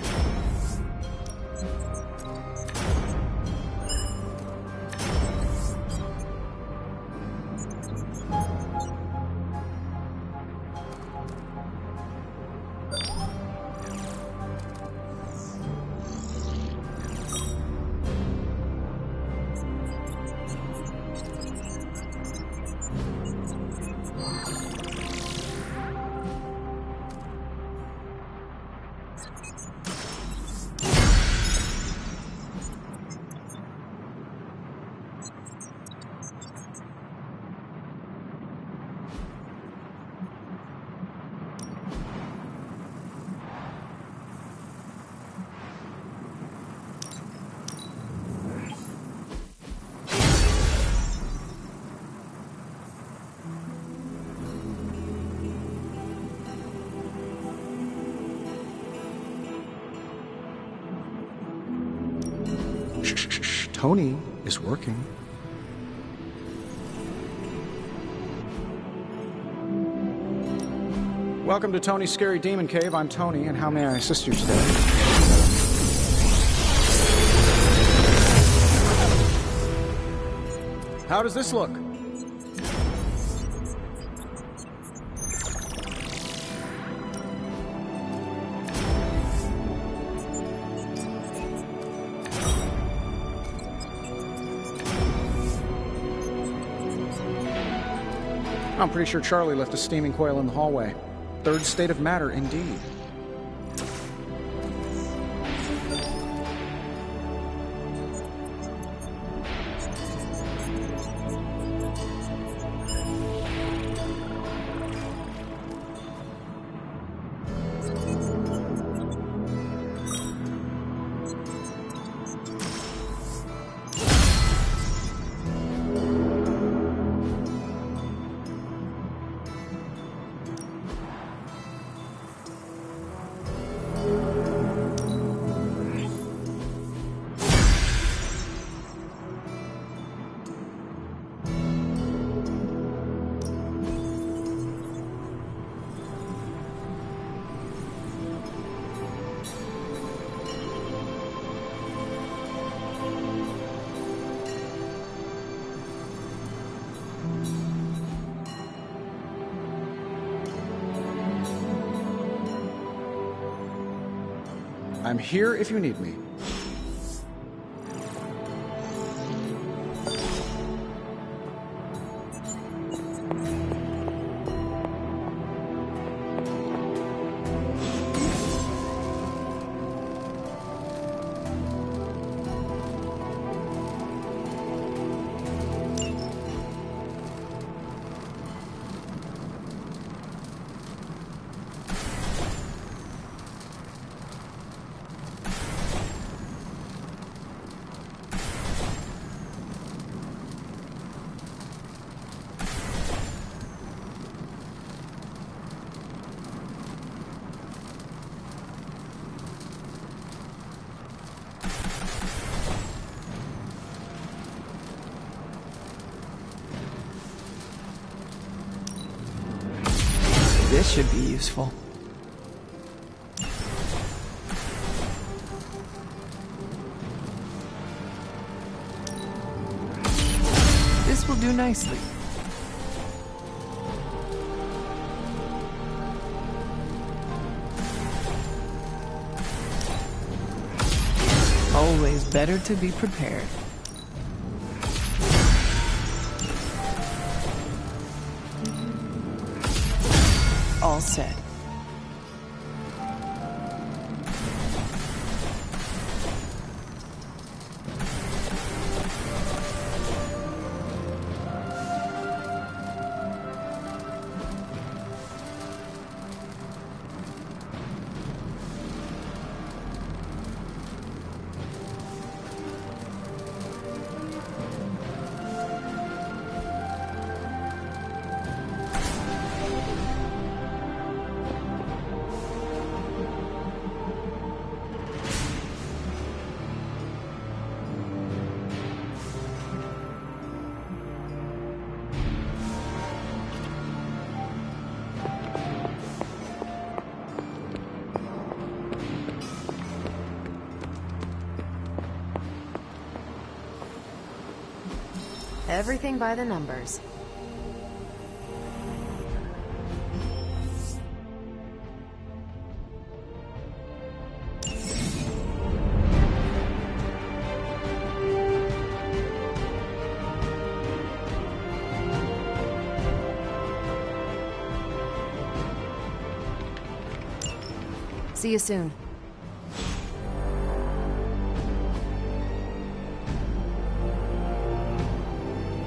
Tony is working. Welcome to Tony's Scary Demon Cave. I'm Tony, and how may I assist you today? How does this look? I'm pretty sure Charlie left a steaming coil in the hallway. Third state of matter, indeed. I'm here if you need me. This should be useful. This will do nicely. Always better to be prepared. All set. Everything by the numbers. See you soon.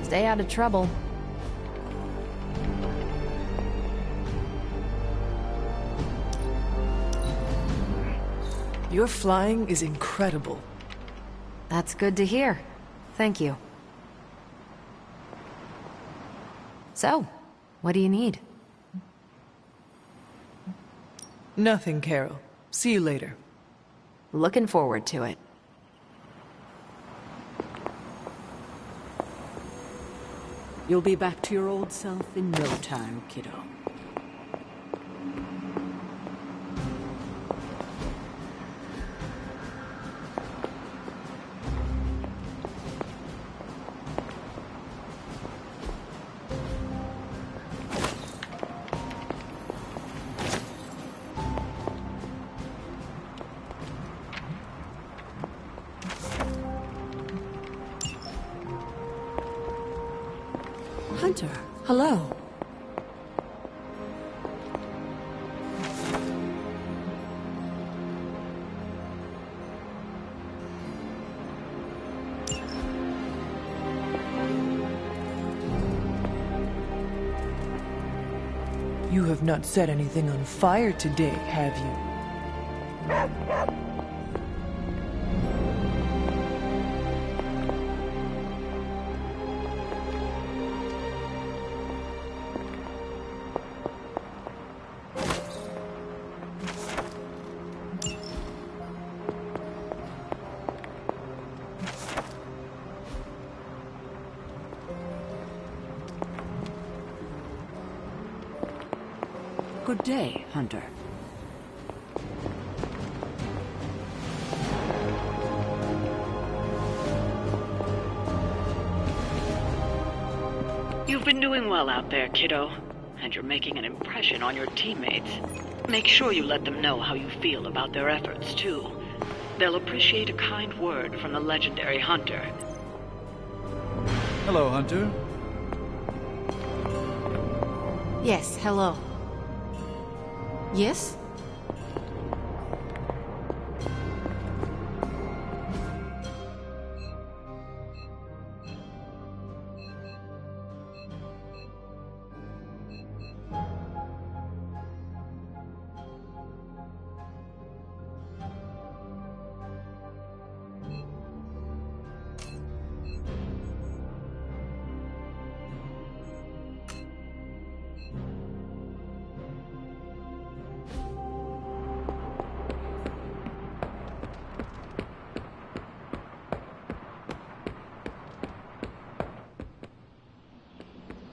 Stay out of trouble. Your flying is incredible. That's good to hear. Thank you. So, what do you need? Nothing, Carol. See you later. Looking forward to it. You'll be back to your old self in no time, kiddo. Hunter, hello. You have not set anything on fire today, have you? Good day, Hunter. You've been doing well out there, kiddo. And you're making an impression on your teammates. Make sure you let them know how you feel about their efforts, too. They'll appreciate a kind word from the legendary Hunter. Hello, Hunter. Yes, hello. Yes?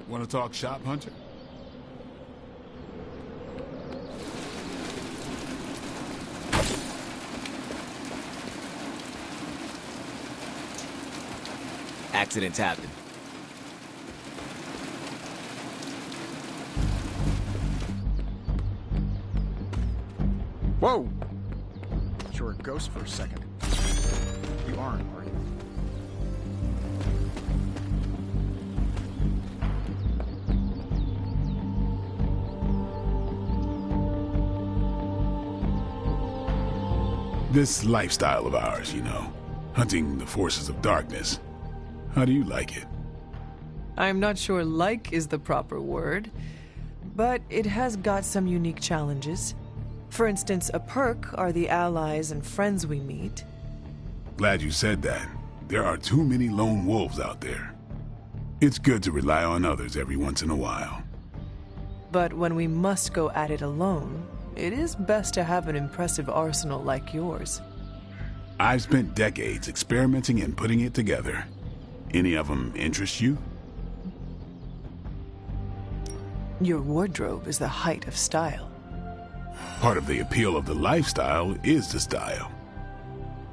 Want to talk shop, Hunter? Accidents happen. Whoa! Thought you were a ghost for a second. You aren't, are you? This lifestyle of ours, you know, hunting the forces of darkness. How do you like it? I'm not sure like is the proper word, but it has got some unique challenges. For instance, a perk are the allies and friends we meet. Glad you said that. There are too many lone wolves out there. It's good to rely on others every once in a while. But when we must go at it alone, it is best to have an impressive arsenal like yours. I've spent decades experimenting and putting it together. Any of them interest you? Your wardrobe is the height of style. Part of the appeal of the lifestyle is the style.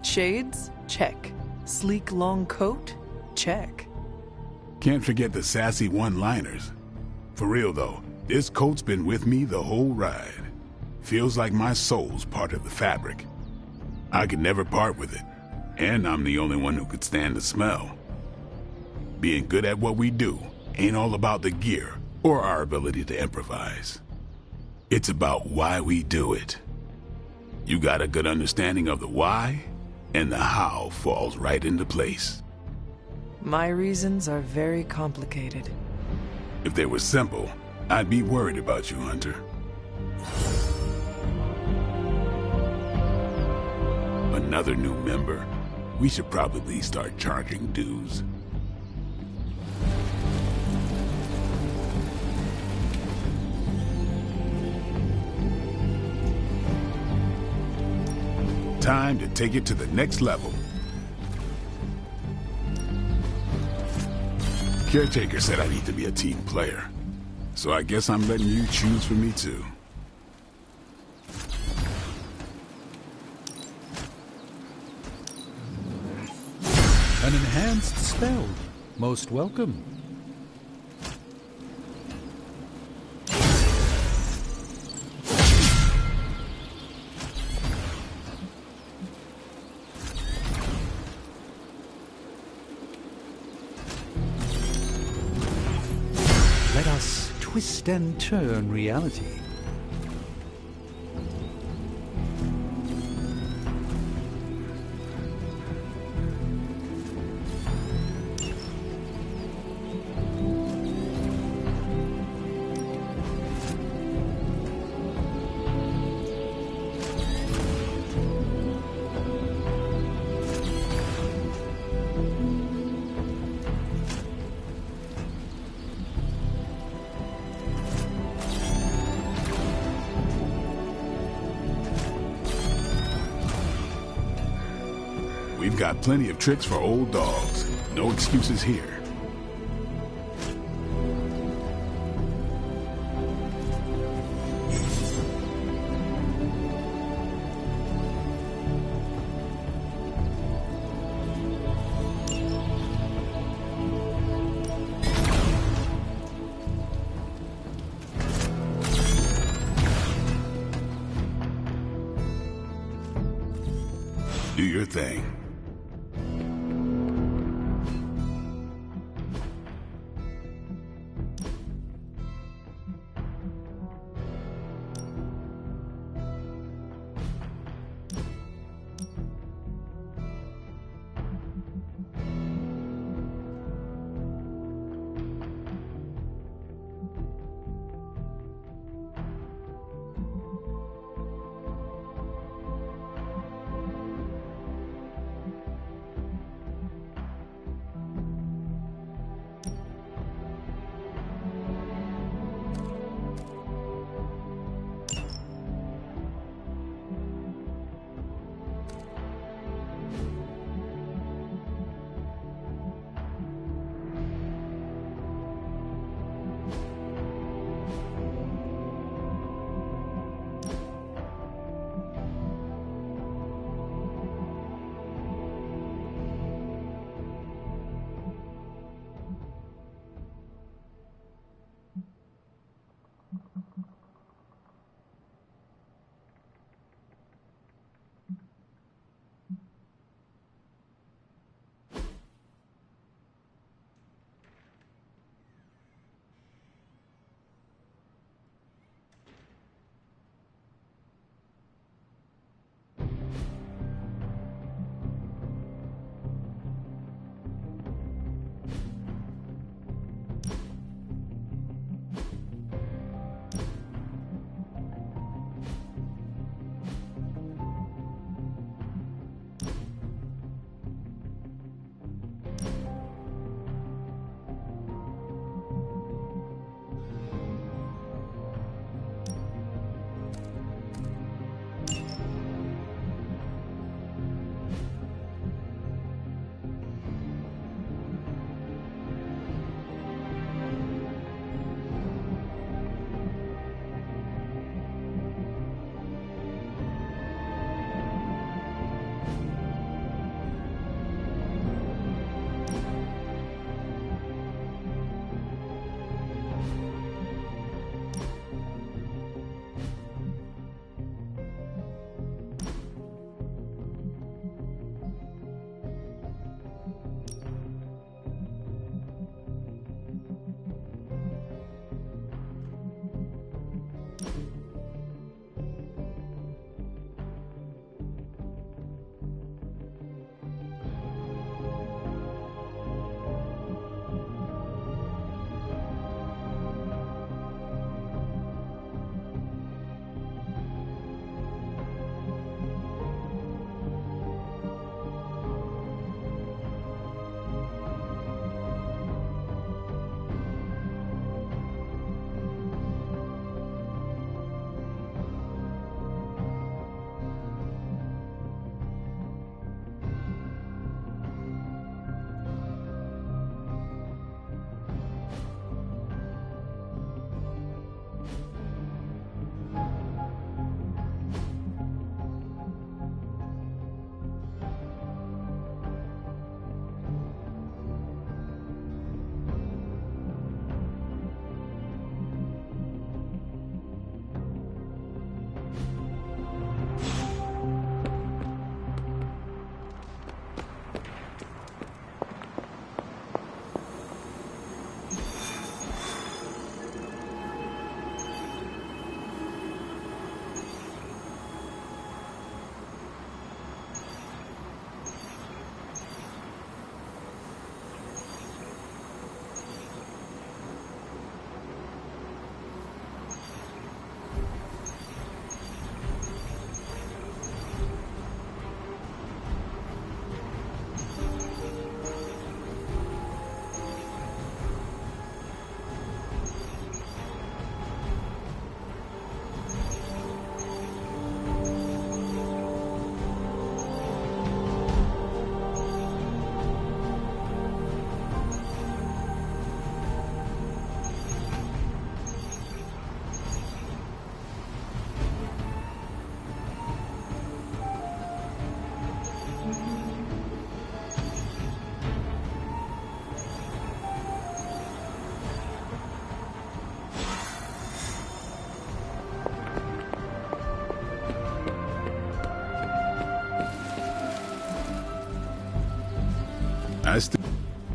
Shades? Check. Sleek long coat? Check. Can't forget the sassy one-liners. For real though, this coat's been with me the whole ride. Feels like my soul's part of the fabric. I could never part with it, and I'm the only one who could stand the smell. Being good at what we do ain't all about the gear or our ability to improvise. It's about why we do it. You got a good understanding of the why, and the how falls right into place. My reasons are very complicated. If they were simple, I'd be worried about you, Hunter. Another new member? We should probably start charging dues. Time to take it to the next level. Caretaker said I need to be a team player. So I guess I'm letting you choose for me too. An enhanced spell. Most welcome. Let us twist and turn reality. We've got plenty of tricks for old dogs. No excuses here. Do your thing.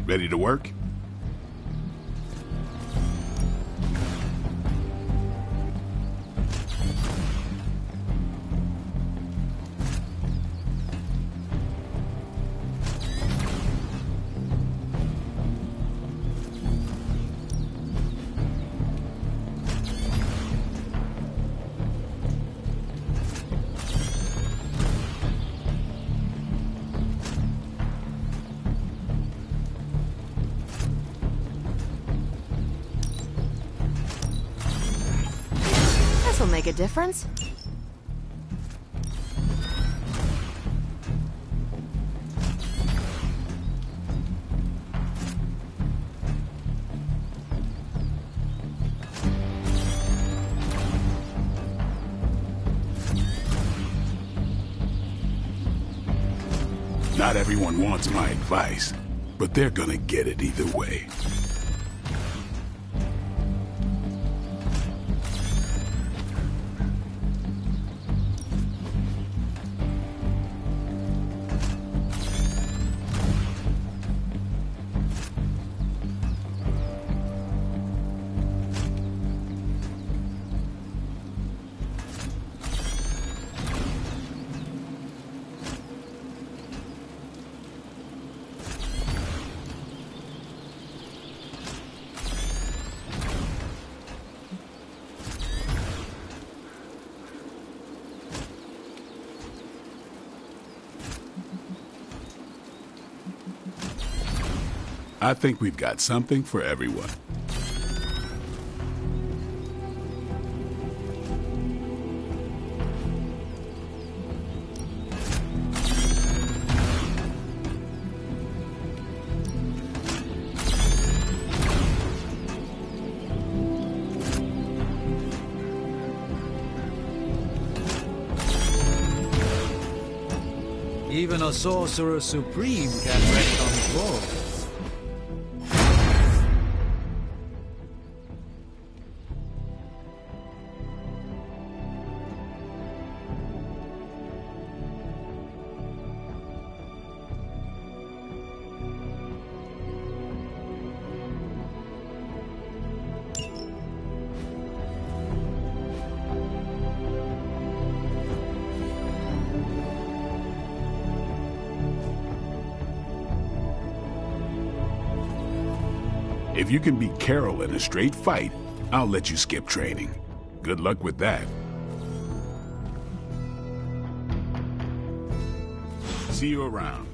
Ready to work? This'll make a difference. Not everyone wants my advice, but they're gonna get it either way. I think we've got something for everyone. Even a sorcerer supreme can rest on his laurels. If you can beat Carol in a straight fight, I'll let you skip training. Good luck with that. See you around.